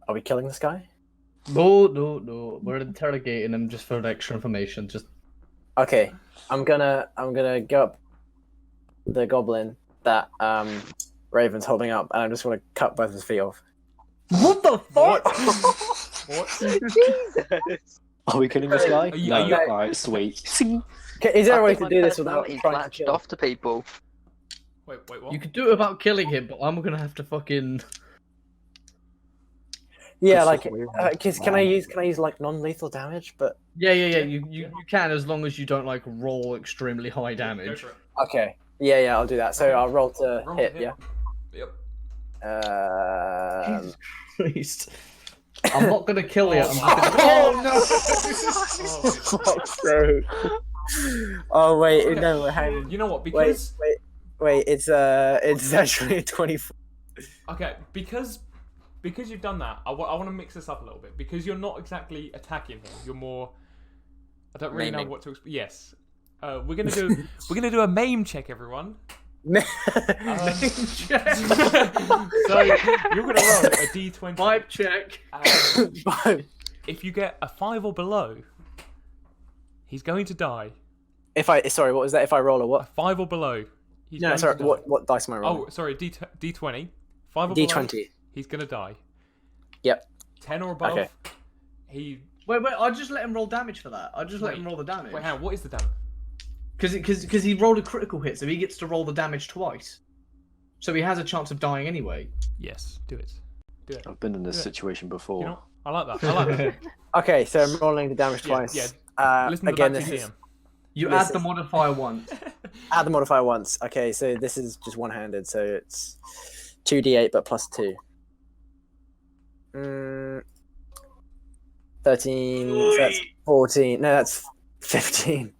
Are we killing this guy? No. We're interrogating him just for extra information. Just Okay, I'm gonna go up the goblin that Raven's holding up, and I just want to cut both his feet off. what the fuck? What? Jesus! Are we killing this guy? Are you- No. are you- Alright, sweet. Okay, is there a I way think to my do this without personality's trying to latched kill? off to people. Wait, what? You could do it without killing him, but I'm gonna have to fucking. Yeah, That's like, just weird. can I use like non-lethal damage? But Yeah. You can, as long as you don't like roll extremely high Go damage. for it. okay, yeah, I'll do that. So Okay. I'll roll to Roll hit. to Yeah. Yep. Jesus Christ. I'm not gonna kill you. I'm just gonna... Oh no! Oh, Fuck's sake. Oh wait, no, hang on. You know what? Wait, Because it's actually 24. okay, because you've done that, I want to mix this up a little bit because you're not exactly attacking him. You're more. I don't really know Maiming. what to. Yes. We're gonna do a maim check, everyone. So you're gonna roll a d20. Vibe check. And if you get a 5 or below, he's going to die. Sorry, what was that? If I roll a A what? 5 or below. He's No, going sorry, to die. what dice am I rolling? Oh, sorry, d20. 5 or below. D20. He's gonna die. Yep. 10 or above. Okay. He. Wait, I'll just let him roll damage for that. I'll just let Wait. him roll the damage. Wait, hang on. What is the damage? Because he rolled a critical hit, so he gets to roll the damage twice. So he has a chance of dying anyway. Yes, do it. I've been in this Yeah. situation before. You know, I like that. Okay, so I'm rolling the damage Yeah, twice. yeah. Listen to Again, the this back is You This add the is- modifier once. add the modifier once. Okay, so this is just one-handed, so it's 2d8 but plus 2. 13. So that's 14. No, that's 15.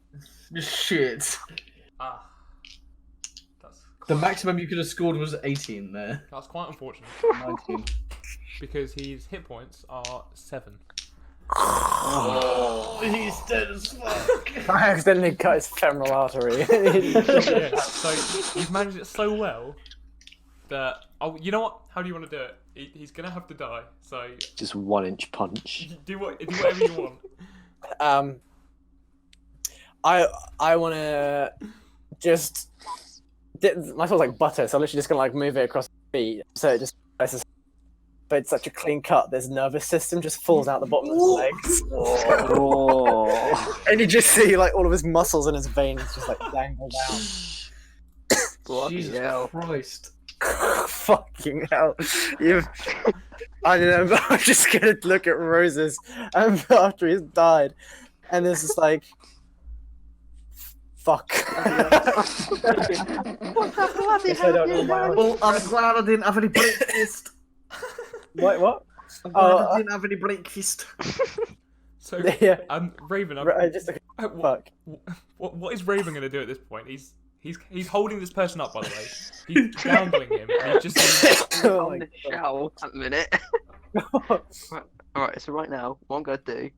Shit. Ah. That's The maximum you could have scored was 18 there. That's quite unfortunate 19. because his hit points are 7. Oh, he's dead as fuck. I accidentally cut his femoral artery. Yeah, so you've managed it so well that you know what? How do you want to do it? He's gonna have to die. So Just 1-inch punch. do whatever you want. I want to just. My sword's like butter, so I'm literally just gonna like move it across the feet, so it just. But it's such a clean cut. There's nervous system just falls out the bottom of his legs, Oh. and you just see like all of his muscles and his veins just like dangle down. Jesus Christ. Fucking hell! I don't know. But I'm just gonna look at Rozes after he's died, and it's just like, fuck. If I don't know my own- Well, I'm glad I didn't have any breakfast. What? I'm glad I didn't have any breakfast. So, Yeah. Raven, Just what, what is Raven going to do at this point? He's holding this person up, by the way. He's gambling him. And he's just Oh on my the shower at the minute. Alright, so right now, what I'm gonna do,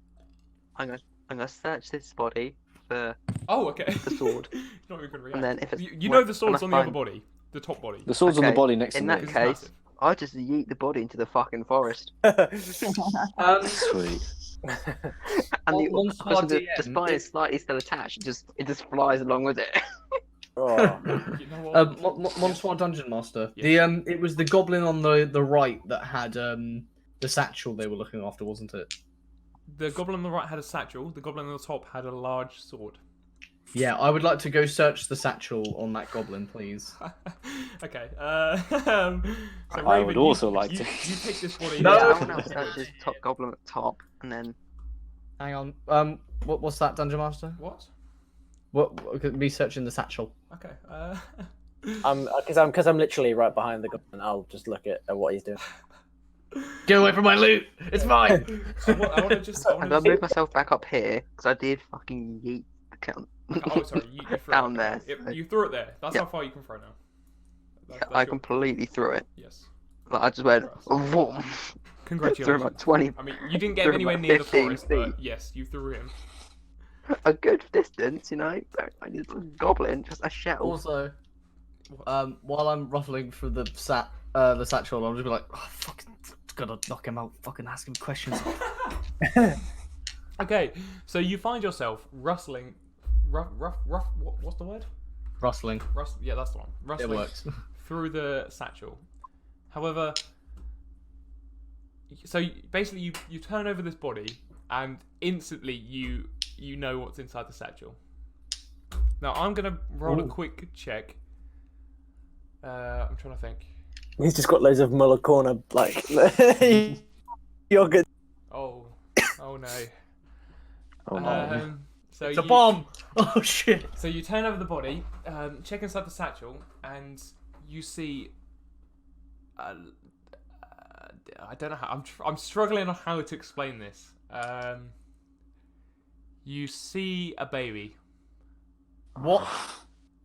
I'm gonna search this body for oh, okay. the sword. Not even going to react. And then if it's You know the sword's on when the I other find- body, the top body. The sword's on the Okay, body next to in me. that It's case, massive. I'll just yeet the body into the fucking forest. Sweet. And the on person Squad just DM, by is slightly still attached, it just flies along with it. Oh. You know what? Monsoir Dungeon Master. Yeah. It was the goblin on the right that had the satchel they were looking after, wasn't it? The goblin on the right had a satchel. The goblin on the top had a large sword. Yeah, I would like to go search the satchel on that goblin, please. Okay. So I Raven, would also like you to. You take this body. No! Yeah, I want to search this top goblin at the top, and then Hang on. What's that, Dungeon Master? What? What? Me searching the satchel. Okay. Because I'm literally right behind the goblin. I'll just look at what he's doing. Get away from my loot! It's mine! I want to just. I I'm want gonna to. move myself back up here because I did fucking yeet the count. Oh, sorry. You threw Down it. there. You threw it there. That's Yeah. how far you can throw now. That's I your- completely threw it. Yes. Like, I just went, vroom. Threw Congratulations. about 20, I mean, you didn't get threw anywhere about near the 15 forest, feet. but yes, you threw him. a good distance, you know. I need a goblin, just a shell. Also, What? while I'm ruffling through the satchel, I'll just be like, oh, fucking, gotta knock him out, fucking ask him questions. Okay, so you find yourself rustling. What's the word? Rustling. Yeah, that's the one. It Rustling works. through the satchel. However, so basically you turn over this body and instantly you know what's inside the satchel. Now I'm gonna roll a Ooh. quick check. I'm trying to think. He's just got loads of Muller corner like yogurt. Oh no. Oh no. So It's a you- bomb! Oh shit! So you turn over the body, check inside the satchel, and you see. I don't know how. I'm struggling on how to explain this. You see a baby, What?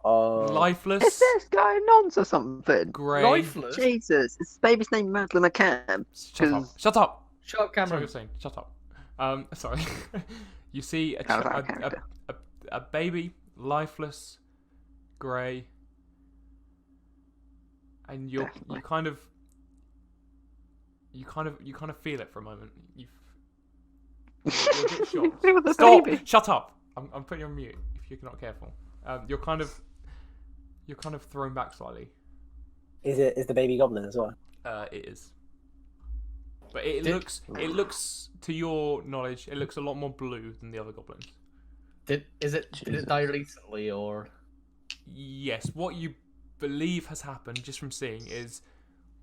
lifeless, Is this going on or something? grey. Lifeless? Jesus, his baby's name Madeline McCann. Shut up! Shut up! Shut up, That's what Cameron. you're saying. Shut up. Sorry. You see How was that a character? a baby, lifeless, grey, and you Definitely. kind of feel it for a moment. You're a bit shocked. It was a Stop! baby. Shut up! I'm putting you on mute if you're not careful. You're kind of thrown back slightly. Is the baby goblin as well? It is. But it looks, to your knowledge, it looks a lot more blue than the other goblins. Did it die recently, or? Yes, what you believe has happened, just from seeing, is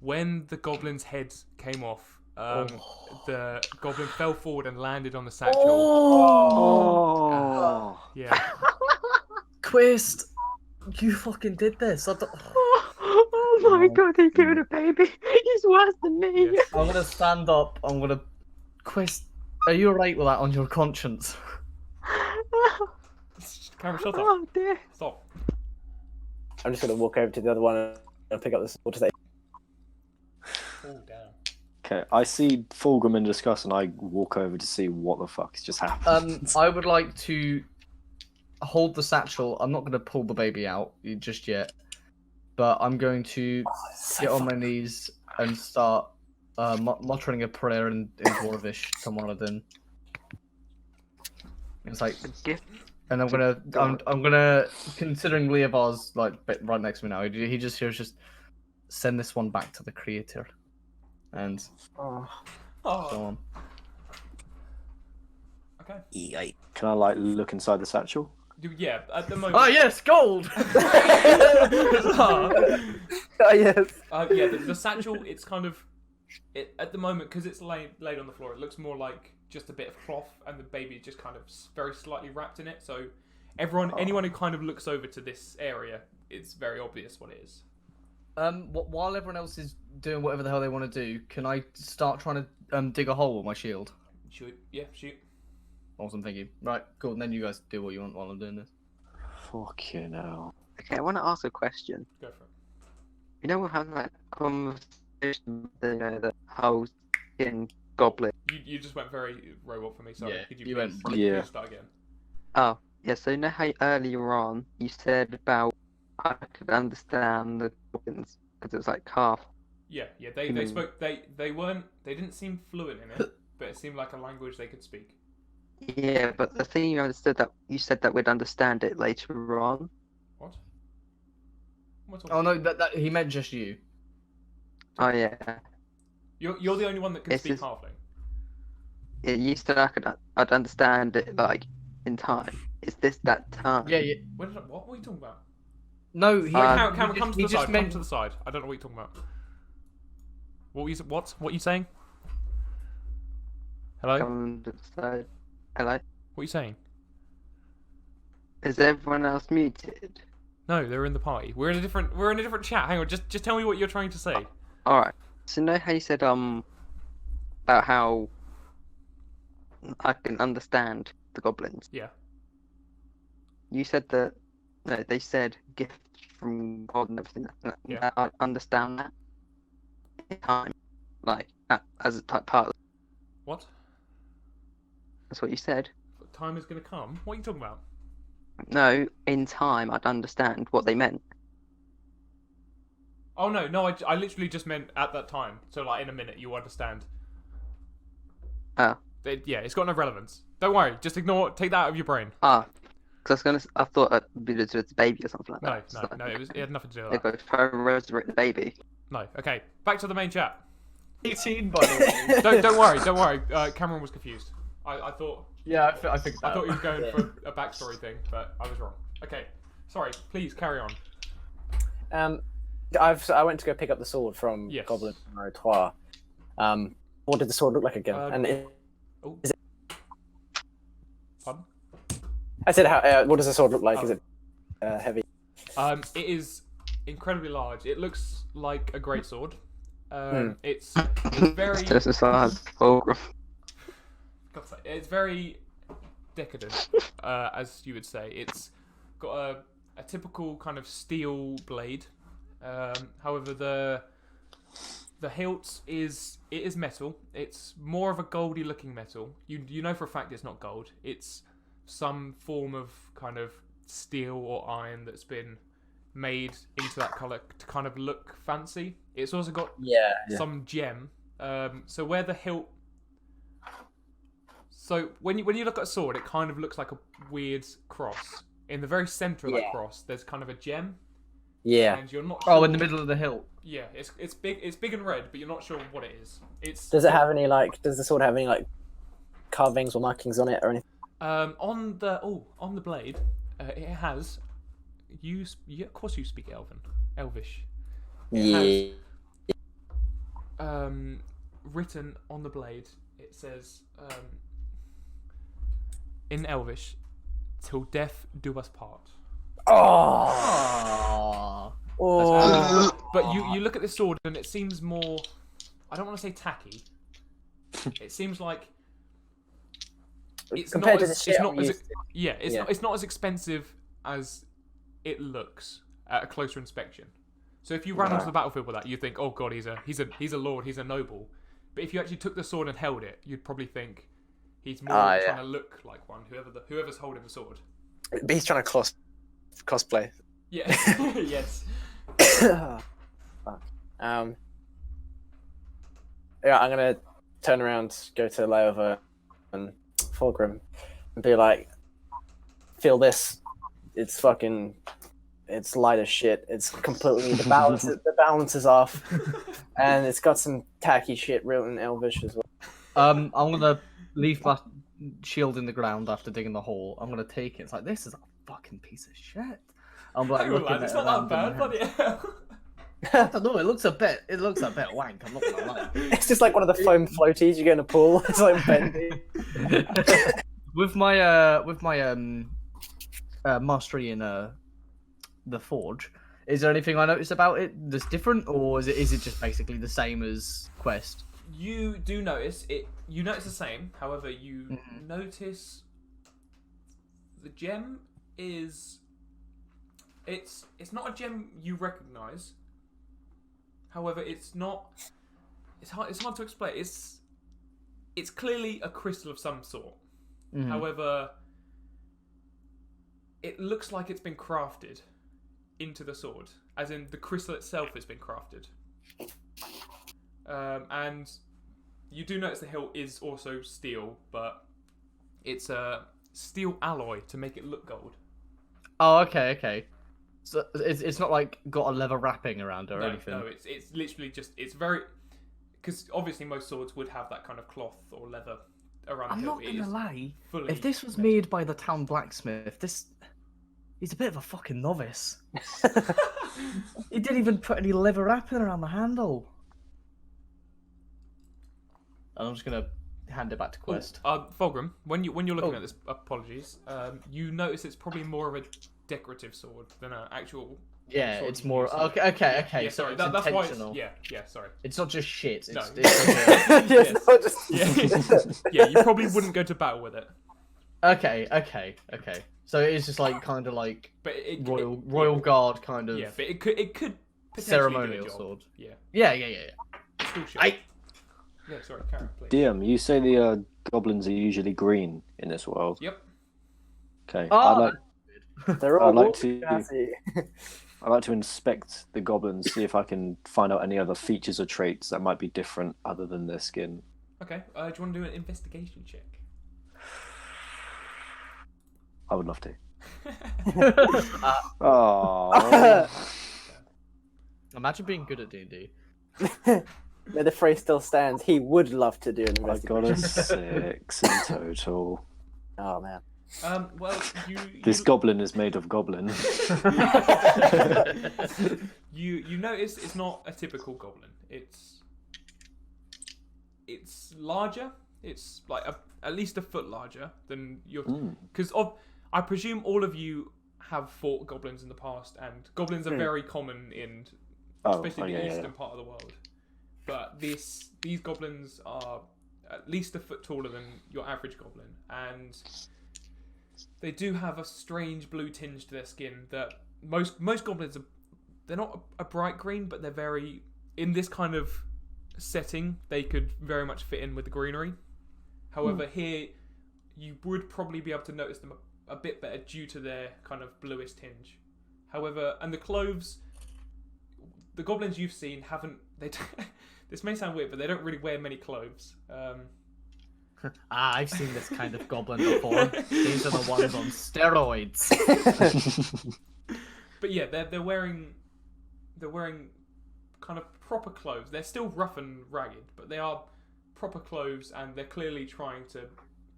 when the goblin's head came off, the goblin fell forward and landed on the satchel. Oh. Yeah. Quest! You fucking did this. Oh my god, he killed a baby. He's worse than me. Yes. I'm gonna stand up. I'm gonna. Quest, are you alright with that on your conscience? Cameron, shut up. Oh dear. Stop. I'm just gonna walk over to the other one and pick up the sword to say, Oh, damn. Okay, I see Fulgrim in disgust, and I walk over to see what the fuck has just happened. I would like to hold the satchel. I'm not gonna pull the baby out just yet, but I'm going to get on my knees and start muttering a prayer in Dwarvish to Moradin. It's like, Gift. and I'm gonna, considering Leovar's like right next to me now, he just hears just send this one back to the creator, and so on. Okay. Yikes. Can I like look inside the satchel? Yeah, at the moment. Oh yes, gold. oh yes. Yeah, the satchel, it's kind of. At the moment, because it's laid on the floor, it looks more like just a bit of cloth, and the baby is just kind of very slightly wrapped in it. So anyone who kind of looks over to this area, it's very obvious what it is. While everyone else is doing whatever the hell they want to do, can I start trying to dig a hole with my shield? Shoot. Yeah, shoot. Awesome, thank you. Right, cool. And then you guys do what you want while I'm doing this. Fucking hell. Okay, I want to ask a question. Go for it. You know, we're having that conversation with the whole fucking goblin. You just went very robot for me. Sorry. Yeah, Could you please, went- please Yeah. start again? Oh, yeah, so you know how earlier on you said about I could understand the goblins because it was like half. Yeah. They Hmm. spoke. They didn't seem fluent in it, but it seemed like a language they could speak. Yeah, but the thing you understood that you said that we'd understand it later on. What? What's Oh no, that he meant just you. Oh yeah, You're the only one that can It's speak just- halfling. yeah you said I'd understand it like in time. Is this that time? Yeah. What were you talking about? No, he. Uh, Come to he the just side. Come meant. to the side. I don't know what you're talking about. What are you saying? Hello? Come to the side. Hello. What are you saying? Is everyone else muted? No, they're in the party. We're in a different chat. Hang on, just tell me what you're trying to say. All right. So you know how you said about how I can understand the goblins. Yeah. You said that no, they said gifts from God and everything. Yeah. I understand that in time, like as a type part. What? That's what you said. Time is gonna come. What are you talking about? No, in time, I'd understand what they meant. Oh no, I literally just meant at that time. So like in a minute, you understand. Oh. Yeah, it's got no relevance. Don't worry, just ignore. Take that out of your brain. Ah, because I thought it'd be to its baby or something like that. No. It had nothing to do They with that. go try to resurrect the baby. No. Okay, back to the main chat. 18, by the way. Don't worry. Cameron was confused. I thought Yeah, I think I thought he was going for a backstory thing, but I was wrong. Okay, sorry. Please carry on. I went to go pick up the sword from Yes. Goblin Rotoire. What did the sword look like again? Oh. Is it? Pardon? I said, how? What does the sword look like? Is it heavy? It is incredibly large. It looks like a great sword. It's very Just as large as Fulgrim. it's very decadent, as you would say. It's got a typical kind of steel blade. However, the hilt is metal. It's more of a goldy looking metal. You know for a fact it's not gold. It's some form of kind of steel or iron that's been made into that color to kind of look fancy. It's also got some gem. So where the hilt. So when you look at a sword, it kind of looks like a weird cross. In the very center of that cross, there's kind of a gem. Yeah. And you're not. Oh, sure- in the middle of the hilt. Yeah, it's big. It's big and red, but you're not sure what it is. Does it have any Does the sword have any carvings or markings on it or anything? On the blade, it has. Of course you speak Elvish. It has, written on the blade, it says in Elvish, "Till death do us part." Oh. But you look at this sword and it seems more. I don't want to say tacky. It seems like it's Compared not to the as, shit it's I'm not as used to. yeah it's Yeah. not it's not as expensive as it looks at a closer inspection. So if you ran onto the battlefield with that, you'd think, oh god, he's a lord, he's a noble. But if you actually took the sword and held it, you'd probably think he's more trying to look like one. Whoever's holding the sword. But he's trying to cosplay. Yeah. Yes. Fuck. Yeah, I'm gonna turn around, go to Leoaver and Fulgrim, and be like, "Feel this? It's light as shit. It's completely the balance is off, and it's got some tacky shit written in Elvish as well." I'm gonna leave my shield in the ground after digging the hole. I'm gonna take it. It's like, this is a fucking piece of shit. I'm like Hang on, looking lad, at it's it not that around bad, in bloody hell. I don't know. It looks a bit wank. I'm not gonna lie. It's just like one of the foam floaties you get in a pool. It's like bendy. with my mastery in the forge, Is there anything I noticed about it that's different, or is it just basically the same as Quest? You do notice it. You notice the same. However, you notice the gem is. It's not a gem you recognise. However, it's not. It's hard to explain. It's clearly a crystal of some sort. However, it looks like it's been crafted into the sword, as in the crystal itself has been crafted. And you do notice the hilt is also steel, but it's a steel alloy to make it look gold. Oh, okay. So it's not like got a leather wrapping around it or anything. No, it's literally just very, because obviously most swords would have that kind of cloth or leather around the I'm hilt. not gonna lie. Fully If this was made by the town blacksmith, he's a bit of a fucking novice. He didn't even put any leather wrapping around the handle. I'm just gonna hand it back to Quest. Fulgrim, when you're looking at this, apologies. You notice it's probably more of a decorative sword than an actual. Yeah, sword it's you more. use. Okay. Yeah, So sorry, it's that's why. intentional. Yeah, sorry. It's not just shit. It's, No. it's Yes, not just... Yeah, you probably wouldn't go to battle with it. okay. So it is just like kind of like But royal guard kind of Yeah, but it could potentially ceremonial do a job. sword. Yeah. Yeah. Still shit. Yeah, sorry, Karen, please. DM, you say the goblins are usually green in this world. Yep. Okay. Oh, They're all I'd like wolf to- gassy. I'd like to inspect the goblins, see if I can find out any other features or traits that might be different other than their skin. Okay. Do you want to do an investigation check? I would love to. Oh. Imagine being good at D&D. May the phrase still stands. He would love to do an I got a investigation. 6 in total. Oh man. Well, This goblin is made of goblin. you notice it's not a typical goblin. It's larger. It's like at least a foot larger than your. Because I presume all of you have fought goblins in the past, and goblins are very common in especially the eastern part of the world. But these goblins are at least a foot taller than your average goblin, and they do have a strange blue tinge to their skin that most goblins they're not a bright green, but they're very, in this kind of setting, they could very much fit in with the greenery. However, here you would probably be able to notice them a bit better due to their kind of bluish tinge. However, and the clothes, the goblins you've seen haven't. This may sound weird, but they don't really wear many clothes. I've seen this kind of goblin before. These are the ones on steroids. But yeah, they're wearing kind of proper clothes. They're still rough and ragged, but they are proper clothes, and they're clearly trying to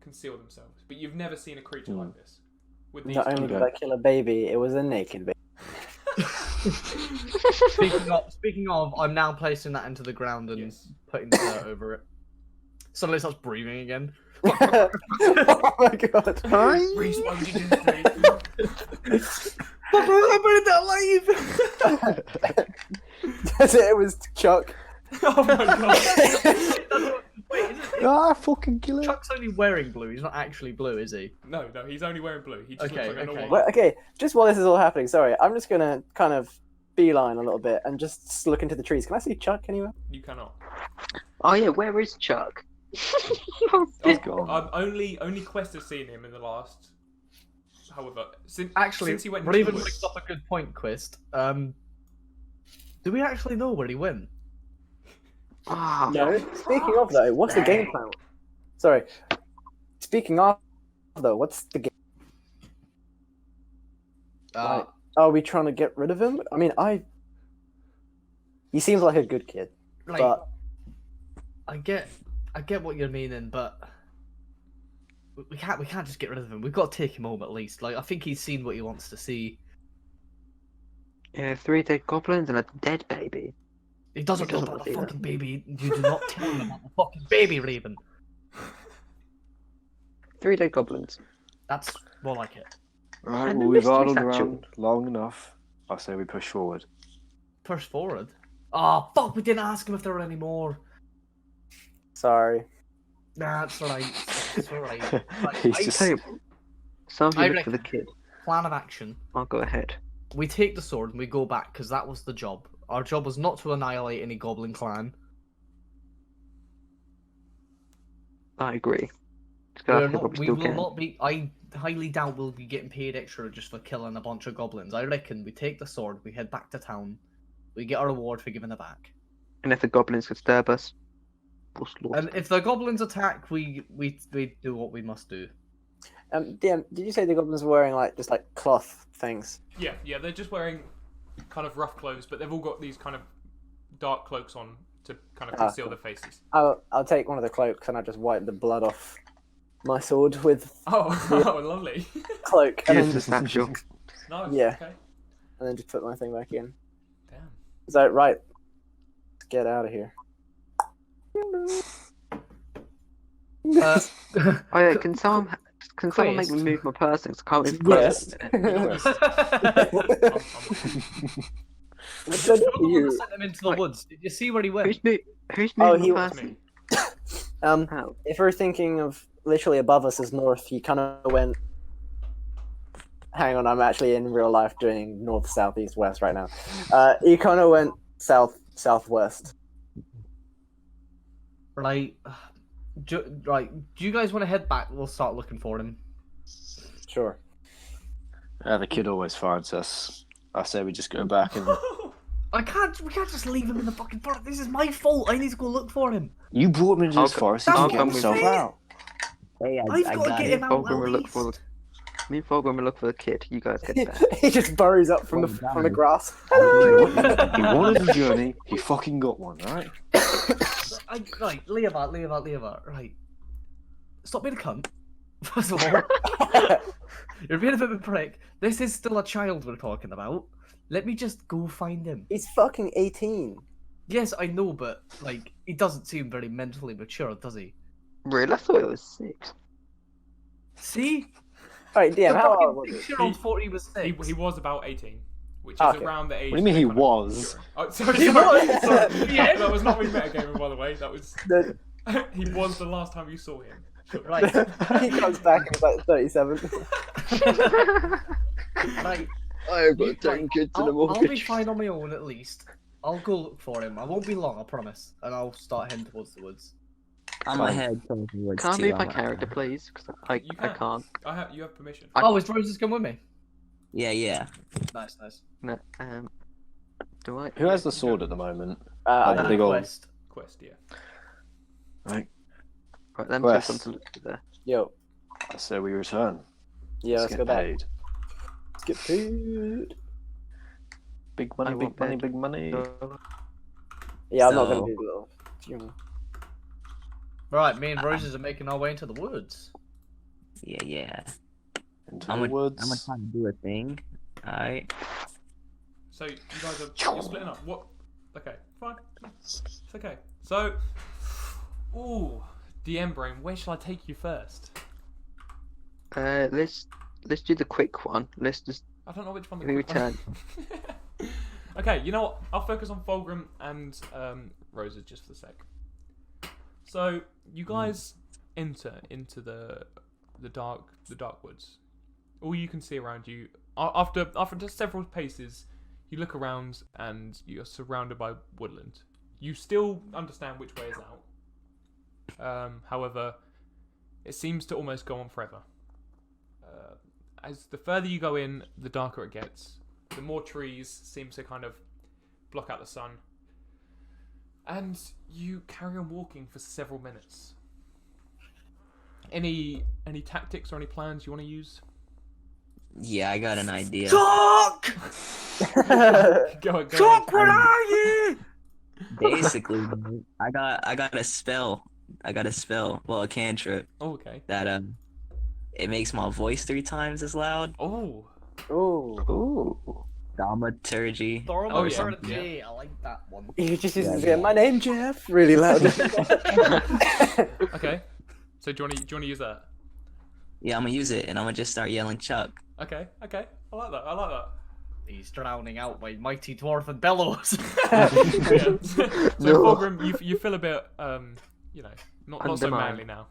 conceal themselves. But you've never seen a creature like this. With these Not only did I kill a baby, it was a naked baby. Speaking of, I'm now placing that into the ground and putting the dirt over it. Suddenly it starts breathing again. Oh my god. Rhys, why would you do this? I buried that alive! That's it, it was Chuck. Oh my god. Wait, is it, Fucking kill it. Chuck's only wearing blue. He's not actually blue, is he? No, he's only wearing blue. He just Okay, looks like a okay. normal. Well, okay, just while this is all happening, sorry, I'm just gonna kind of beeline a little bit and just look into the trees. Can I see Chuck anywhere? You cannot. Oh yeah, where is Chuck? He's gone. Only Quest has seen him in the last. However, since he went Raven into brings up a good point, Quist. Do we actually know where he went? Ah, No. Speaking of though, what's the game plan? Sorry. Speaking of though, what's the game? Like, are we trying to get rid of him? I mean, he seems like a good kid, like, but I get what you're meaning, but we can't just get rid of him. We've got to take him home at least. Like, I think he's seen what he wants to see. yeah, 3 dead goblins and a dead baby. He doesn't He know doesn't about want the to see fucking baby. You do not tell him about the fucking baby, Raven. 3 dead goblins. That's more like it. Right, And well, the we've mystery idled satchel. around long enough. I say we push forward. Push forward. Oh fuck! We didn't ask him if there were any more. Sorry. Nah, it's alright. It's alright. He's I just- Tell you, some of you I look for the reckon- kid. Plan of action. I'll go ahead. We take the sword and we go back because that was the job. Our job was not to annihilate any goblin clan. I agree. We will not be. I highly doubt we'll be getting paid extra just for killing a bunch of goblins. I reckon we take the sword, we head back to town, we get our reward for giving it back. And if the goblins disturb us, we'll slaughter. And if the goblins attack, we do what we must do. DM, did you say the goblins were wearing like just like cloth things? Yeah, they're just wearing kind of rough clothes, but they've all got these kind of dark cloaks on to kind of conceal their faces. I'll take one of the cloaks and I just wipe the blood off my sword with Oh, lovely. cloak, and Yes, then it's natural. Nice. Yeah. Okay. and then just put my thing back in. Damn. Is that right? Let's get out of here. Uh, Oh yeah, can someone make me Quest. move my person? 'Cause I can't move Yes. What did I do for you? sent him into the woods. Did you see where he went? Who's Oh, moving he my was person? Um, if we're thinking of literally above us is north, he kind of went. Hang on, I'm actually in real life doing north, south, east, west right now. He kind of went south, southwest. Right. Do you guys want to head back? We'll start looking for him. Sure. The kid always finds us. I say we just go back and... We can't just leave him in the fucking forest. This is my fault. I need to go look for him. You brought him into this I'll- forest, he I'll can get come himself with- out. Hey, I've I got to got get it. him out. Fulgrim will at look for least. me and Fulgrim will look for the kid. You guys get back. He just burrows up from the grass. He wanted a journey, he fucking got one, right? Right, Leoaver. Right. Stop being a cunt. First of all, you're being a bit of a prick. This is still a child we're talking about. Let me just go find him. He's fucking 18. Yes, I know, but like, he doesn't seem very mentally mature, does he? Really? I thought it was 6. See? Alright, DM, The how fucking old was he? 6-year-old thought he was 6. He was about 18, which is Okay. around the age. What do you mean he they're kind of was? mature. Oh, sorry, He sorry, was. sorry. Yeah. That was not me metagaming, by the way. That was The- he was the last time you saw him. Right. he comes back and he's like 37. Right. I've You- right, I'll be fine on my own at least. I'll go look for him. I won't be long, I promise. And I'll start heading towards the woods. I'm Fine. ahead towards Can I too, move I'm my like- character, please? Because I You can. can't. You have permission. Oh, is Roses come with me? Yeah. Nice. No, do I? Who has the sword at the moment? I the don't big know. old- Quest. Quest, yeah. Right, Right, let me Quest. just want to look at there. Yo, I say we return. yeah, let's get go back. paid. Let's get paid. Big money, I big want money, paid. big money. Yeah, I'm not So- gonna do little. Right, me and Roses are making our way into the woods. Yeah. Into I'm the gonna woods. try to do a thing. Alright. So you guys are you're splitting up. What? Okay, fine. It's okay. So, DM brain. Where shall I take you first? Let's do the quick one. Let's just I don't know which one. We return. Okay, you know what? I'll focus on Fulgrim and Rozes just for the sec. So you guys enter into the dark woods. All you can see around you, after just several paces, you look around and you're surrounded by woodland. You still understand which way is out. However, it seems to almost go on forever. As the further you go in, the darker it gets. The more trees seem to kind of block out the sun. And you carry on walking for several minutes. Any tactics or any plans you want to use? Yeah, I got an idea. Doc! Go Doc, where are you? Basically, I got a spell. Well, a cantrip Oh, okay. that it makes my voice 3 times as loud. Oh. Ooh. Ooh. Thaumaturgy. Oh, yeah. Eternity. I like that one. You just use Yeah. my name, Jeff, really loud. Okay. So do you want to use that? Yeah, I'm gonna use it, and I'm gonna just start yelling Chuck. Okay. I like that. He's drowning out my mighty dwarven bellows. Yeah. So Fulgrim, you feel a bit, you know, not so Undermined. manly now.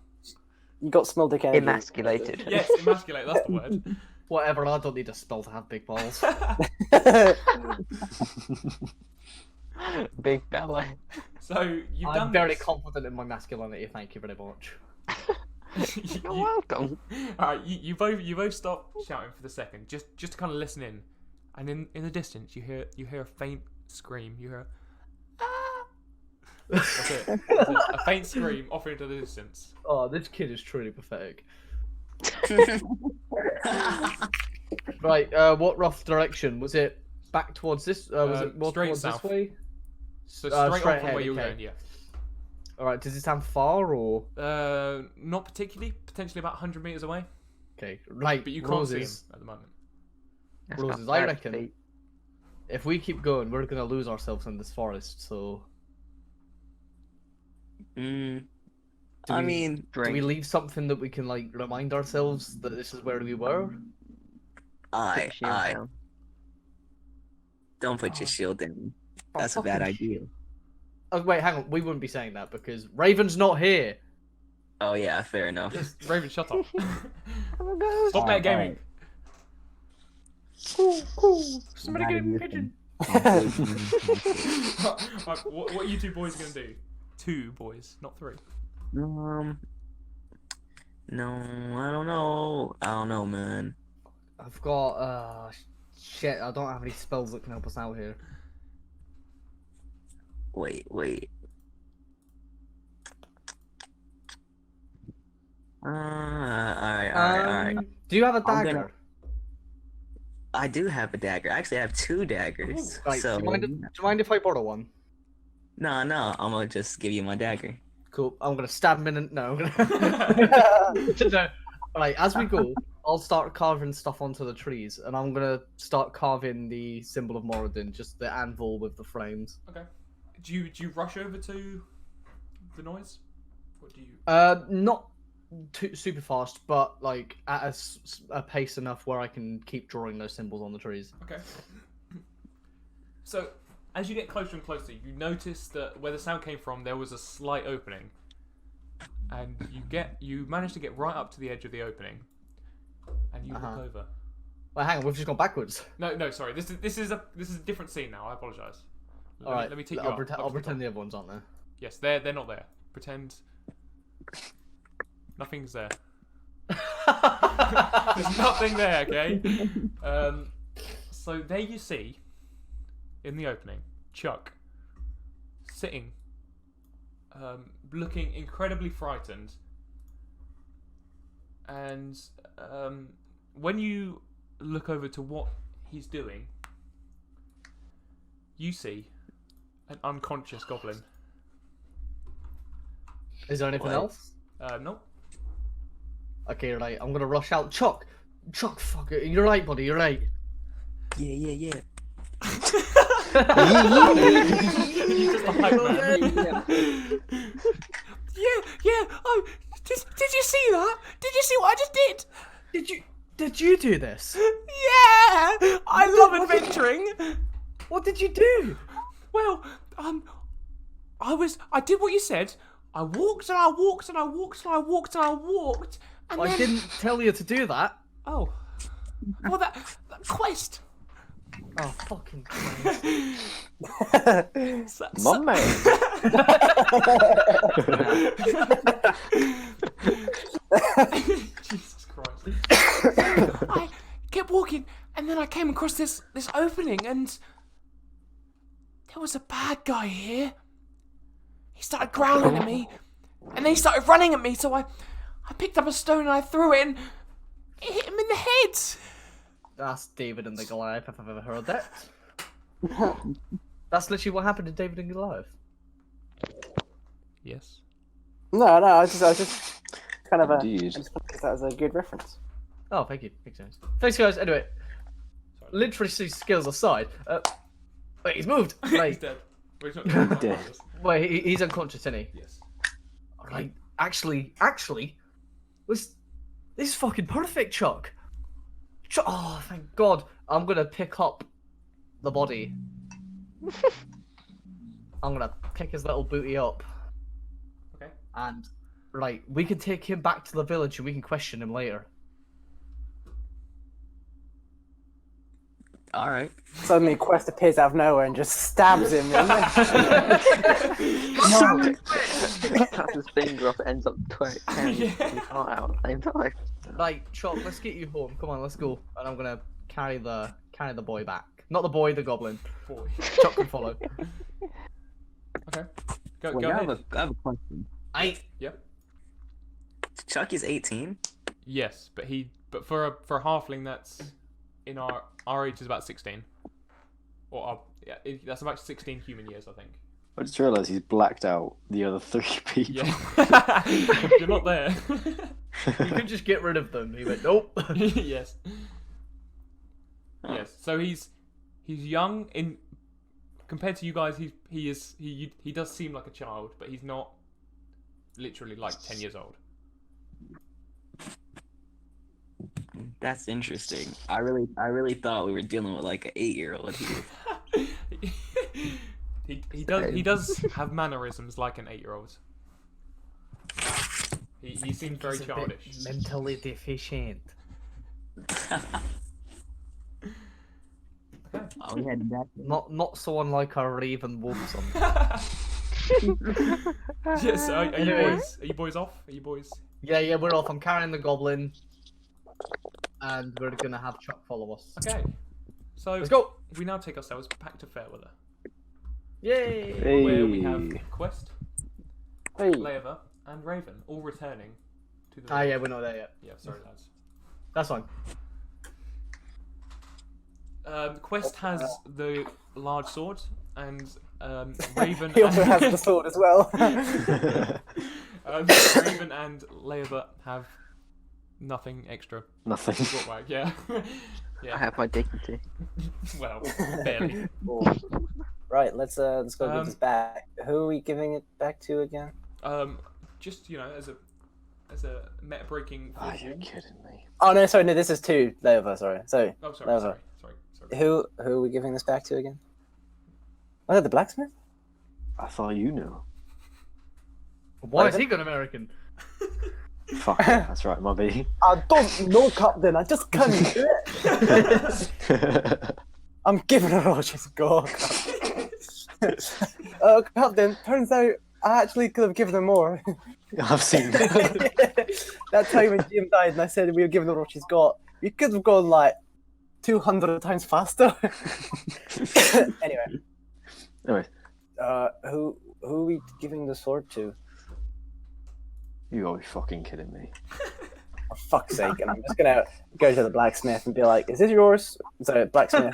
You got small dick energy. Emasculated. Yes, emasculate. That's the word. Whatever, I don't need a spell to have big balls. Big belly. So you've done I'm very this. confident in my masculinity. Thank you very much. You're welcome. All right, you both stop shouting for the second, just to kind of listen in, and in the distance you hear a faint scream. You hear that's it. That's it. A faint scream off into the distance. Oh, this kid is truly pathetic. Right, what rough direction was it? Back towards this? Was it more straight towards south. this way? So straight on straight from ahead, where you were okay. going, yeah. All right, does it sound far or? Not particularly. Potentially about 100 meters away, Okay, right. but you can't see him Roses. at the moment. That's Roses, not I bad reckon feet. if we keep going, we're gonna lose ourselves in this forest. So, Mm, Do I we- mean, do Drink. we leave something that we can like remind ourselves that this is where we were? I Put shield down. don't put your shield down. Oh, That's a bad fucking idea. Oh wait, hang on. We wouldn't be saying that because Raven's not here. Oh yeah, fair enough. Raven, shut up. Oh Stop metagaming. Somebody get him a pigeon. Right, what are you two boys gonna do? 2 boys, not 3. No, I don't know. I don't know, man. I've got shit. I don't have any spells that can help us out here. Wait. Alright. Do you have a I'm dagger? gonna- I do have a dagger. I actually have 2 daggers. Right, So do you mind if I borrow one? no, I'm gonna just give you my dagger. Cool. I'm gonna stab him in. No. I'm gonna... No. Right, as we go, I'll start carving stuff onto the trees, and I'm gonna start carving the symbol of Moradin, just the anvil with the flames. Okay. Do you rush over to the noise? Or do you? Not too super fast, but like at a pace enough where I can keep drawing those symbols on the trees. Okay. So, as you get closer and closer, you notice that where the sound came from, there was a slight opening, and you manage to get right up to the edge of the opening, and you look over. Well, hang on, we've just gone backwards. No, sorry. This is a different scene now. I apologise. All right, Let me take you I'll up. pretend. up I'll to the pretend top. the other ones aren't there. Yes, they're not there. Pretend nothing's there. There's nothing there, okay? So there you see, in the opening, Chuck sitting, looking incredibly frightened, and when you look over to what he's doing, you see an unconscious goblin. Is there anything What? else? No. Okay, right. I'm gonna rush out. Chuck, fuck it. You're right, buddy. You're right. Yeah. You just the hype man. Yeah. Oh, did you see that? Did you see what I just did? Did you do this? Yeah, I love adventuring. What did you do? Well, I did what you said. I walked and I walked and I walked and I walked and I walked. And I then... didn't tell you to do that. Oh, well, that quest. Oh, fucking Christ. My man. Jesus Christ. I kept walking, and then I came across this opening, and there was a bad guy here. He started growling at me, and then he started running at me. So I picked up a stone and I threw it, and it hit him in the head. That's David and the Goliath, if I've ever heard that. That's literally what happened to David and Goliath. Yes. No, I was just kind of Indeed. I just thought that was a good reference. Oh, thank you. Thanks, guys. Anyway, literacy skills aside, wait, he's moved. He's Right, dead. Well, he's not Dead. wait, he's unconscious, isn't he? Yes. Right, actually, this is fucking perfect, Chuck. Oh, thank God. I'm gonna pick up the body. I'm gonna pick his little booty up. Okay. And, right, we can take him back to the village and we can question him later. All right. Suddenly, Quest appears out of nowhere and just stabs him. Cuts his finger off, ends up tearing his heart out at the same time. Right, Chalk, let's get you home. Come on, let's go. And I'm gonna carry the boy back. Not the boy, the goblin. Boy. Chalk can follow. Okay. Go Wait, I ahead. have a question. Yep. Chuck is 18. Yes, but for a halfling that's in our age is about 16. Or that's about 16 human years, I think. I just realised he's blacked out the other 3 people. Yeah. You're not there. You could just get rid of them. He went, nope. Yes. Yes. So he's young in compared to you guys. He does seem like a child, but he's not literally like 10 years old. That's interesting. I really thought we were dealing with like an 8-year-old here. He does have mannerisms like an 8-year-old. He seems very childish. Mentally deficient. Oh, we had that. Not so unlike our raven wolf son. Yes. Are you Anyway. boys? Are you boys off? Are you boys? Yeah, we're off. I'm carrying the goblin. And we're gonna have Chuck follow us. Okay. So Let's go! we now take ourselves back to Fairweather, Yay! where we have Quest, Hey. Leoaver, and Raven all returning to the. Ah, yeah, we're not there yet. Yeah, sorry, lads. That's fine. Quest has the large sword, and Raven. He also and... has the sword as well. Raven and Leoaver have nothing extra. Nothing. Brought back, yeah. I Yeah. have my dignity. Well, barely. Right, let's go give this back. Who are we giving it back to again? Just as a meta breaking. Are you kidding me? Oh no, sorry, no, this is 2 Leover, sorry. So Oh, sorry, Leover. sorry. Who are we giving this back to again? Oh, the blacksmith? I thought you knew. Why is he got American? Fuck yeah, that's right, Mubby. I don't know, Captain. I just can't do it. I'm giving her all she's got. Captain, turns out I actually could have given her more. I've seen that. That time when Jim died and I said we were giving her all she's got, we could have gone like 200 times faster. Anyway, who are we giving the sword to? You gotta be fucking kidding me. For fuck's sake! And I'm just gonna go to the blacksmith and be like, "Is this yours?" So blacksmith,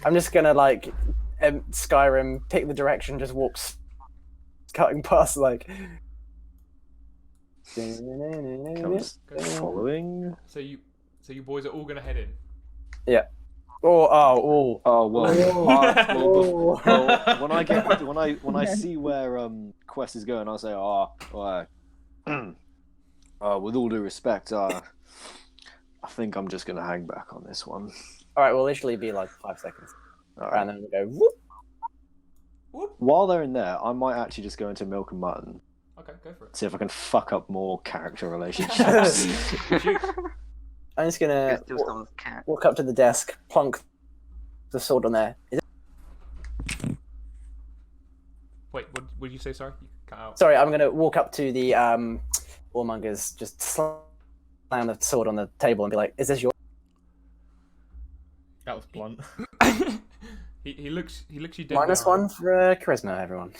I'm just gonna like Skyrim, pick the direction, just walks, cutting past like. Comes following. So you boys are all gonna head in. Yeah. Oh, Oh well. Oh. Well, when I see where Quest is going, I'll say, with all due respect, I think I'm just gonna hang back on this one. All right, we'll literally be like 5 seconds, All right. and then we go. Whoop. While they're in there, I might actually just go into Milk and Mutton, Okay, go for it. see if I can fuck up more character relationships. I'm just gonna Steal someone's cat. walk up to the desk, plonk the sword on there. Wait, what did you say? Sorry, you cut out. Sorry, I'm gonna walk up to the warmongers, just slam the sword on the table and be like, "Is this yours?" That was blunt. He looks you dead. in Minus the eye. 1 for charisma, everyone.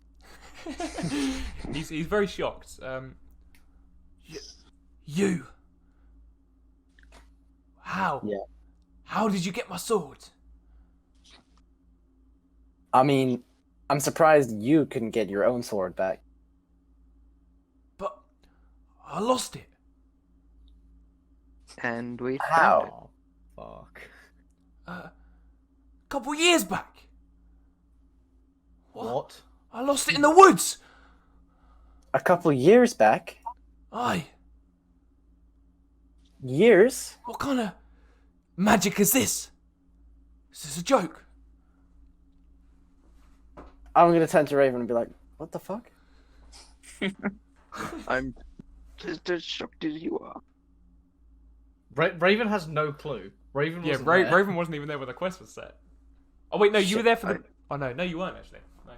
He's very shocked. You. How? Yeah. How did you get my sword? I mean, I'm surprised you couldn't get your own sword back. But I lost it. And we found How? Fuck. A couple years back. What? I lost it in the woods. A couple years back? Aye. Years? What kind of magic is this? Is this a joke? I'm gonna turn to Raven and be like, "What the fuck?" I'm just as shocked as you are. Raven has no clue. Raven Yeah, wasn't there. Raven wasn't even there when the quest was set. Oh wait, no, you were there for the. Oh no, you weren't actually. No.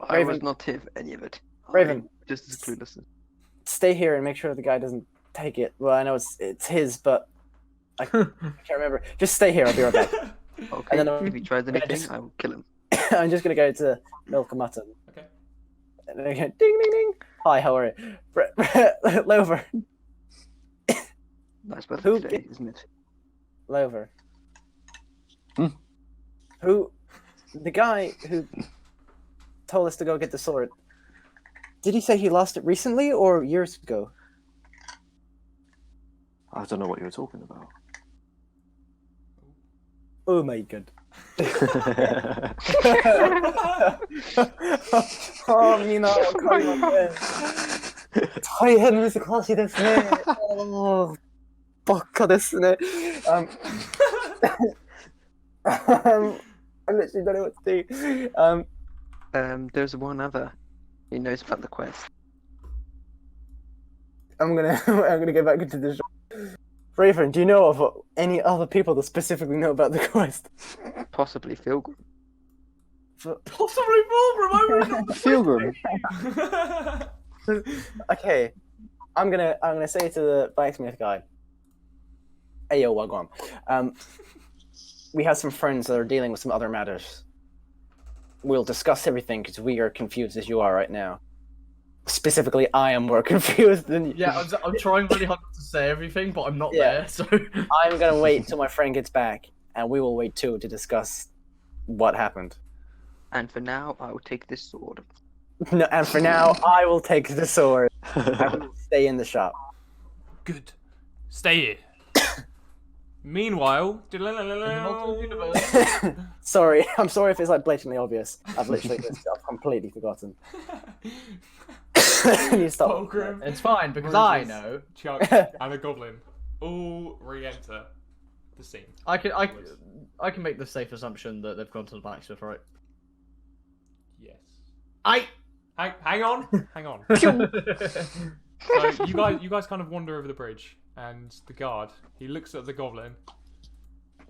I was Raven. not here for any of it. Raven. I'm just as clueless. Stay here and make sure the guy doesn't take it. Well, I know it's his, but I can't remember. Just stay here. I'll be right back. Okay, And then if he tries anything, just- I will kill him. I'm just gonna go to milk a mutton. Okay. And then I go, ding ding ding. Hi, how are you? Leoaver. Nice weather Who today, get- isn't it? Leoaver. Hmm? Who? The guy who told us to go get the sword. Did he say he lost it recently or years ago? I don't know what you were talking about. Oh my god.みんなわかりません。大変難しいですね。バカですね。I literally don't know what to do. There's one other. He knows about the quest. I'm gonna go back into the shop. Raven, do you know of any other people that specifically know about the quest? Possibly Fulgrim. Possibly Fulgrim. Okay, I'm gonna say to the blacksmith guy, "Hey yo, wagwan. We have some friends that are dealing with some other matters. We'll discuss everything because we are confused as you are right now. Specifically, I am more confused than you. Yeah, I'm trying really hard to say everything, but I'm not Yeah. there. So I'm gonna wait till my friend gets back, and we will wait too to discuss what happened. And for now, I will take this sword. No, and for now, I will take the sword. I will stay in the shop. Good. Stay here. Meanwhile, Sorry, I'm sorry if it's like blatantly obvious. I've literally just I've completely forgotten. You stop. Fulgrim, it's fine because I Rozes, know. Chuck, and a goblin all re-enter the scene. I can can make the safe assumption that they've gone to the blacksmith, right? Yes. I Hang on. So you guys kind of wander over the bridge, and the guard, he looks at the goblin,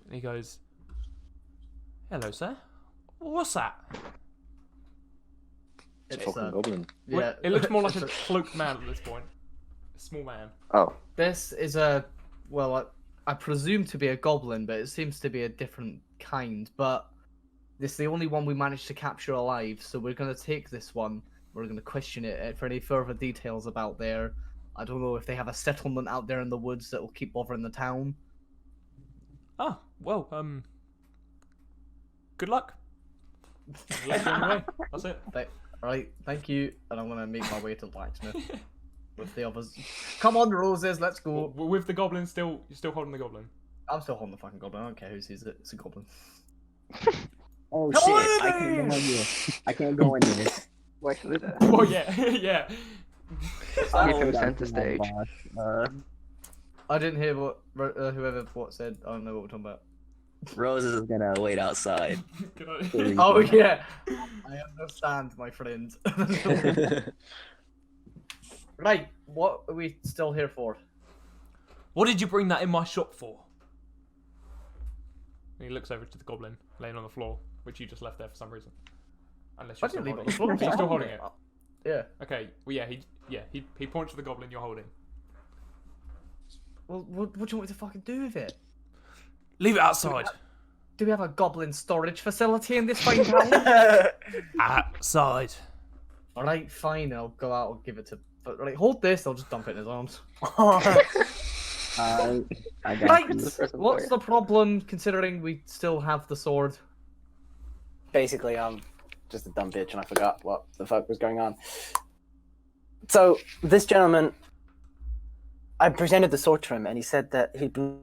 and he goes, "Hello, sir. What's that?" It's Fucking goblin. yeah. It looks more like a cloaked man at this point. A small man. Oh. This is a I presume to be a goblin, but it seems to be a different kind. But this is the only one we managed to capture alive, so we're gonna take this one. We're gonna question it for any further details about there. I don't know if they have a settlement out there in the woods that will keep bothering the town. Ah, well, good luck. Let you on your way. That's it. Right, thank you, and I'm gonna make my way to the blacksmith with the others. Come on, Rozes, let's go. With the goblin still, you're still holding the goblin. I'm still holding the fucking goblin. I don't care who sees it. It's a goblin. Oh Come shit! on, I can't go in here. I can't go in here. Wait for the Oh yeah, yeah. Give him center stage. I didn't hear what whoever said. I don't know what we're talking about. Rozes is gonna wait outside. Can I- Oh yeah, I understand, my friend. Right, what are we still here for? What did you bring that in my shop for? And he looks over to the goblin laying on the floor, which you just left there for some reason. Unless I you're still didn't leave it holding on the floor. it. You're still holding it. Yeah. Okay. Well, yeah. He points to the goblin you're holding. Well, what do you want me to fucking do with it? Leave it outside. Do we have a goblin storage facility in this fine town? Outside. All right, fine. I'll go out and give it to. Right, hold this. I'll just dump it in his arms. I got Right. you. What's the problem? Considering we still have the sword. Basically, I'm just a dumb bitch and I forgot what the fuck was going on. So, this gentleman, I presented the sword to him and he said that he'd been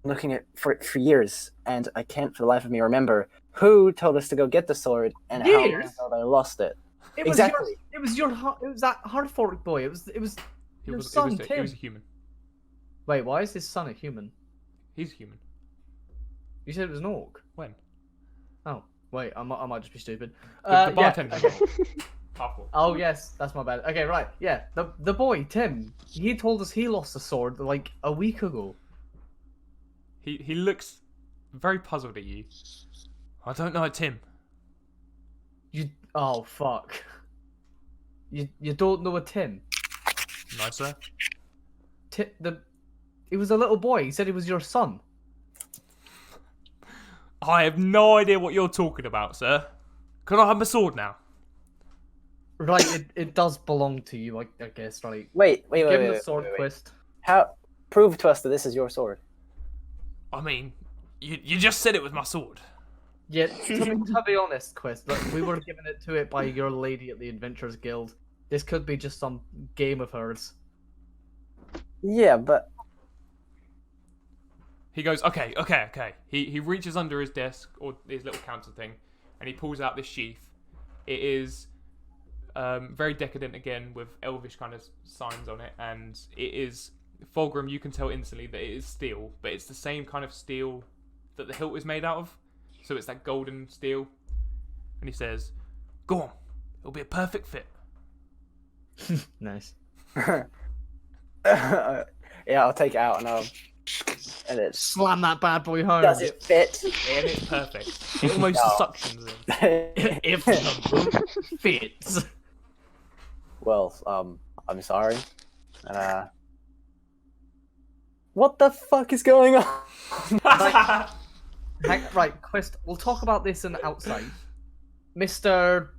looking at for years, and I can't for the life of me remember who told us to go get the sword and how long Years? ago they lost it. It was Exactly. It was that hard fork boy. It was He your was, son, he Tim. was a human. Wait, why is his son a human? He's human. You said it was an orc. When? Oh, Wait, I might just be stupid. The Yeah. bartender. Half-orc. Oh yes, that's my bad. Okay, right. Yeah, the boy Tim. He told us he lost a sword like a week ago. He looks very puzzled at you. I don't know, Tim. Oh fuck. You don't know a Tim? No, sir. He was a little boy. He said he was your son. I have no idea what you're talking about, sir. Can I have my sword now? Right, it does belong to you, I guess. Right. Wait, Give him the sword quest. How? Prove to us that this is your sword. I mean, you just said it was my sword. Yeah, to be honest, Quest, look, we were given it to it by your lady at the Adventurers Guild. This could be just some game of hers. Yeah, but He goes, okay. He reaches under his desk, or his little counter thing, and he pulls out this sheath. It is very decadent again, with elvish kind of signs on it, and it is, Fulgrim, you can tell instantly that it is steel, but it's the same kind of steel that the hilt is made out of, so it's that golden steel. And he says, go on, it'll be a perfect fit. Nice. yeah, I'll take it out and it's Slam that bad boy home. does it fit? And it's perfect. It almost suctions in. If the boot fits. Well, I'm sorry. What the fuck is going on? Right, Quest, we'll talk about this in outside. Mr.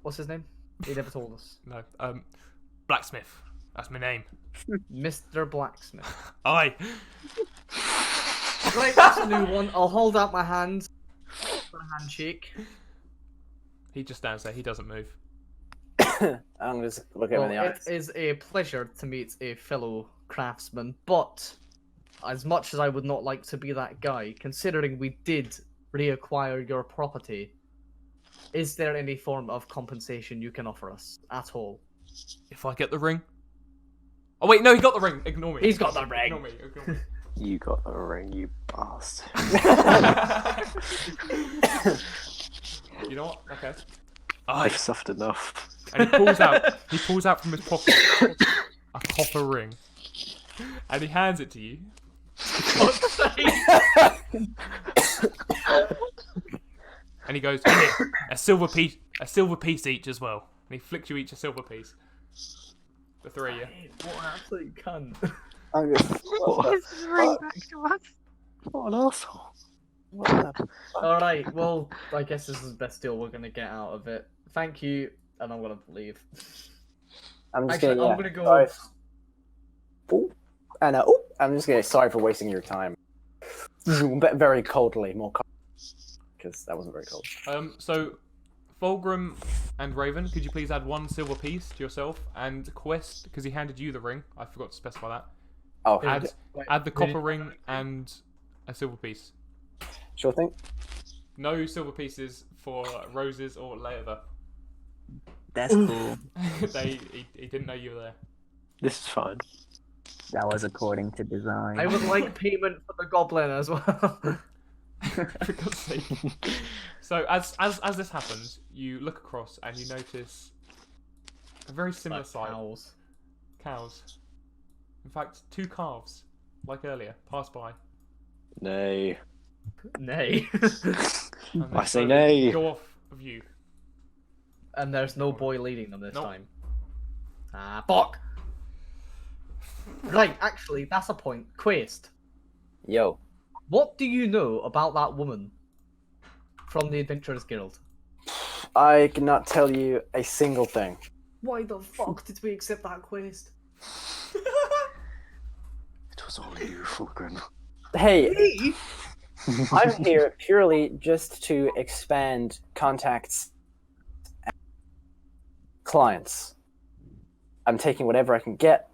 What's his name? He never told us. No, blacksmith. That's my name. Mr. Blacksmith. Aye. Right, that's a new one. I'll hold out my hand for a handshake. He just stands there. He doesn't move. I'm gonna just look at him in the It eyes. is a pleasure to meet a fellow craftsman, but as much as I would not like to be that guy, considering we did reacquire your property, is there any form of compensation you can offer us at all? If I get the ring. Oh wait, no, he got the ring. Ignore me. He's got the ring. Ignore me. Ignore me. You got the ring, you bastard. You know what? Okay. I've suffered enough. And he pulls out from his pocket a copper ring, and he hands it to you. And he goes, "Here, a silver piece each as well." And he flicks you each a silver piece. The three of you. What an absolute cunt. I'm just, What an asshole. Alright, well, I guess this is the best deal we're going to get out of it. Thank you, and I'm going to leave. I'm just Actually, gonna. I'm going to go... Sorry. I'm just gonna. Sorry for wasting your time. But very coldly, more because that wasn't very cold. So, Fulgrim and Raven, could you please add one silver piece to yourself? And Quest, because he handed you the ring, I forgot to specify that. Oh, Add the copper ring and a silver piece. sure thing. No silver pieces for Rozes or Leoaver. That's cool. He didn't know you were there. This is fine. That was according to design. I would like payment for the goblin as well. For God's sake. So as this happens, you look across and you notice a very similar Like sight. cows. In fact, two calves, like earlier, pass by. Nay. Nay. And they I say slowly nay. Go off of you. And there's no boy leading them this Nope. time. Ah, fuck! Right, actually, that's a point. Quest, Yo, what do you know about that woman from the Adventurers Guild? I cannot tell you a single thing. Why the fuck did we accept that quest? It was all you, Fulgrim. Hey, I'm here purely just to expand contacts and clients. I'm taking whatever I can get,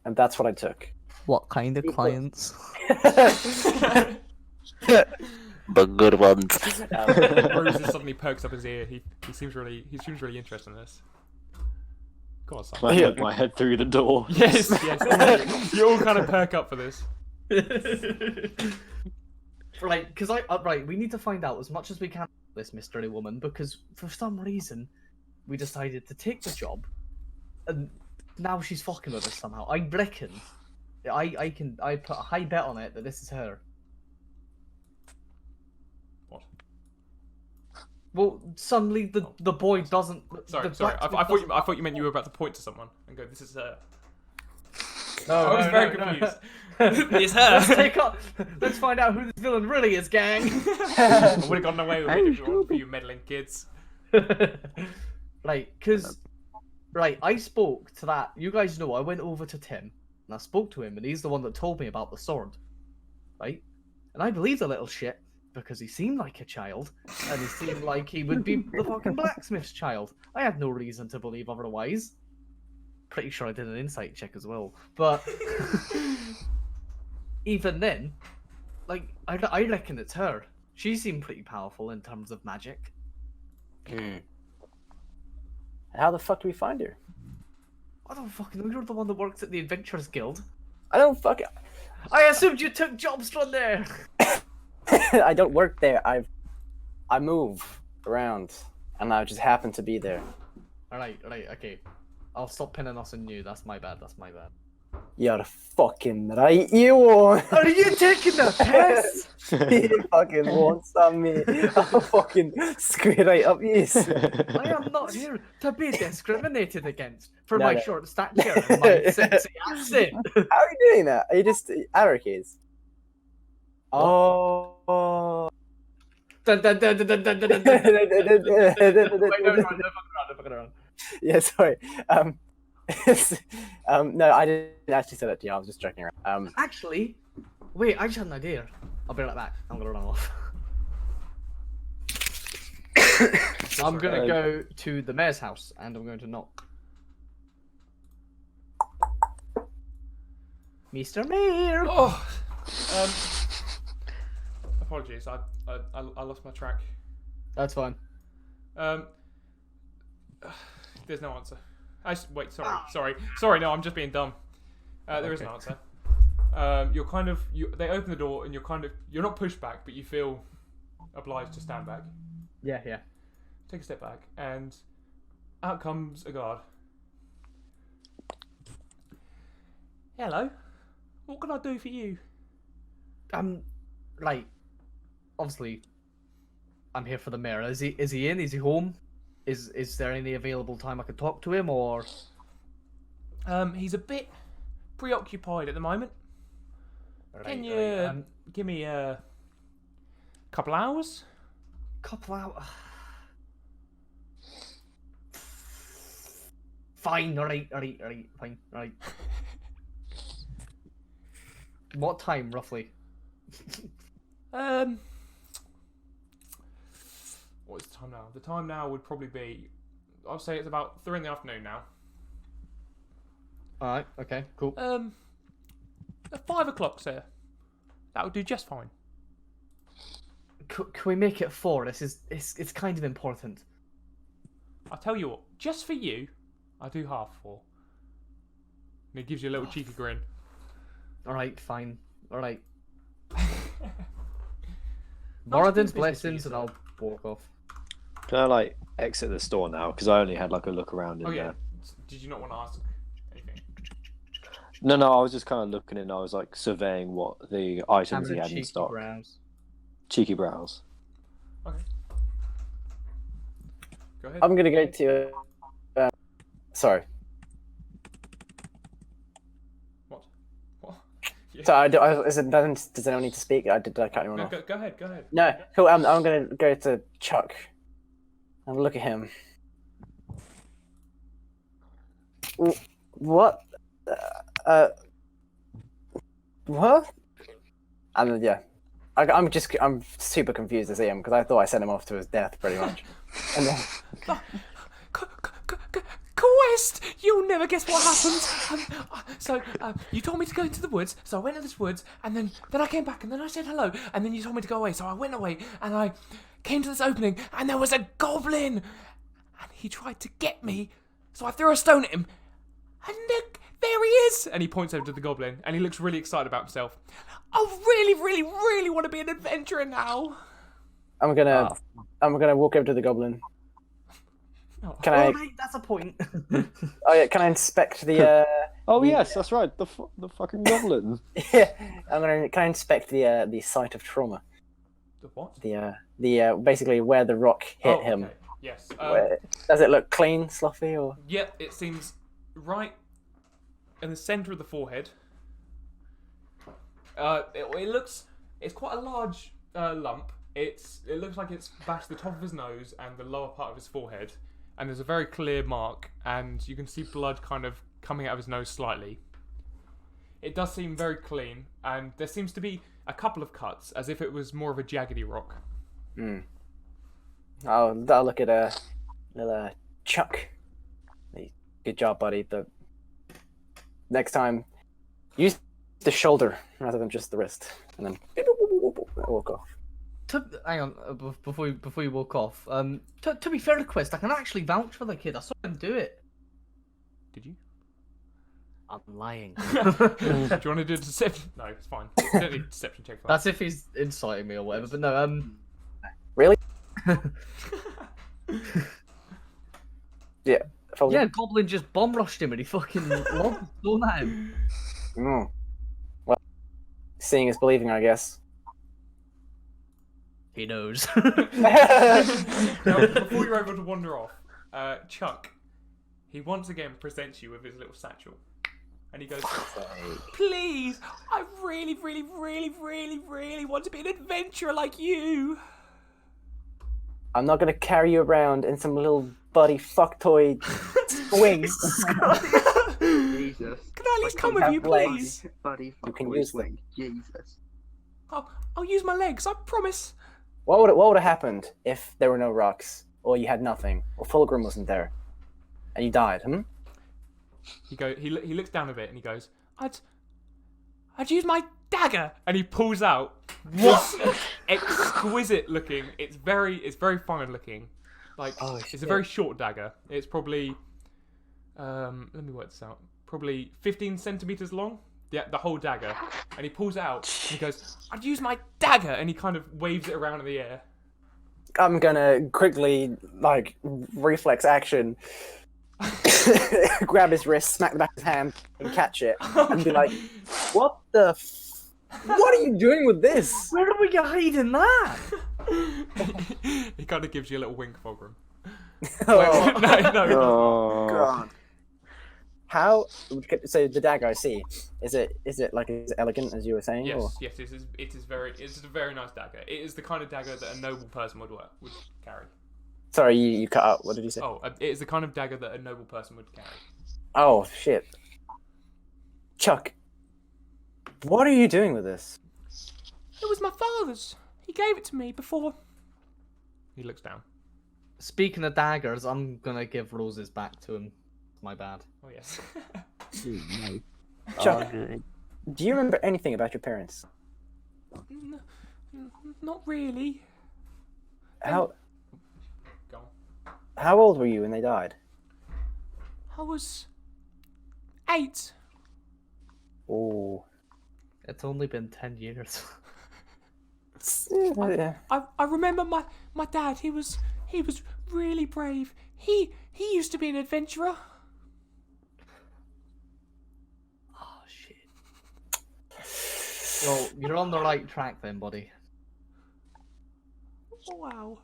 and that's what I took. What kind of clients? But good ones. Roses suddenly perks up his ear. He seems really interested in this. Go on, son. I put my head through the door. Yes. You all kind of perk up for this. Right, because right, we need to find out as much as we can. this mystery woman because for some reason we decided to take the job, and now she's fucking with us somehow. I reckon, I put a high bet on it that this is her. What? Well, suddenly the boy doesn't. Sorry. the I blacksmith thought you meant you were about to point to someone and go, "This is her." No, I was very confused. It's her. Let's find out who this villain really is, gang. I would have gotten away with it if it weren't for you meddling kids. Right, I spoke to that. You guys know I went over to Tim and I spoke to him, and he's the one that told me about the sword, right? And I believed the little shit because he seemed like a child, and he seemed like he would be the fucking blacksmith's child. I had no reason to believe otherwise. Pretty sure I did an insight check as well, but even then, like I reckon it's her. She seemed pretty powerful in terms of magic. How the fuck do we find her? I don't fucking know. You're the one that works at the Adventurers Guild. I don't fucking. I assumed you took jobs from there. I don't work there. I move around, and I just happen to be there. All right, okay. I'll stop pinning us on you. That's my bad. You're fucking right, you won't. Are you taking the piss? You fucking won't stop me. I'll fucking square right up you. I am not here to be discriminated against for No, my no. short stature and my sexy accent. How are you doing that? Are you just anarchies? Oh. Dun, dun, dun, dun, dun, dun, dun, dun, dun. Wait, no, fucking around. Yeah, sorry. No, I didn't actually say that to you. I was just joking around. Actually, wait, I just had an idea. I'll be right back. I'm gonna run off. I'm gonna go to the mayor's house and I'm going to knock. Mr. Mayor. Oh, apologies. I lost my track. That's fine. There's no answer. Wait, sorry. No, I'm just being dumb. There is an answer. You're kind of they open the door and you're not pushed back, but you feel obliged to stand back. Yeah. Take a step back, and out comes a guard. Hello. What can I do for you? Right. Obviously, I'm here for the mayor. Is he in? Is he home? Is there any available time I could talk to him, or? He's a bit preoccupied at the moment. Can you give me a couple hours? Couple hours. Fine. All right. Fine. All right. What time, roughly? What is the time now? The time now would probably be, I'll say it's about 3 in the afternoon now. Alright, okay, cool. 5 o'clock, sir. That would do just fine. Can we make it 4? It's kind of important. I'll tell you what, just for you, I'll do 4:30. And it gives you a little cheeky grin. Alright, fine. Alright. Moradin's business blessings for and you, I'll walk off. Can I like exit the store now? Because I only had like a look around in Oh yeah. there. Did you not want to ask anything? No, I was just kind of looking and I was like surveying what the items he had in stock. Cheeky brows. Okay. Go ahead. I'm gonna go to. Sorry. What? Yeah. So does anyone need to speak? Did I cut anyone No, off? go ahead. No, cool. I'm gonna go to Chuck and look at him. What? What? And then, yeah, I'm super confused as I am because I thought I sent him off to his death pretty much. And then, Quest! You'll never guess what happened. You told me to go into the woods, so I went into this woods, and then I came back, and then I said hello, and then you told me to go away, so I went away, and I came to this opening, and there was a goblin, and he tried to get me, so I threw a stone at him, and there he is! And he points over to the goblin, and he looks really excited about himself. I really, really, really want to be an adventurer now. I'm gonna I'm gonna walk over to the goblin. Oh, Can I? mate, that's a point. Oh yeah, can I inspect the? Oh yes, that's right. The fucking goblin. Yeah, Can I inspect the site of trauma? the what? The basically where the rock hit Oh, him. okay. Yes. Does it look clean, sloppy, or? Yep, it seems right in the centre of the forehead. It looks. It's quite a large lump. It looks like it's back to the top of his nose and the lower part of his forehead, and there's a very clear mark, and you can see blood kind of coming out of his nose slightly. It does seem very clean, and there seems to be a couple of cuts, as if it was more of a jaggedy rock. I'll look at little Chuck. Good job, buddy. But next time, use the shoulder rather than just the wrist, and then walk off. Hang on, before you walk off. To be fair to Quest, I can actually vouch for the kid. I saw him do it. Did you? I'm lying. Do you want to do a deception? No, it's fine. You don't need a deception check for that. That's if he's inciting me or whatever. But no, Really? Yeah. yeah, Goblin just bomb rushed him and he fucking lobbed the stone at him. Well, seeing is believing, I guess. He knows. Now, before you're able to wander off, Chuck, he once again presents you with his little satchel. And he goes, Please, I really, really, really, really, really want to be an adventurer like you. I'm not gonna carry you around in some little buddy fuck toy wings. Jesus. Can I at least come have with you, legs. please? Buddy, You can fuck use boys, Jesus. I'll use my legs, I promise. What would have happened if there were no rocks, or you had nothing, or Fulgrim wasn't there, and you died? He looks down a bit and he goes, I'd use my dagger, and he pulls out what exquisite looking. It's very fine looking. Like it's a very short dagger. It's probably let me work this out. Probably 15 centimeters long. Yeah, the whole dagger. And he pulls it out and he goes, I'd use my dagger, and he kind of waves it around in the air. I'm gonna quickly, reflex action, grab his wrist, smack the back of his hand, and catch it, and be like, "What the? What are you doing with this?" Where did we get hiding that? He kind of gives you a little wink, Fulgrim. Oh, No. God. How? So the dagger, I see. Is it as elegant as you were saying? Yes, or? yes, it is a very nice dagger. It is the kind of dagger that a noble person would carry. Sorry, you cut out. What did you say? Oh, it is the kind of dagger that a noble person would carry. Oh shit, Chuck. What are you doing with this? It was my father's. He gave it to me before. He looks down. Speaking of daggers, I'm gonna give Rozes back to him. My bad. Oh yes. Chuck, good. do you remember anything about your parents? Not really. How Go on. how old were you when they died? I was 8. Oh, It's only been 10 years. yeah. I remember my dad. He was really brave. He used to be an adventurer. Oh shit. Well, you're on the right track then, buddy. Wow.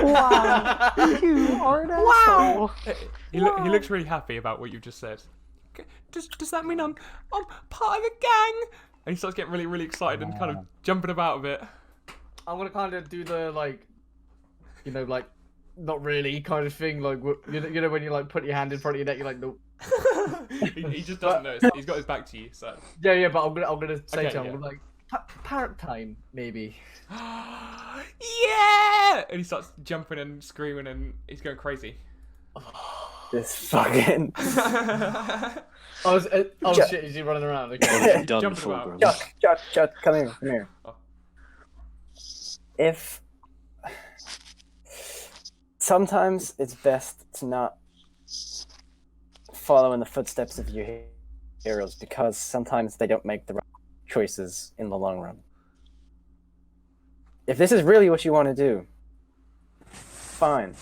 Wow, you are an asshole. He looks really happy about what you've just said. Does that mean I'm part of a gang? And he starts getting really, really excited and kind of jumping about a bit. I'm gonna kind of do the not really kind of thing. Like you know when you put your hand in front of your neck, you're like no. he just doesn't notice. He's got his back to you, so. Yeah, but I'm gonna say Okay, to him, yeah. I'm like parrot time maybe. Yeah! And he starts jumping and screaming and he's going crazy. This fucking Shit! Is he running around? Okay. What have you done, Jumping about. Fulgrim? Chuck, come here. Oh. If sometimes it's best to not follow in the footsteps of your heroes because sometimes they don't make the right choices in the long run. If this is really what you want to do, fine.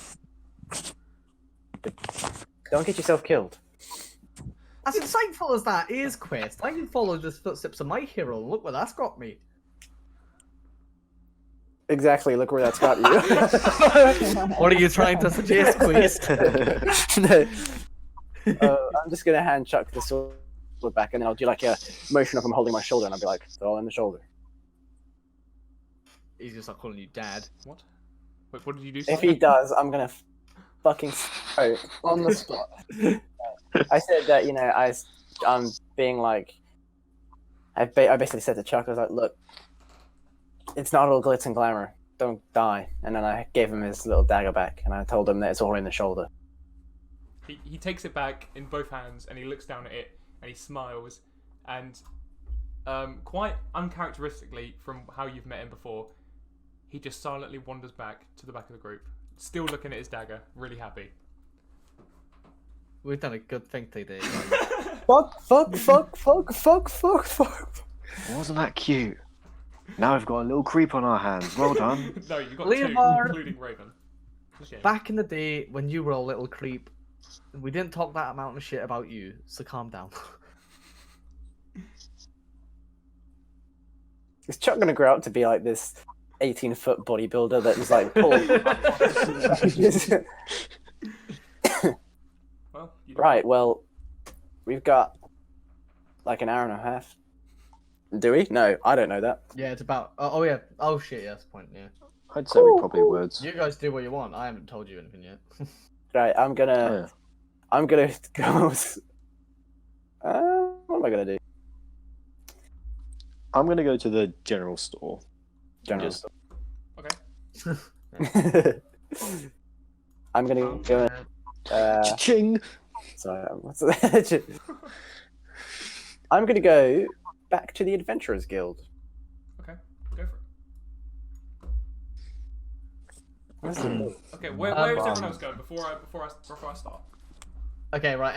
But don't get yourself killed. As insightful as that is, Quest, I can follow the footsteps of my hero. Look where that's got me. Exactly, look where that's got you. What are you trying to suggest, Quest? No. I'm just gonna hand Chuck the sword back, and then I'll do like a motion of him holding my shoulder, and I'll be like, throw in the shoulder. He's just like calling you dad. What? Wait, what did you do? If he does, I'm gonna fucking on the spot. I said that, you know, I'm being like, I basically said to Chuck, I was like, look, it's not all glitz and glamour. Don't die. And then I gave him his little dagger back, and I told him that it's all in the shoulder. He takes it back in both hands, and he looks down at it, and he smiles, and quite uncharacteristically from how you've met him before, he just silently wanders back to the back of the group, still looking at his dagger, really happy. We've done a good thing today. Fuck. Wasn't that cute? Now we've got a little creep on our hands. Well done. No, you've got Leoaver. 2, including Raven. Okay. Back in the day, when you were a little creep, we didn't talk that amount of shit about you, so calm down. Is Chuck gonna grow up to be like this 18-foot bodybuilder that is like pulled? Well, Right, well, we've got like an hour and a half. Do we? No, I don't know that. Yeah, it's about... Oh, yeah. Oh, shit, yeah, that's the point, yeah. I'd say we probably would. You guys do what you want. I haven't told you anything yet. Right, I'm gonna go... what am I gonna do? I'm going to go to the general store. General Just- store. Okay. I'm gonna go... Ching! Sorry, what's that? I'm gonna go back to the Adventurers Guild. Okay, go for it. Where's the- Okay, where is everyone else going before I start? Okay, right.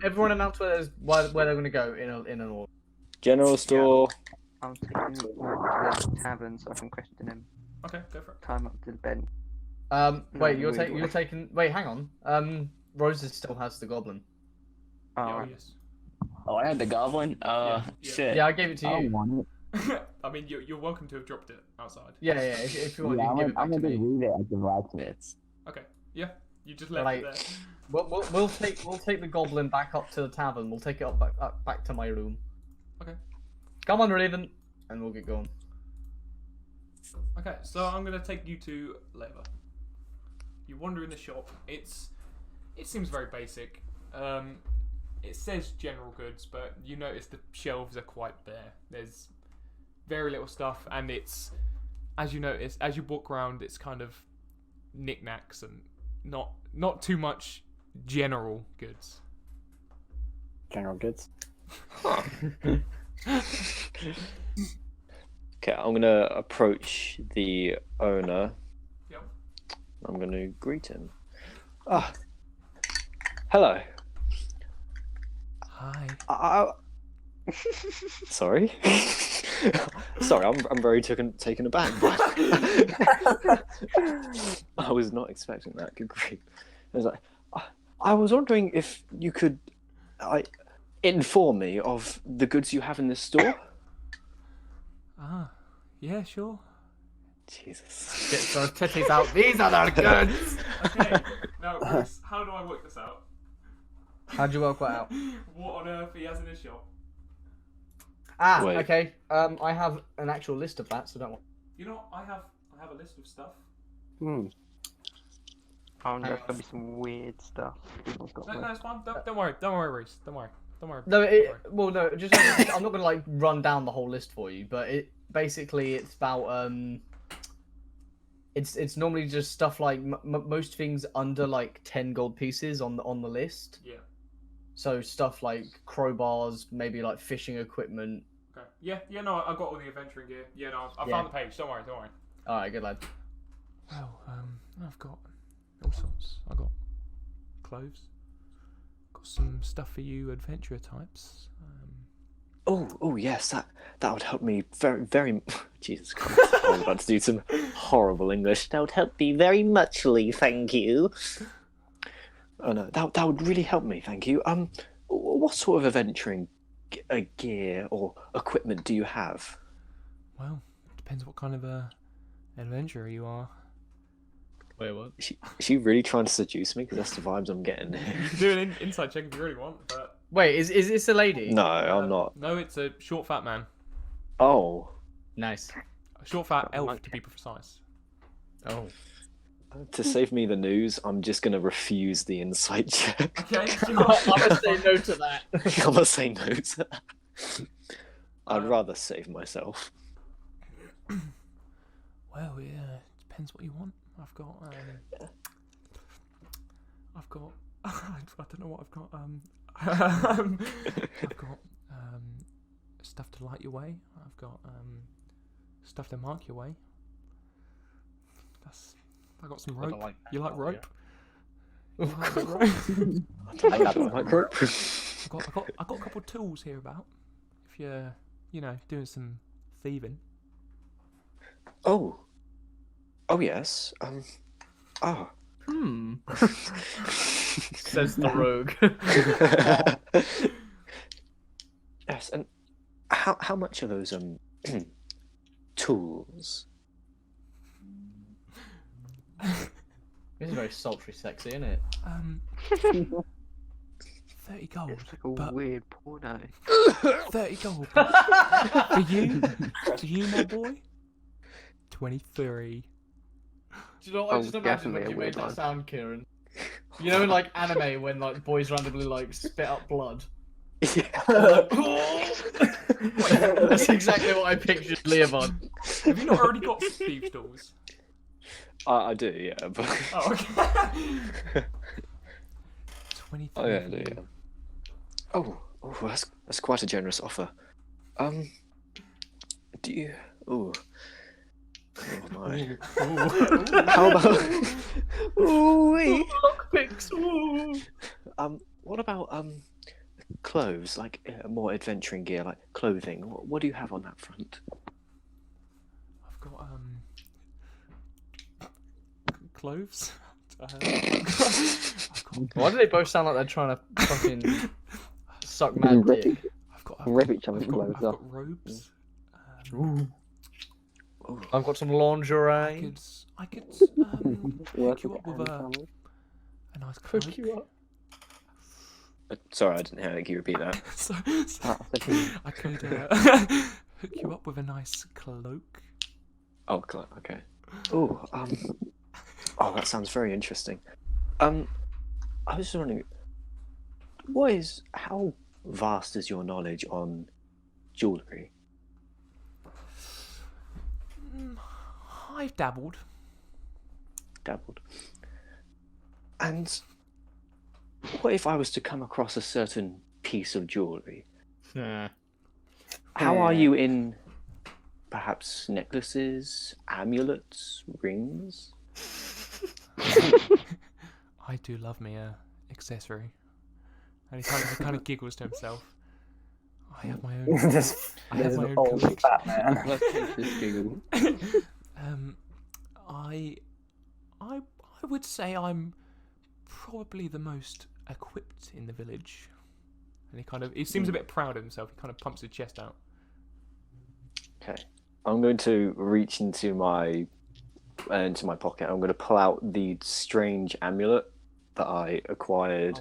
Everyone announce where they're going to go in an order. General store. I'm taking Mark to the tavern so I can question him. Okay, go for it. Climb up to the bed. Wait, No, you're taking... Wait, hang on. Rozes still has the goblin. Oh, Yeah, right. yes. Oh, I had the goblin? Yeah. Shit. Yeah, I gave it to I you. want it. I mean, you're welcome to have dropped it outside. Yeah. If you want, Yeah, you can give it back I'm to gonna me. leave it at the blacksmith's. Okay, yeah, you just left Right. it there. We'll take the goblin back up to the tavern. We'll take it up back to my room. Okay. Come on, Raven, and we'll get going. Okay, so I'm gonna take you to Leoaver. You wander in the shop. It seems very basic. It says general goods, but you notice the shelves are quite bare. There's very little stuff, and it's, as you notice, as you walk around, it's kind of knickknacks and not too much general goods. General goods. Okay, I'm going to approach the owner. Yep. I'm going to greet him. Ah, hello. Hi. Sorry. Sorry, I'm very taken aback. I was not expecting that. Good grief. I was like, I was wondering if you could inform me of the goods you have in this store. Ah, yeah, sure. Jesus. Get those titties out. These are the goods. Okay. Now, Rhys, how do I work this out? How'd you work that out? What on earth he has in his shop? Ah, Wait. okay. I have an actual list of that, so don't worry. You know, I have a list of stuff. I wonder if there'll be some weird stuff. People's got No, like- it's fine. Don't worry, Rhys. Don't worry. No, just I'm not gonna like run down the whole list for you, but it's about it's normally just stuff like most things under like 10 gold pieces on the list. Yeah. So stuff like crowbars, maybe like fishing equipment. Okay. Yeah. No, I got all the adventuring gear. Yeah. No, I Yeah. found the page. Don't worry. All right, good lad. Well, I've got all sorts. I got clothes. Got some stuff for you adventurer types. Oh yes, that would help me very, very. Jesus Christ, I was about to do some horrible English. That would help me very muchly, thank you. Oh no, that would really help me, thank you. What sort of adventuring gear or equipment do you have? Well, it depends what kind of adventurer you are. Wait, what? Is she really trying to seduce me? Because that's the vibes I'm getting. You can do an inside check if you really want, but... Wait, is this a lady? No, I'm not. No, it's a short, fat man. Oh. Nice. A short, fat elf, to be precise. Oh. To save me the news, I'm just going to refuse the insight check. Okay, I'm gonna say no to that. I'm going to say no to that. I'd rather save myself. Well, yeah, depends what you want. I've got I don't know what I've got. I've got stuff to light your way. I've got stuff to mark your way. I got some rope. Like You like rope? Yeah. You like rope? I like rope. I got a couple of tools here about. If you're, doing some thieving. Oh. Oh yes. Says the rogue. Yes, and how much are those tools? This is very sultry sexy, isn't it? 30 gold. It's like a but weird porno. 30 gold. For you, my boy. 23. Do you know what I just imagine when you made that sound, Kieran? You know in like anime when like boys randomly like spit up blood? That's exactly what I pictured Leoaver. Have you not already got thieves' tools? I do, yeah. But... Oh, okay. 23. Oh yeah, I do, yeah. Oh, that's quite a generous offer. Do you? Oh my. How about? Ooh, Lockpicks. What about clothes? Like more adventuring gear, like clothing. What do you have on that front? I've got clothes. Why do they both sound like they're trying to fucking suck mad dick? Rip each other's clothes I've off. got robes. I've got some lingerie. I could hook you up with a nice cloak. Hook you up. Sorry, I didn't hear you repeat that. So I could hook you up with a nice cloak. Oh, okay. Oh, that sounds very interesting. I was just wondering, how vast is your knowledge on jewellery? I've dabbled. And what if I was to come across a certain piece of jewellery? How are you in, perhaps, necklaces, amulets, rings? I do love me a accessory. And he kind of giggles to himself. I have my own. This I old fat man. I would say I'm probably the most equipped in the village. And he seems a bit proud of himself. He kind of pumps his chest out. Okay, I'm going to reach into my pocket. I'm going to pull out the strange amulet that I acquired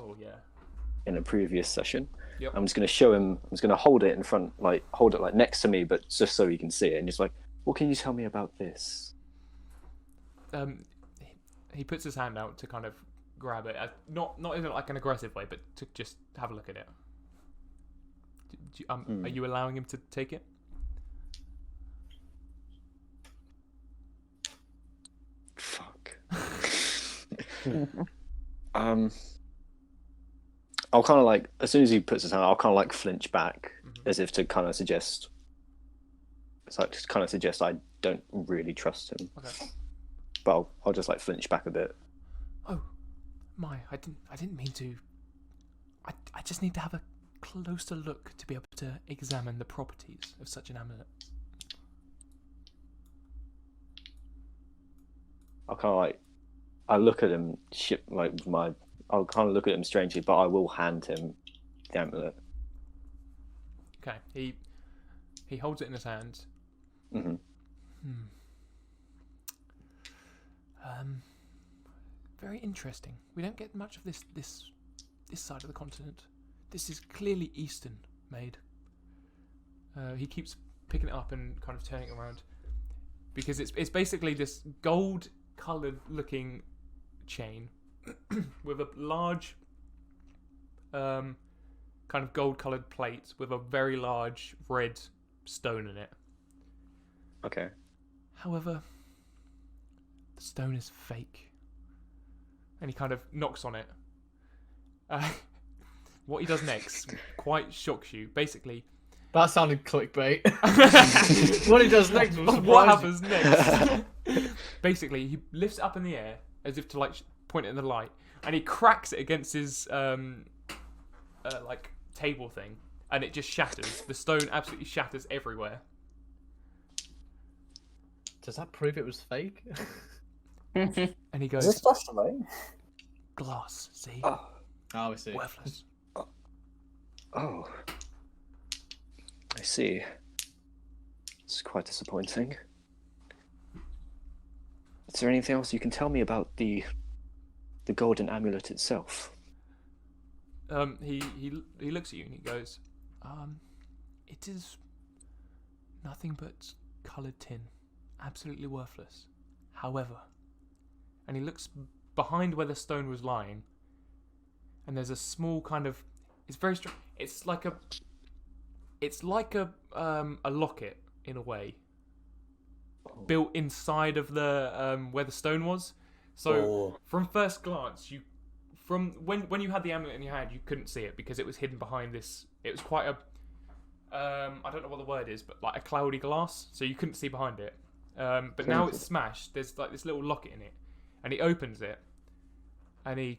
in a previous session. Yep. I'm just going to show him. I'm just going to hold it in front, hold it next to me, but just so he can see it. And just like, what can you tell me about this? He puts his hand out to kind of grab it, not in like an aggressive way, but to just have a look at it. Are you allowing him to take it? Fuck. I'll kind of like, as soon as he puts his hand, I'll kind of like flinch back, as if to kind of suggest. It's like to kind of suggest I don't really trust him. Okay. But I'll just like flinch back a bit. Oh, my! I didn't mean to. I just need to have a closer look to be able to examine the properties of such an amulet. I'll kind of like, I look at him, I'll kind of look at him strangely, but I will hand him the amulet. Okay, he holds it in his hand. Mm-hmm. Very interesting. We don't get much of this side of the continent. This is clearly Eastern made. He keeps picking it up and kind of turning it around because it's basically this gold-coloured looking chain with a large kind of gold-coloured plate with a very large red stone in it. Okay. However, the stone is fake. And he kind of knocks on it. What he does next quite shocks you. Basically, That sounded clickbait. What he does next will what surprise happens next? Basically, he lifts it up in the air as if to like point it in the light, and he cracks it against his like table thing, and it just shatters. The stone absolutely shatters everywhere. Does that prove it was fake? And he Is goes, this flashed away? "Glass, see, Oh, I see. worthless." Oh. I see. It's quite disappointing. Is there anything else you can tell me about the golden amulet itself? He looks at you and he goes, "It is nothing but coloured tin, absolutely worthless. However," and he looks behind where the stone was lying, and there's a small kind of, it's very strange. It's like a locket in a way, built inside of the where the stone was. So from first glance, from when you had the amulet in your hand, you couldn't see it because it was hidden behind this. It was quite a I don't know what the word is, but like a cloudy glass, so you couldn't see behind it. But now it's smashed. There's like this little locket in it, and he opens it, and he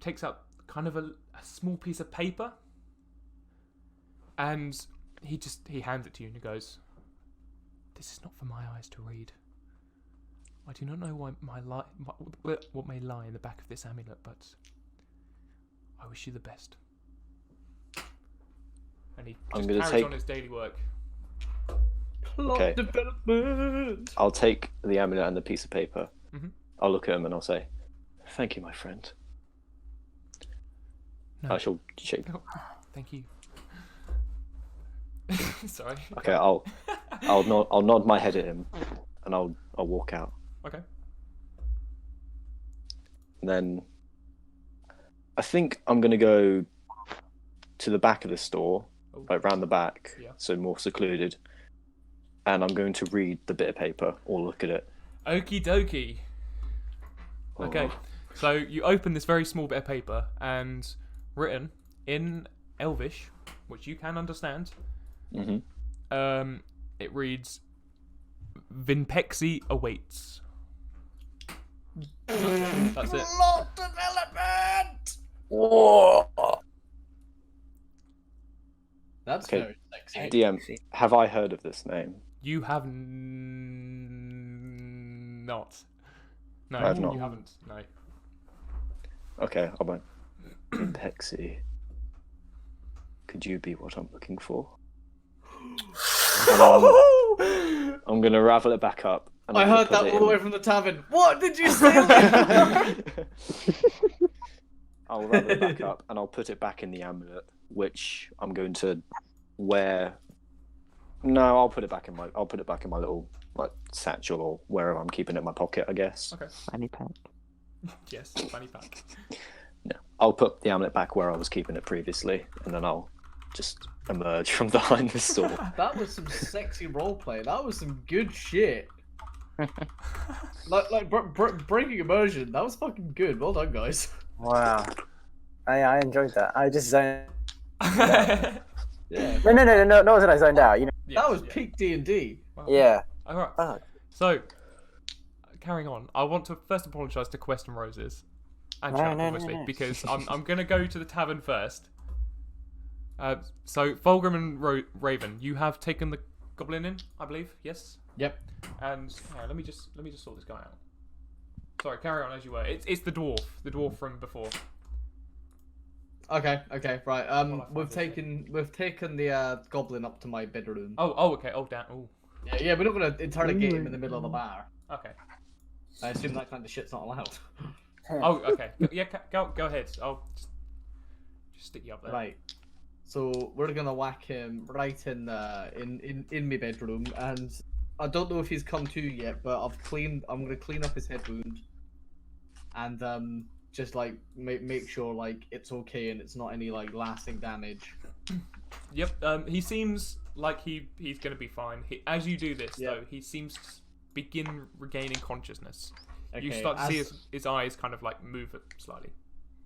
takes out kind of a small piece of paper, and he hands it to you and he goes, "This is not for my eyes to read. I do not know what may lie in the back of this amulet, but I wish you the best." And he just carries on his daily work. Okay. Development. I'll take the amulet and the piece of paper. Mm-hmm. I'll look at him and I'll say, "Thank you, my friend." No. I shall shake. Oh, thank you. Sorry. Okay, I'll nod my head at him, and I'll walk out. Okay. And then I think I'm gonna go to the back of the store, like round the back, so more secluded. And I'm going to read the bit of paper or look at it. Okie dokie. Okay, so you open this very small bit of paper, and written in Elvish, which you can understand, it reads, "Vinpexi awaits." That's it. Plot development. Whoa. That's Okay. very sexy. DM, have I heard of this name? You have not. No, I have not. you haven't. No. Okay, I won't. Pexy. Could you be what I'm looking for? I'm gonna ravel it back up. And I I'm gonna heard put that it all the in- way from the tavern. What did you say? I'll ravel it back up and I'll put it back in the amulet, which I'm going to wear. No, I'll put it back in my little like satchel or wherever I'm keeping it in my pocket, I guess. Okay. Fanny pack. Yes, fanny pack. No, I'll put the amulet back where I was keeping it previously, and then I'll just emerge from behind the store. That was some sexy roleplay. That was some good shit. Breaking immersion. That was fucking good. Well done, guys. Wow. I enjoyed that. I just zoned. Yeah. No, not that I zoned out. You know. Yes, That was yeah. peak D&D. Wow. Yeah. All right. Fuck. So, carrying on, I want to first apologise to Quest and Roses, and No, Chat, no, obviously, no. because I'm going to go to the tavern first. So, Fulgrim and Raven, you have taken the goblin in, I believe. Yes. Yep. And let me just sort this guy out. Sorry, carry on as you were. It's the dwarf from before. Okay, right. Well, We've taken the goblin up to my bedroom. Oh, okay. Oh, damn. Oh, Yeah, we're not gonna interrogate him in the middle of the bar. okay. I assume that kind of shit's not allowed. Oh, okay. Yeah, go ahead. I'll just stick you up there. Right. So we're gonna whack him right in my bedroom, and I don't know if he's come to yet, but I'm gonna clean up his head wound, and just like make sure like it's okay and it's not any like lasting damage. Yep. He seems like he's gonna be fine. As you do this, though, he seems to begin regaining consciousness. Okay, You start to see his eyes kind of like move slightly.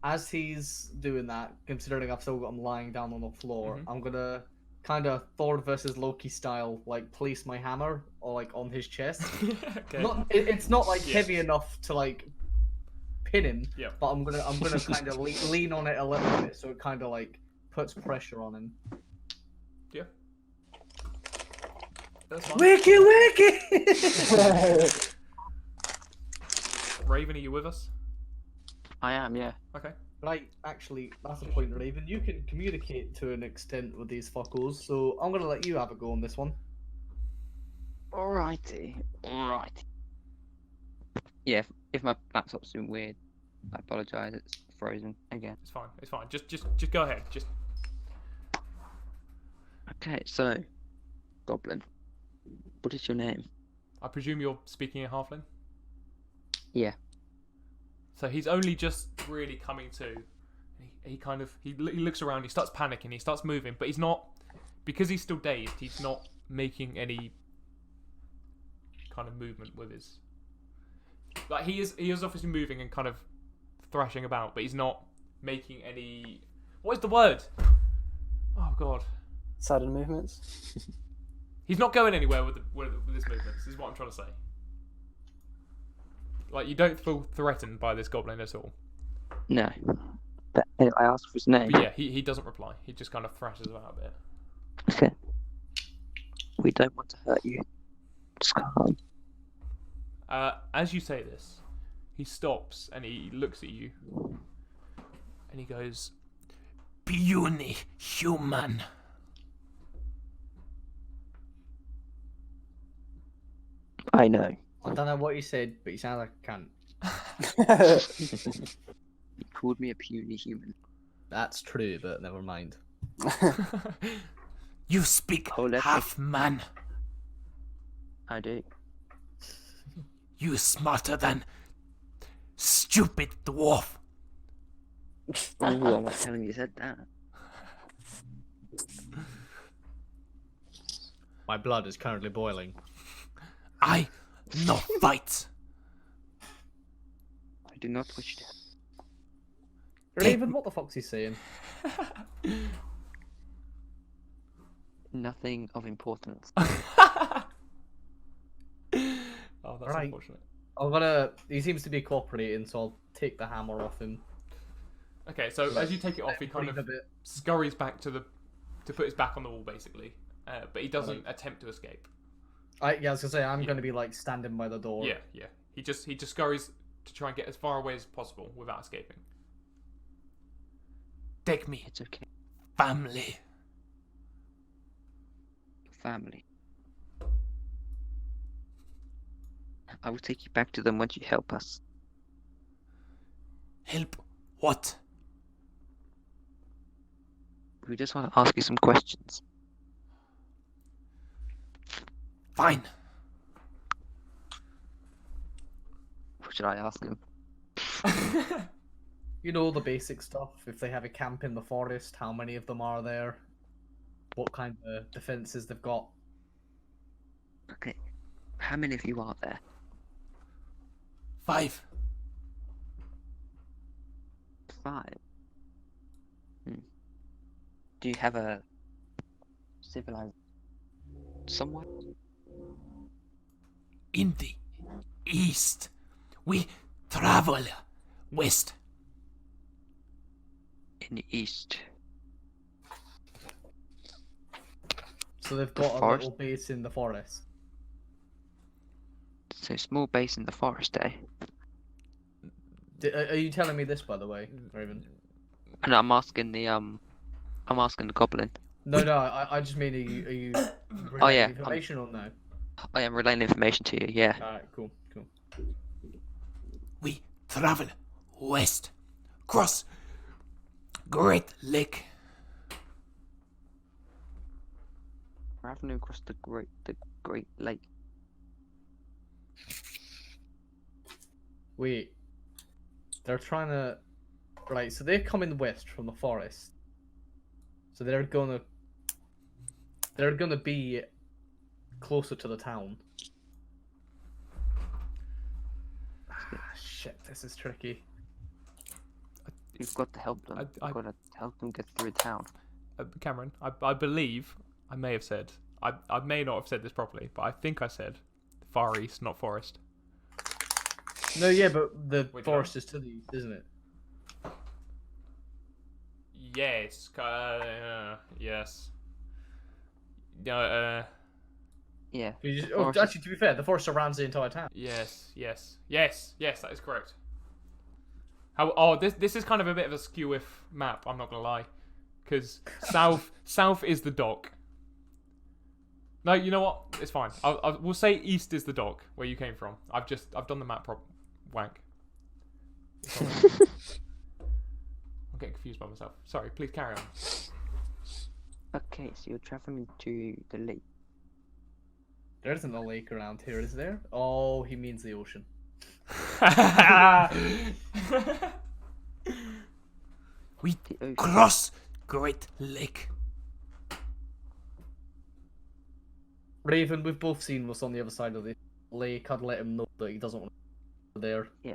As he's doing that, considering I've still got him lying down on the floor, Mhm. I'm gonna kind of Thor versus Loki style, like place my hammer or like on his chest. Okay. It's not like Yeah. heavy enough to like pin him, Yeah. but I'm gonna kind of lean on it a little bit so it kind of like puts pressure on him. Yeah. That's fine. Wiki wiki! Raven, are you with us? I am, yeah. Okay. Right, actually, that's the point, Raven. You can communicate to an extent with these fuckos, so I'm gonna let you have a go on this one. Alrighty. Yeah, if my laptop's doing weird, I apologise. It's frozen again. It's fine. It's fine. Just go ahead. Just Okay, so Goblin, what is your name? I presume you're speaking in Halfling? Yeah. So he's only just really coming to. He kind of he looks around. He starts panicking. He starts moving, but he's not, because he's still dazed. He's not making any kind of movement with his. Like he is obviously moving and kind of thrashing about, but he's not making any. What is the word? Oh God. Sudden movements. He's not going anywhere with his movements. Is what I'm trying to say. Like, you don't feel threatened by this goblin at all. No. But I asked for his name. But yeah, he doesn't reply. He just kind of thrashes about a bit. Okay. We don't want to hurt you. Just calm. As you say this, he stops and he looks at you. And he goes, Puny human. I know. I don't know what you said, but you sound like a cunt. You called me a puny human. That's true, but never mind. You speak Oh, let me- half man. I do. You smarter than stupid dwarf. Oh, I'm not telling you said that. My blood is currently boiling. I no fight. I do not wish to. Raven, what the fuck's he saying? Nothing of importance. oh, that's Right. unfortunate. He seems to be cooperating, so I'll take the hammer off him. Okay, so as you take it off, he kind Breathe a of bit. scurries back to put his back on the wall, basically. But he doesn't attempt to escape. I was gonna say I'm gonna be like standing by the door. Yeah. He just scurries to try and get as far away as possible without escaping. Take me, It's okay. family. Family. I will take you back to them once you help us. Help what? We just want to ask you some questions. Fine. What should I ask them? You know, the basic stuff. If they have a camp in the forest, how many of them are there? What kind of defenses they've got? Okay. How many of you are there? 5. 5. Do you have a civilized somewhere? In the east, we travel west. In the east. So they've got a forest? little base in the forest. So small base in the forest, eh? Are you telling me this, by the way, Raven? No, I'm asking the goblin. No, I just mean, are you Oh, yeah, relaying information or no? I am relaying information to you. Yeah. Alright, cool. We travel west, cross Great Lake. Traveling across the Great Lake. Wait. They're trying to... Right, so they're coming west from the forest. So they're gonna be closer to the town. Shit, this is tricky. You've got to help them. You've got to help them get through town. Cameron, I believe I may have said, I may not have said this properly, but I think I said Far East, not Forest. No, yeah, but the Wait, forest is to the east, isn't it? Yes. Yes. Yeah. Actually, to be fair, the forest surrounds the entire town. Yes. That is correct. This is kind of a bit of a skew-if map. I'm not gonna lie, because south is the dock. No, you know what? It's fine. We'll say east is the dock where you came from. I've done the map wank. I'm getting confused by myself. Sorry. Please carry on. Okay, so you're traveling to the lake. There isn't a lake around here, is there? Oh, he means the ocean. We cross Great Lake. Raven, we've both seen what's on the other side of the lake. I'd let him know that he doesn't want to go there. Yeah.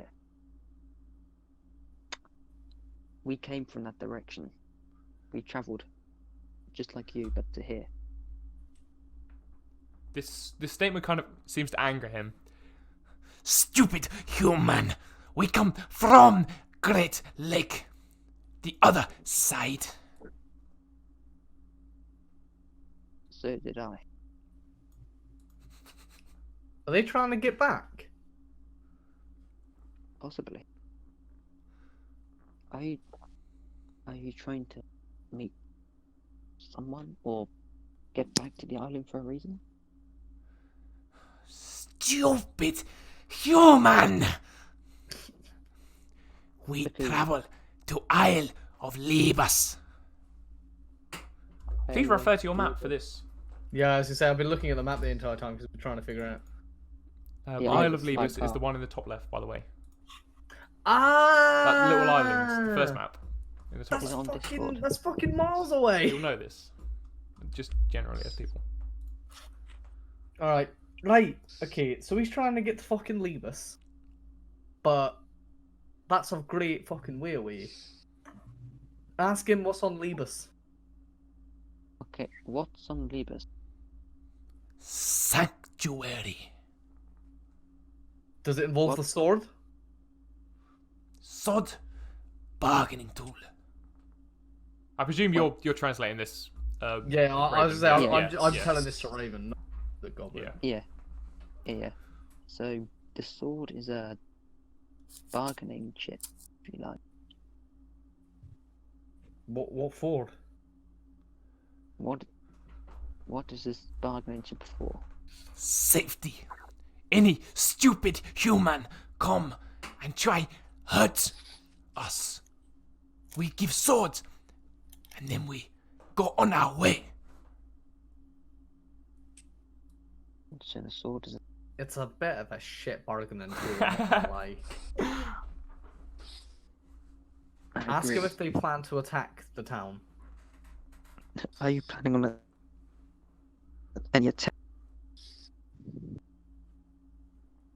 We came from that direction. We travelled, just like you, but to here. This statement kind of seems to anger him. Stupid human! We come from Great Lake. The other side. So did I. Are they trying to get back? Possibly. Are you trying to meet someone or get back to the island for a reason? Stupid human! We travel to Isle of Libas. Please refer to your map for this. Yeah, as you say, I've been looking at the map the entire time because we're trying to figure out. Isle of Libas is the one in the top left, by the way. Ah! That little island, the first map. In the top left. That's fucking miles away. You'll know this. Just generally as people. Alright. Right. Okay, so he's trying to get to fucking Libas. But that's a great fucking way away. Ask him what's on Libas. Okay, what's on Libas? Sanctuary. Does it involve the sword? Sword. Bargaining tool. I presume you're translating this. Yeah, I was Raven. I'm telling this to Raven, not the Goblin. Yeah. Yeah. So the sword is a bargaining chip, if you like. What for? What is this bargaining chip for? Safety. Any stupid human come and try hurt us. We give swords and then we go on our way. So the sword is It's a bit of a shit bargaining tool, I'm not gonna lie. Ask him if they plan to attack the town. Are you planning on any attack?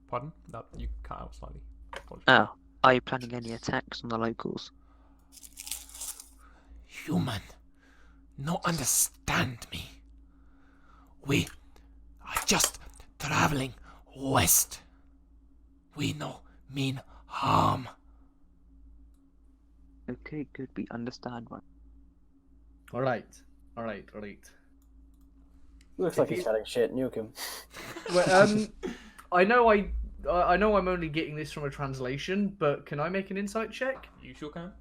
Pardon? No, you cut out slightly. Apologies. Oh, are you planning any attacks on the locals? Human, no understand me. We are just traveling west. We no mean harm. Okay, good. We understand one. Alright. Looks like he's chatting shit. Nuke him. Well, I know I I know I'm only getting this from a translation, but can I make an insight check? You sure can.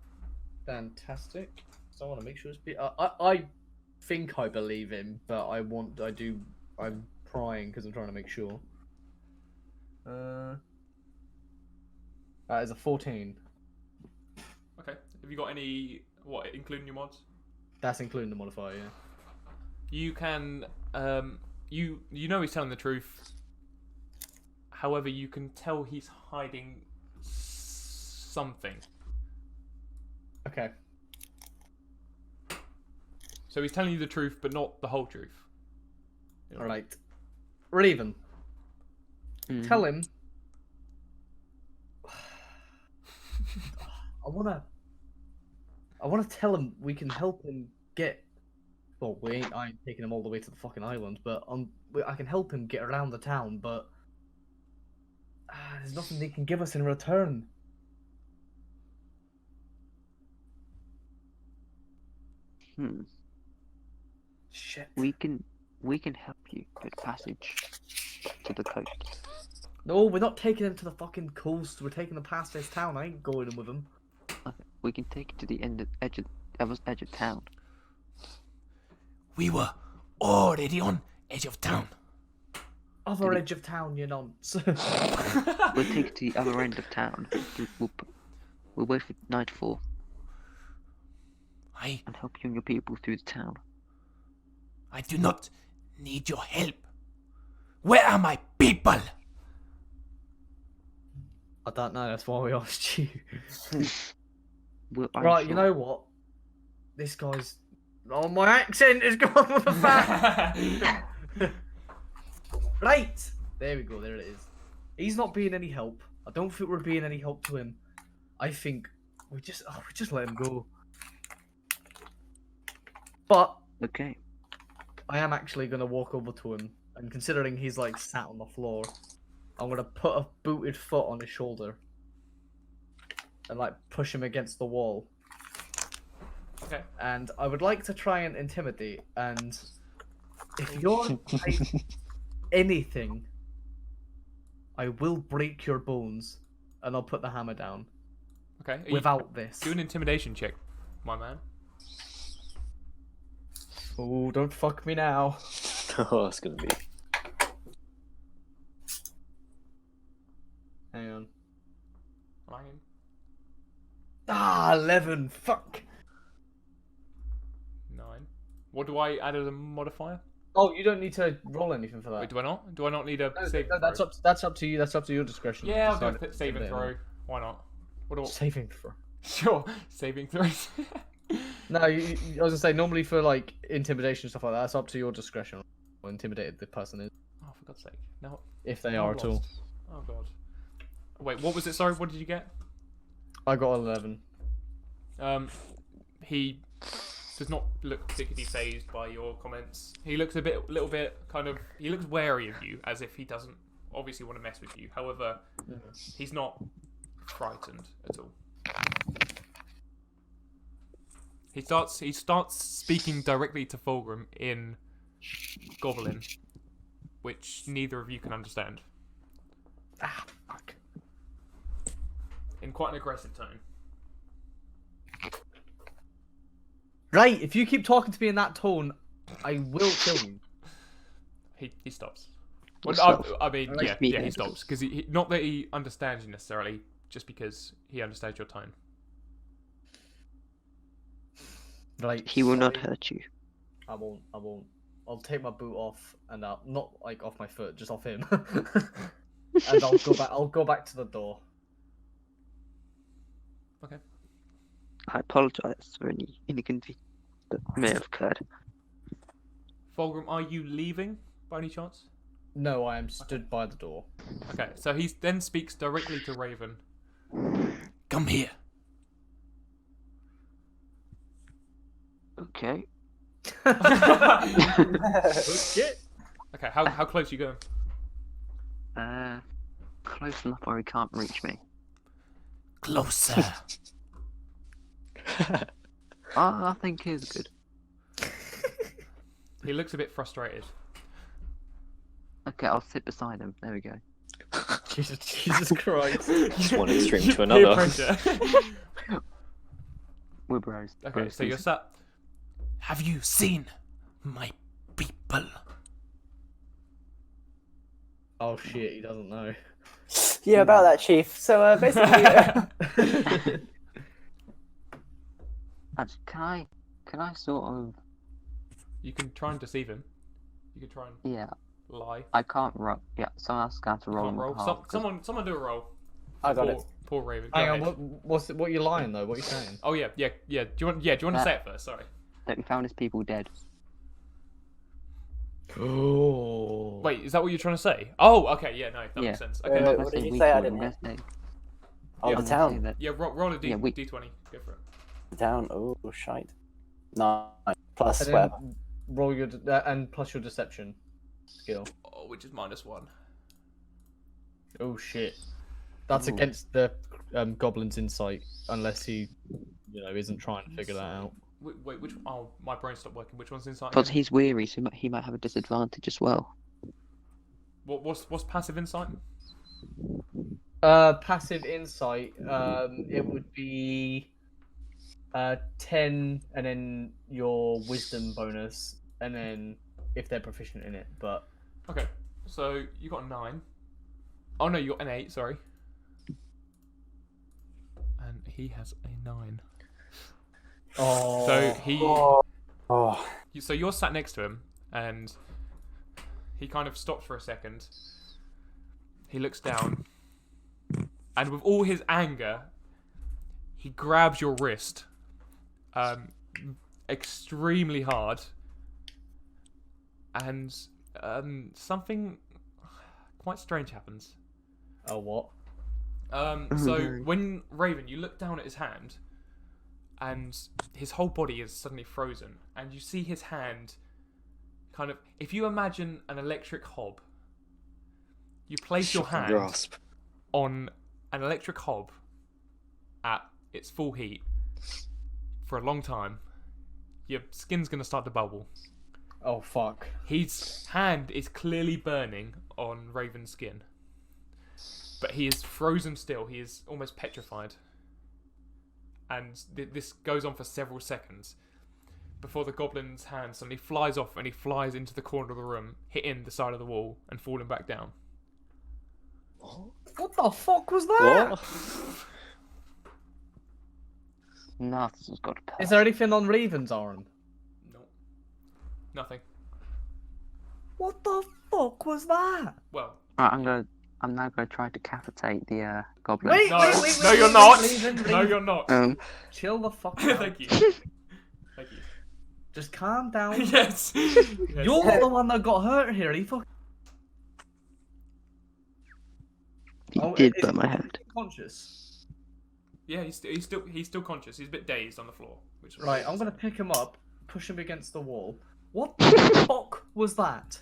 Fantastic. So I want to make sure it's. I think I believe him, but I'm prying because I'm trying to make sure. That is a 14. Okay. Have you got any including your mods? That's including the modifier, yeah. You can you know he's telling the truth. However, you can tell he's hiding something. Okay. So he's telling you the truth, but not the whole truth. All right. Raven. Tell him. I wanna tell him we can help him get. Well, I ain't taking him all the way to the fucking island, but I can help him get around the town. But there's nothing they can give us in return. Shit. We can help you with passage to the coast. No, we're not taking him to the fucking coast. We're taking him past this town. I ain't going in with him. We can take it to the edge of town. We were already on edge of town. Other edge of town, you nonce. We'll take it to the other end of town. We'll wait for nightfall and help you and your people through the town. I do not need your help. Where are my people? I don't know. That's why we asked you. I'm Right, sure. you know what? This guy's. Oh, my accent is gone with the fact. Right. There we go. There it is. He's not being any help. I don't think we're being any help to him. I think we just let him go. But Okay. I am actually gonna walk over to him, and considering he's like sat on the floor, I'm gonna put a booted foot on his shoulder and like push him against the wall. Okay. And I would like to try and intimidate. And if you're like, anything, I will break your bones, and I'll put the hammer down. Okay. Without this. Do an intimidation check, my man. Oh, don't fuck me now. Oh, it's gonna be. Hang on. Lying. 11. Fuck. 9. What do I add as a modifier? Oh, you don't need to roll anything for that. Wait, do I not? Do I not need a save? No, that's up to you. That's up to your discretion. Yeah, I'll Decide do a if save and it's throw. Why not? What do I... Saving throw. Sure, saving throws. No, I was gonna say normally for like intimidation and stuff like that, it's up to your discretion. How intimidated the person is, Oh, for God's sake! No. if they I'm are at all. lost. Oh God. Wait, what was it? Sorry, what did you get? I got 11. He does not look particularly fazed by your comments. He looks little bit kind of. He looks wary of you, as if he doesn't obviously want to mess with you. However, he's not frightened at all. He starts speaking directly to Fulgrim in Goblin, which neither of you can understand. Ah, fuck. In quite an aggressive tone. Right, if you keep talking to me in that tone, I will kill you. He stops. He Well, stops. I mean, I like yeah, speed he heads. stops because not that he understands you necessarily, just because he understands your tone. Right. He will not sorry. hurt you. I won't. I'll take my boot off, and I'll not like off my foot, just off him. And I'll go back to the door. Okay. I apologize for any inconvenience that may have occurred. Fulgrim, are you leaving by any chance? No, I am stood by the door. Okay, so he then speaks directly to Raven. Come here. Okay. Shit. Okay, how close are you going? Close enough where he can't reach me. Closer. I think he's good. He looks a bit frustrated. Okay, I'll sit beside him. There we go. Jesus Christ. Just one extreme to Peer another. pressure. We're bros. Okay, so you're sat. Have you seen my people? Oh shit, he doesn't know. Yeah, about that, Chief. So basically, Actually, can I sort of? You can try and deceive him. You can try and Yeah, lie. I can't roll. Yeah, someone else got to roll. Can't roll. on behalf, 'cause Someone do a roll. I got poor, it. Poor Raven. Go Hang on, ahead. what are you lying though? What are you saying? Oh yeah. Do you want to say it first? Sorry. that we found his people dead. Oh. Wait, is that what you're trying to say? Oh, okay. Yeah, no, that makes sense. Okay. What I did said you we say? I should didn't hear. investigate. Oh, Yeah. the I'm gonna town. say that- Yeah, roll a Yeah, we- d20. Go for it. The town. Oh, shite. 9 plus And whatever. then roll your and plus your deception skill. Oh, which is -1. Oh shit. That's Ooh. against the goblin's insight, unless he, isn't trying to figure that out. Wait, which? Oh, my brain stopped working. Which one's inside? Because he's weary, so he might have a disadvantage as well. What's passive insight? Passive insight. It would be 10, and then your wisdom bonus, and then if they're proficient in it. But Okay, so you got a 9. Oh no, you got an 8. Sorry. And he has a 9. oh, So he. Oh, So you're sat next to him, and he kind of stops for a second. He looks down, and with all his anger, he grabs your wrist, extremely hard, and something quite strange happens. oh what? So no. when Raven, you look down at his hand, and his whole body is suddenly frozen, and you see his hand kind of, if you imagine an electric hob, you place your hand Grasp. on an electric hob at its full heat for a long time, your skin's going to start to bubble. Oh fuck. His hand is clearly burning on Raven's skin, but he is frozen still. He is almost petrified. And this goes on for several seconds before the goblin's hand suddenly flies off and he flies into the corner of the room, hitting the side of the wall and falling back down. What the fuck was that? What? Nothing's got to pass. Is there anything on Raven's arm? No. Nothing. What the fuck was that? Well, Right, I'm now gonna try to decapitate the goblin. Wait, no, wait, no, wait, you're wait, not. Raven, No, Raven. you're not. Chill the fuck out. Thank you. Thank you. Just calm down. Yes. Yes. You're the one that got hurt here. He fuck. He Oh, did is burn my he head. Oh, Conscious. Yeah, he's still conscious. He's a bit dazed on the floor. Which is Right, I'm gonna pick him up, push him against the wall. What the fuck was that?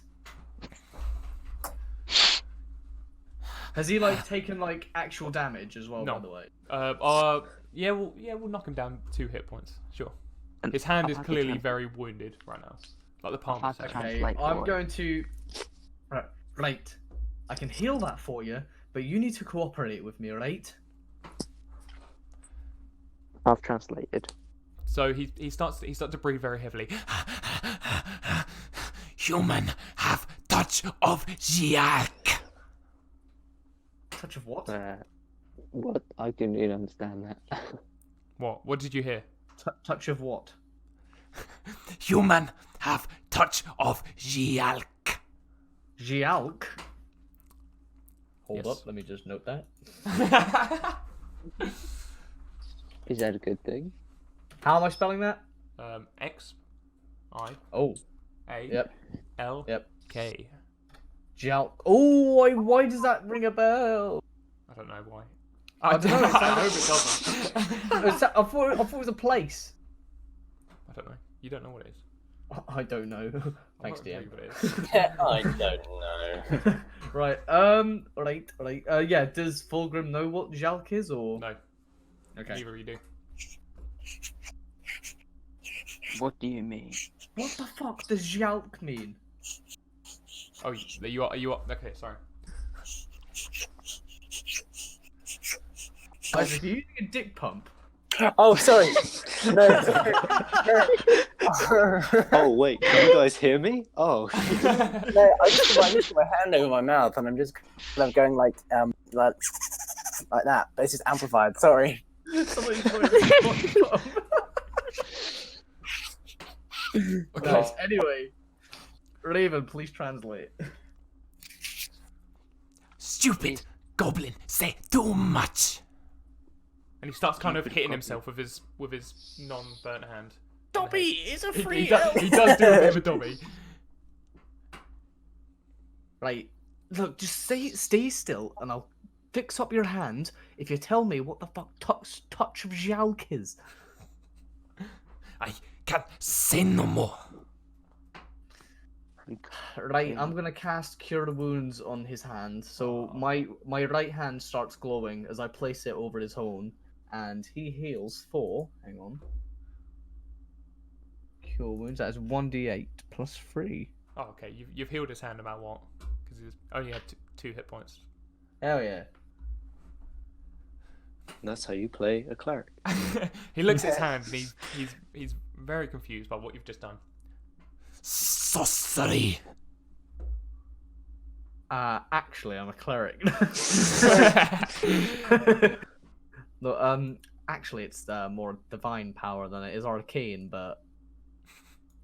Has he taken actual damage as well? No. By the way. Yeah, we'll knock him down 2 hit points. Sure. And His hand I've is had to clearly tran- very wounded right now, like the palm I've of his had to hand. Okay, Translate I'm for it. going to. Right, I can heal that for you, but you need to cooperate with me, right? I've translated. So he starts to breathe very heavily. Human have touch of the ark. Touch of what? What? I didn't even understand that. What? What did you hear? Touch of what? Human have touch of the ark. Gialk. Hold Yes. up, let me just note that. Is that a good thing? How am I spelling that? X, I, Oh, A, yep, L, yep. K. Gialk. Oh, why does that ring a bell? I don't know why. I don't know, it I hope it doesn't. I thought it was a place. I don't know. You don't know what it is. I don't know. I'm Thanks, not gonna DM. tell you what it is. I don't know. Right. Right. Yeah. Does Fulgrim know what Jalk is, or No, okay? neither of you do. What do you mean? What the fuck does Jalk mean? Oh, you are. Okay, sorry. Isaac, are you using a dick pump? Oh, sorry. No. Oh wait, can you guys hear me? Oh. No, I just put my hand over my mouth and I'm just kind of going like that, but it's just amplified. Sorry. Somebody's putting a dick pump. Okay. Nice. Anyway, Raven, please translate. Stupid goblin, say too much. And he starts kind of hitting himself with his non-burnt hand. Dobby is a He, free he does do a bit of a Dobby. Right. Look, just stay still, and I'll fix up your hand if you tell me what the fuck touch of Jalk is. I can't say no more. Right, I'm gonna cast Cure Wounds on his hand. So my right hand starts glowing as I place it over his own, and he heals for. Hang on. Cure Wounds. That is 1d8 plus 3. Oh, okay. You've healed his hand about what? Because he only had 2 hit points. Hell yeah. That's how you play a cleric. He looks at his hand and he's very confused by what you've just done. Sorcery. Actually, I'm a cleric. No, actually, it's more divine power than it is arcane, but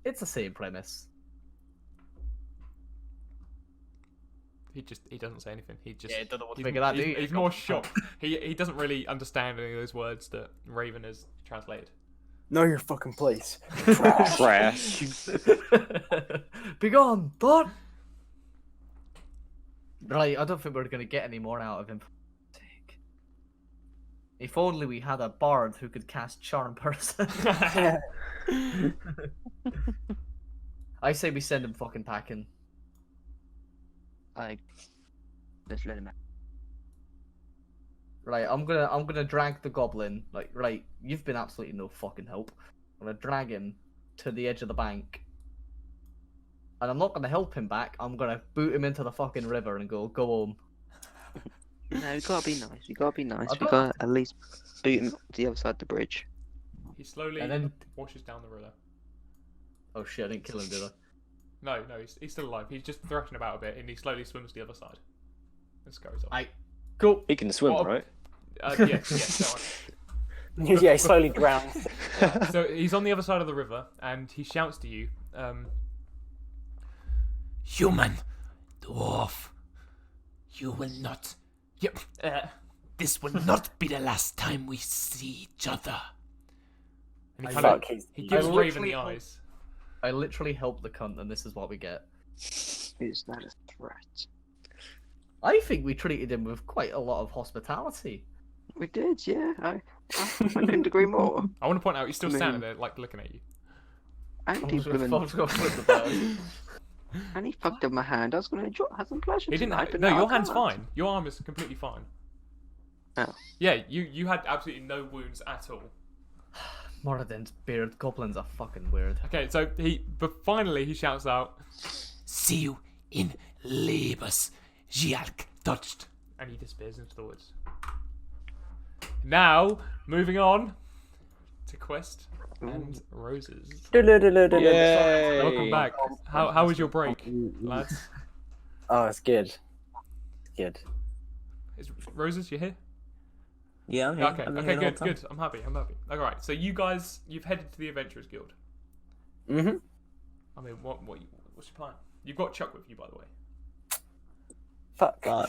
it's the same premise. He doesn't say anything. He just Don't know what to make of that, do you? he's more shocked. He doesn't really understand any of those words that Raven has translated. Know your fucking place. Trash. Begone, thought. Right, I don't think we're gonna get any more out of him. If only we had a bard who could cast Charm Person. I say we send him fucking packing. Let's let him out. Right, I'm gonna drag the goblin. Like, right, you've been absolutely no fucking help. I'm gonna drag him to the edge of the bank. And I'm not gonna help him back, I'm gonna boot him into the fucking river and go home. No, we gotta be nice. We gotta be nice. I We don't- gotta at least boot him to the other side of the bridge. He slowly And then... washes down the river. Oh shit, I didn't kill him, did I? No, he's still alive. He's just thrashing about a bit and he slowly swims to the other side. And scurries off. Cool. He can swim, What a- right? Yes, that one. Yeah, he slowly drowns. So he's on the other side of the river and he shouts to you. Human, dwarf, you will not. Yep. This will not be the last time we see each other. And he, I- kind of, Fuck, he I gives Raven literally the hope- eyes. I literally helped the cunt and this is what we get. Is that a threat? I think we treated him with quite a lot of hospitality. We did, yeah. I couldn't agree more. I want to point out he's still I mean- standing there, like looking at you. And I'm he, just gonna blooming- flip the bird. and he fucked up my hand. I was gonna have some pleasure. He didn't. tonight, but No, now I your hand's can't. fine. Your arm is completely fine. Oh. Yeah, you had absolutely no wounds at all. Moradin's beard. Goblins are fucking weird. Okay, so but finally he shouts out, See you in Lebus, Gialk touched. and he disappears into the woods. Now, moving on to Quest and Roses. Yay! Welcome back. How was your break, lads? Oh, it's good. It's good. Is Roses, you here? Yeah, I'm here. Okay, I've been okay, here the whole good, time. good. I'm happy. All right, so you've headed to the Adventurers Guild. Mm-hmm. I mean, what's your plan? You've got Chuck with you, by the way. Fuck. God.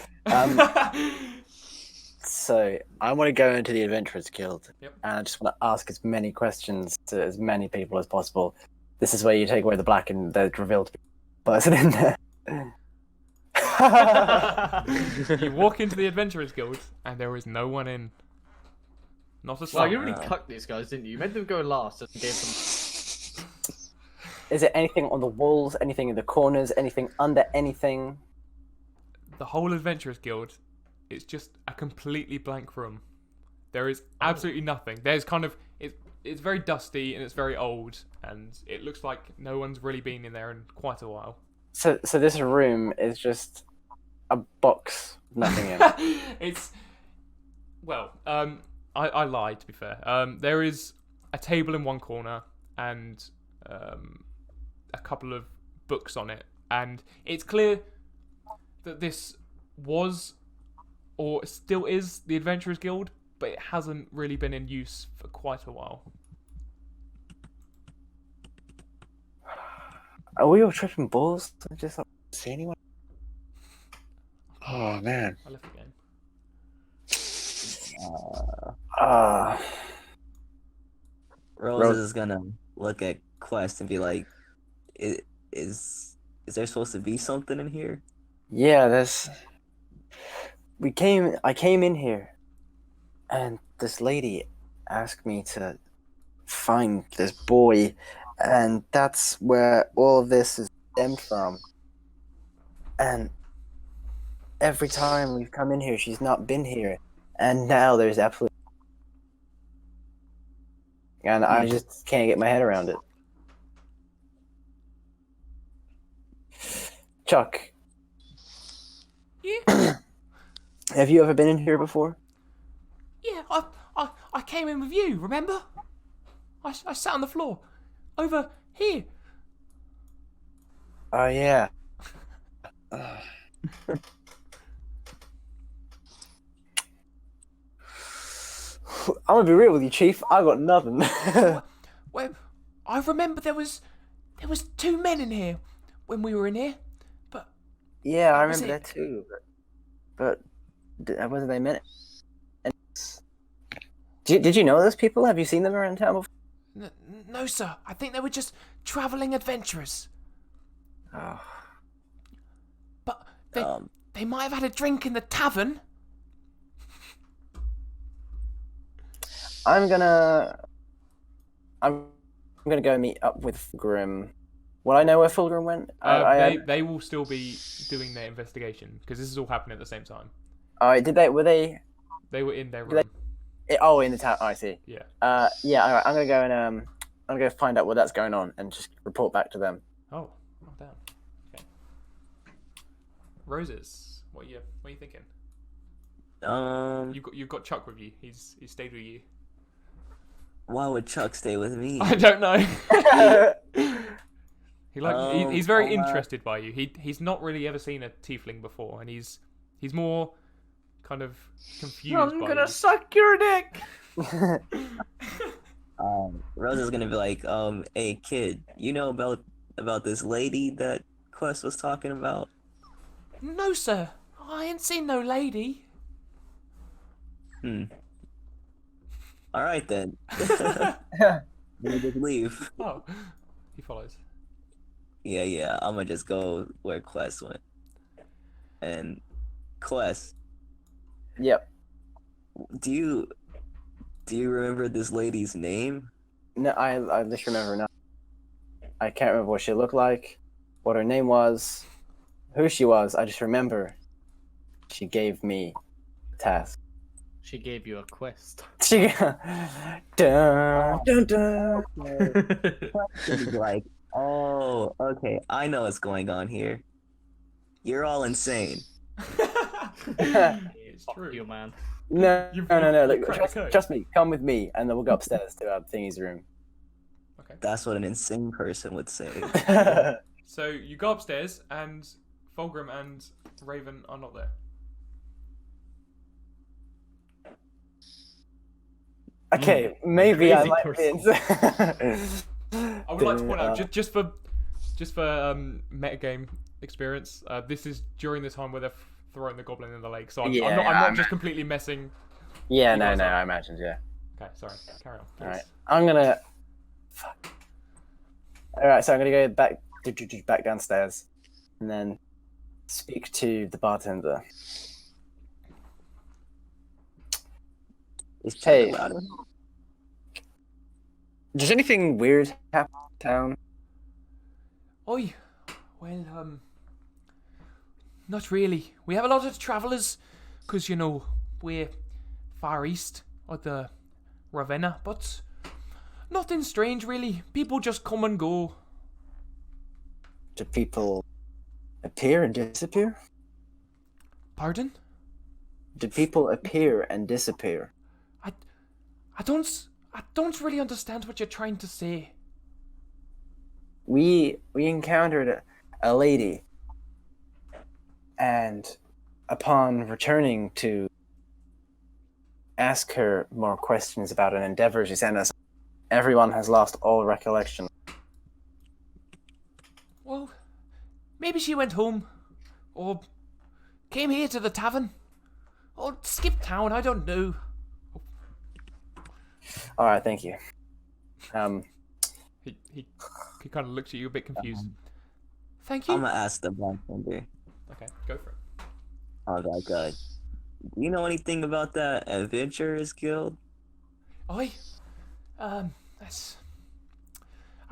So I want to go into the Adventurers Guild, Yep. and I just want to ask as many questions to as many people as possible. This is where you take away the black and they're revealed to be a person in there. You walk into the Adventurers Guild, and there is no one in. Not a soul. Well, you really cucked these guys, didn't you? You made them go last and gave them. Is it anything on the walls? Anything in the corners? Anything under anything? The whole Adventurers Guild is just a completely blank room. There is absolutely nothing. There's kind of it's very dusty and it's very old, and it looks like no one's really been in there in quite a while. So this room is just a box, nothing in. It's I lied, to be fair. There is a table in one corner and a couple of books on it, and it's clear that this was or still is the Adventurers Guild, but it hasn't really been in use for quite a while. Are we all tripping balls? I just don't see anyone. Oh man. I left the game. Rose is gonna look at Quest and be like, "Is there supposed to be something in here?" Yeah, I came in here, and this lady asked me to find this boy, and that's where all of this is stemmed from. And every time we've come in here, she's not been here, and now there's absolutely, and I just can't get my head around it. Chuck, Yeah, have you ever been in here before? yeah. I came in with you. Remember? I sat on the floor, over here. Oh yeah. I'm gonna be real with you, Chief. I got nothing. Well, I remember there was 2 men in here when we were in here. Yeah, I Was remember that too. But whether they meant it. Did you know those people? Have you seen them around town before? No, sir. I think they were just traveling adventurers. Oh. But they might have had a drink in the tavern. I'm gonna go meet up with Fulgrim. Will I know where Fulgrim went? They will still be doing their investigation because this is all happening at the same time. Did they? Were they? They were in their room. In the town. I see. Yeah. Yeah. All right. I'm gonna go and I'm gonna go find out what that's going on and just report back to them. Oh, damn. Okay. Roses, what are you thinking? You've got Chuck with you. He's stayed with you. Why would Chuck stay with me? I don't know. He's very interested by you. He's not really ever seen a tiefling before, and he's more kind of confused. I'm by gonna you. suck your dick. Rose is gonna be like, hey kid, you know about this lady that Quest was talking about? No, sir. I ain't seen no lady. All right then. Let me just leave. Oh, he follows. Yeah. I'm gonna just go where Quest went. And Quest, Yep. do you remember this lady's name? No, I just remember now. I can't remember what she looked like, what her name was, who she was. I just remember she gave me a task. She gave you a quest. She dun, dun, dun. She'd be like, oh, okay, I know what's going on here. You're all insane. It's Fuck true. you, man. No. You've Look, cracked the code. trust me. Come with me, and then we'll go upstairs to Thingy's room. Okay. That's what an insane person would say. So you go upstairs, and Fulgrim and Raven are not there. Okay, maybe I Crazy might person. be. I would like to point out just for metagame experience. This is during the time where they're throwing the goblin in the lake, so I'm not just completely messing. Yeah, You no, guys are- I imagined, yeah. Okay, sorry. Carry on. Please. Alright, I'm gonna. Fuck. Alright, so I'm gonna go back downstairs, and then speak to the bartender. Is Chuck Hey. allowed in? Does anything weird happen in town? Oi. Well, not really. We have a lot of travellers, because, you know, we're far east of the Ravenna, but nothing strange, really. People just come and go. Do people appear and disappear? Pardon? Do people appear and disappear? I don't really understand what you're trying to say. We encountered a lady, and upon returning to ask her more questions about an endeavor she sent us, everyone has lost all recollection. Well, maybe she went home, or came here to the tavern, or skipped town. I don't know. All right, thank you. He kind of looks at you a bit confused. Thank you. I'm gonna ask the bartender. Okay, go for it. Oh my god. Do you know anything about that Adventurers Guild? That's a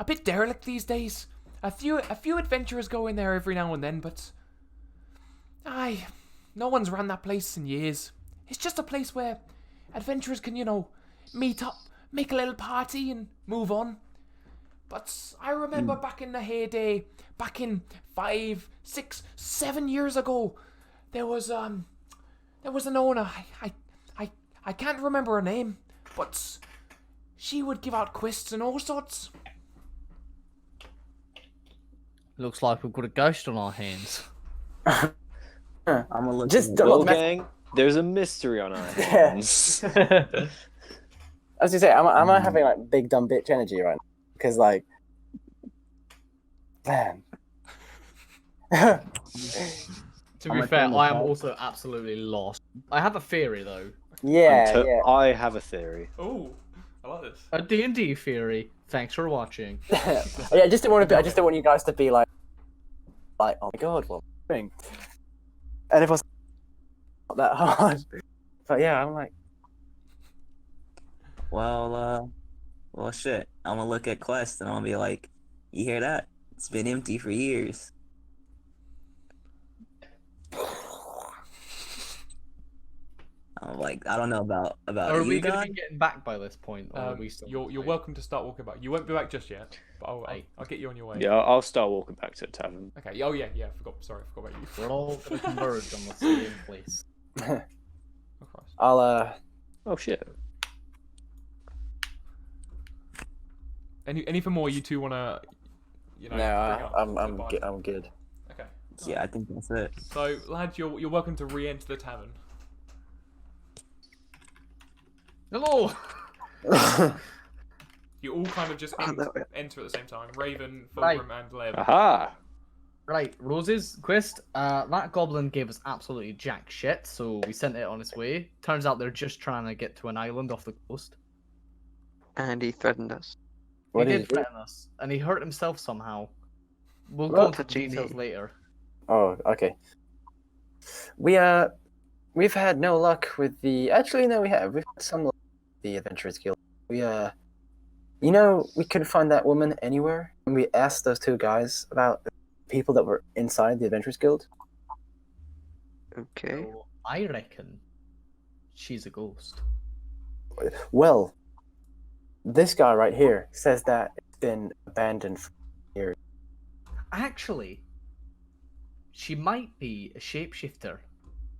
bit derelict these days. A few adventurers go in there every now and then, but no one's ran that place in years. It's just a place where adventurers can, meet up, make a little party, and move on. But I remember back in the heyday, back in 5, 6, 7 years ago, there was an owner. I can't remember her name, but she would give out quests and all sorts. Looks like we've got a ghost on our hands. I'm gonna look. Well, gang, there's a mystery on our hands. As you say, am I having like big dumb bitch energy right now? Because like, man. To be fair, I am also absolutely lost. I have a theory though. Yeah. I have a theory. Oh, I like this. A D&D theory. Thanks for watching. Yeah, I just don't want you guys to be like, oh my god, what am I doing? And it was not that hard. But yeah, I'm like, Well, shit. I'm gonna look at Quest and I'm gonna be like, you hear that? It's been empty for years. I'm like, I don't know about Are you we going guys. to be getting back by this point? Or are we still You're welcome to start walking back. You won't be back just yet, but I'll get you on your way. Yeah, I'll start walking back to the tavern. Okay. Oh yeah. I forgot about you. We're all going to converge on the same place. Oh, Christ. I'll Oh shit. Anything more you two wanna, no, bring up to the I'm party? I'm good. Okay. Yeah, I think that's it. So, lads, you're welcome to re-enter the tavern. Hello! You all kind of just enter at the same time. Raven, Right. Fulgrim, and Lev. Aha! Right, Roses, Quest, that goblin gave us absolutely jack shit, so we sent it on its way. Turns out they're just trying to get to an island off the coast. And he threatened us. He What did did he do? threaten us, and he hurt himself somehow. We'll What? go into The genie. details later. Oh, okay. We've had no luck with the. Actually, no, we've had some luck with the Adventurers Guild. We we couldn't find that woman anywhere, and we asked those two guys about the people that were inside the Adventurers Guild. Okay. So I reckon she's a ghost. Well, this guy right here says that it's been abandoned for years. Actually, she might be a shapeshifter,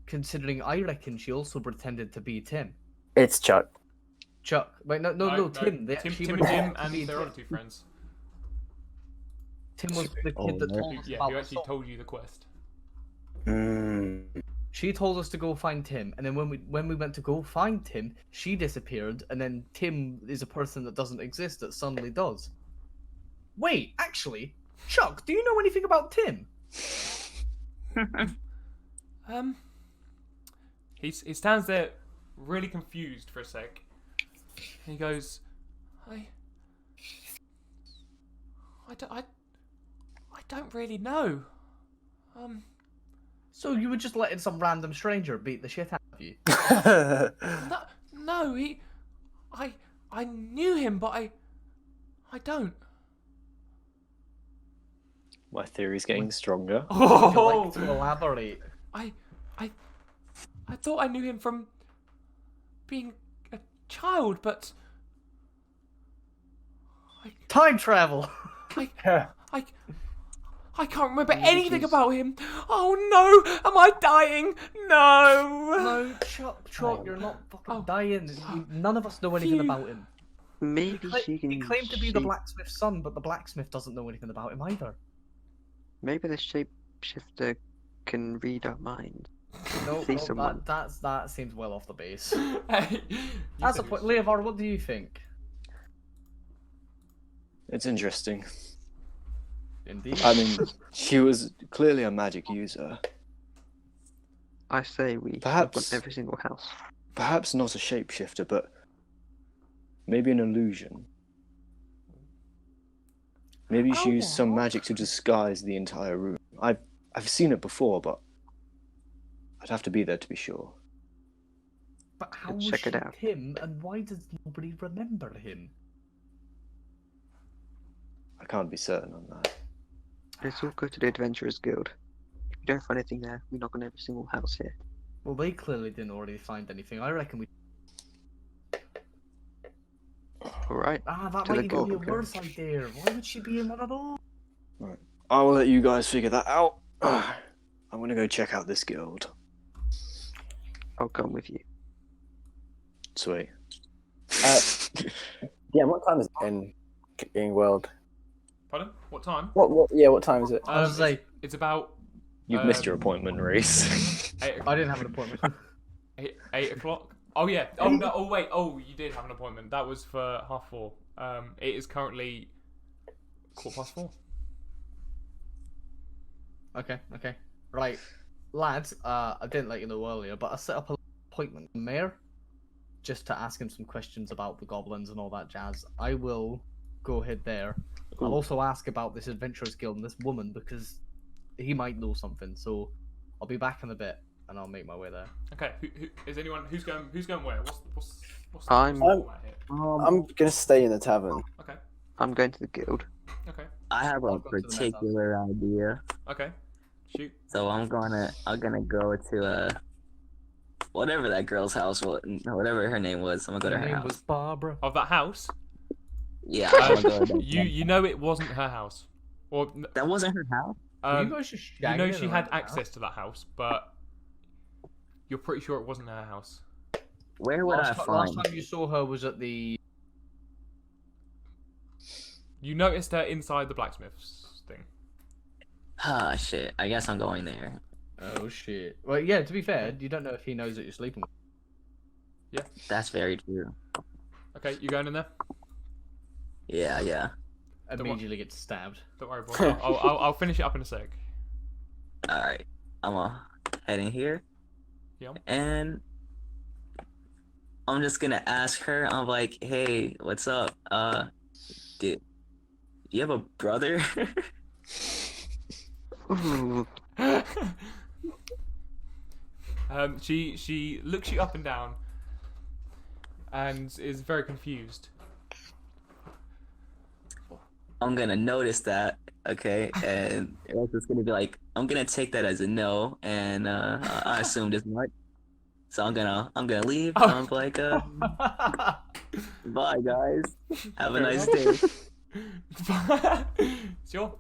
considering I reckon she also pretended to be Tim. It's Chuck. Chuck. Wait, no, Tim. Tim, She Tim and pretended Jim, to and be their Tim. other two friends. Tim was the kid that told us Yeah, about who the actually song. told you the quest. She told us to go find Tim, and then when we went to go find Tim, she disappeared, and then Tim is a person that doesn't exist that suddenly does. Wait, actually, Chuck, do you know anything about Tim? He stands there, really confused for a sec. And he goes, I don't really know. So you were just letting some random stranger beat the shit out of you? No, I knew him, but I don't. My theory's getting stronger. Would you like to elaborate? I thought I knew him from being a child, but Time travel! I I can't remember anything about him. Oh no, am I dying? No. No, Chalk, you're not fucking dying. None of us know anything about him. Maybe she can. He claimed to be the blacksmith's son, but the blacksmith doesn't know anything about him either. Maybe the shapeshifter can read our minds. No, See someone. that seems well off the base. Hey, That's a point. Leoaver, what do you think? It's interesting. Indeed. I mean, she was clearly a magic user. I say we Perhaps- look on every single house. Perhaps not a shapeshifter, but maybe an illusion. Maybe she used some magic to disguise the entire room. I've seen it before, but I'd have to be there to be sure. But how Let's was check she it out. him, and why does nobody remember him? I can't be certain on that. Let's all go to the Adventurers Guild. If we don't find anything there, we knock on every single house here. Well, they clearly didn't already find anything. I reckon we. Alright. That To the might even be a Goblin worse idea. Why would she be in that at all? I will let you guys figure that out. I'm gonna go check out this guild. I'll come with you. Sweet. Yeah, what time is it in world? Pardon? What time? What time is it? I was like, It's about You've missed your appointment, Rhys. 8 I didn't have an appointment. 8 o'clock. Oh yeah. Oh no. Oh wait. Oh, you did have an appointment. That was for 4:30. It is currently 4:15. Okay. Right. Lads, I didn't let you know earlier, but I set up an appointment with the mayor just to ask him some questions about the goblins and all that jazz. I will go ahead there. I'll also ask about this Adventurers Guild and this woman because he might know something. So I'll be back in a bit and I'll make my way there. Okay. Who is anyone? Who's going where? What's I'm- what's the format here? I'm gonna stay in the tavern. Okay. I'm going to the guild. Okay. I have a I'll go to the next house. particular idea. Okay. Shoot. So I'm gonna go to whatever that girl's house was, whatever her name was. I'm gonna go to Her her name house. was Barbara. Of that house. Yeah, I'm gonna go to that. You know it wasn't her house, or That wasn't her house. You guys just you know shagging she around had the house? access to that house, but you're pretty sure it wasn't her house. Where would I Last find? time you saw her was at the. You noticed her inside the blacksmith's thing. Ah, shit. I guess I'm going there. Oh shit. Well, yeah. To be fair, you don't know if he knows that you're sleeping. That's very true. Okay, you going in there? Yeah. Immediately get stabbed. Don't worry, boy. I'll finish it up in a sec. All right. I'm gonna head in here. Yeah. And I'm just gonna ask her. I'm like, hey, what's up? Do you have a brother? Ooh, She looks you up and down, and is very confused. I'm gonna notice that, okay, and it's just gonna be like, I'm gonna take that as a no, and I assumed as much. So I'm gonna leave. Oh. I'm like, bye guys, have a nice day. Sure.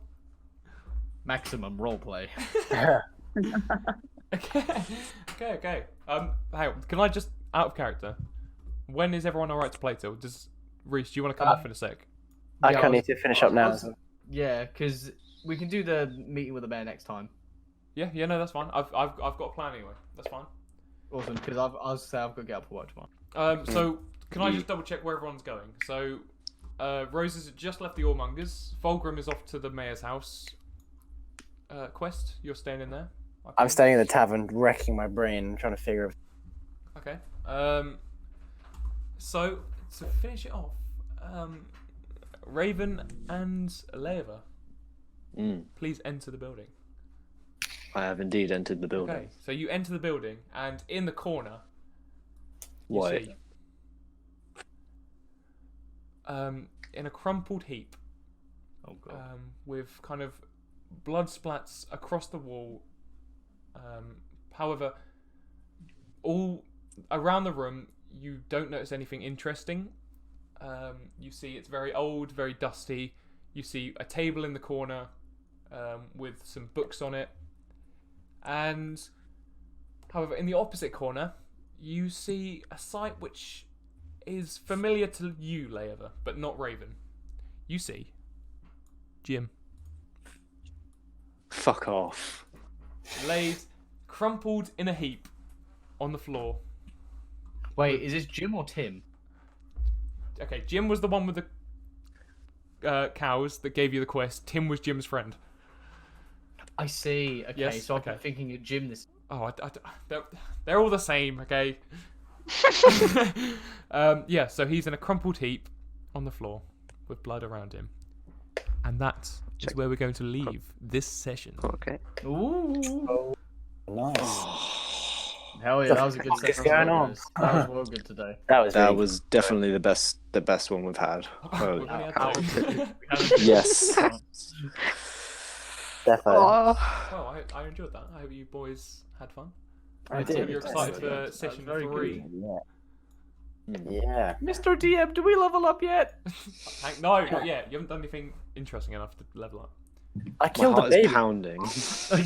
Maximum roleplay. Okay. Hang on. Can I just out of character? When is everyone alright to play till? Does Rhys, do you want to come off in a sec? I Yeah, kind of need to finish up now. Yeah, because we can do the meeting with the mayor next time. Yeah, no, that's fine. I've got a plan anyway. That's fine. Awesome, because I've got to get up for work tomorrow. So can I just double check where everyone's going? So, Rozes has just left the Allmongers. Fulgrim is off to the mayor's house. Quest, you're staying in there. I'm staying in the tavern, wrecking my brain, trying to figure. Okay. So to finish it off, Raven and Leoaver, please enter the building. I have indeed entered the building. Okay. So you enter the building, and in the corner, you Why? see, in a crumpled heap, Oh god. with kind of blood splats across the wall. However, all around the room, you don't notice anything interesting. You see it's very old, very dusty. You see a table in the corner, with some books on it. And, however, in the opposite corner, you see a sight which is familiar to you, Leoaver, but not Raven. You see Jim. Fuck off. Laid, crumpled in a heap on the floor. Wait, is this Jim or Tim? Okay, Jim was the one with the cows that gave you the quest. Tim was Jim's friend. I see. Okay, Yes, so okay. I'm thinking of Jim this. Oh, they're all the same, okay? Yeah, so he's in a crumpled heap on the floor with blood around him. And that is where we're going to leave this session. Okay. Ooh. Nice. Hell yeah, that was a good What's session. going on? That was well good today. That That was definitely the best one we've had. Holy We've only cow. had two. Yes. definitely. Well, I enjoyed that. I hope you boys had fun. I I did. hope you're excited for That was session very 3. Yeah. Mr. DM, do we level up yet? No, not yet. You haven't done anything interesting enough to level up. I My killed a heart is baby. pounding.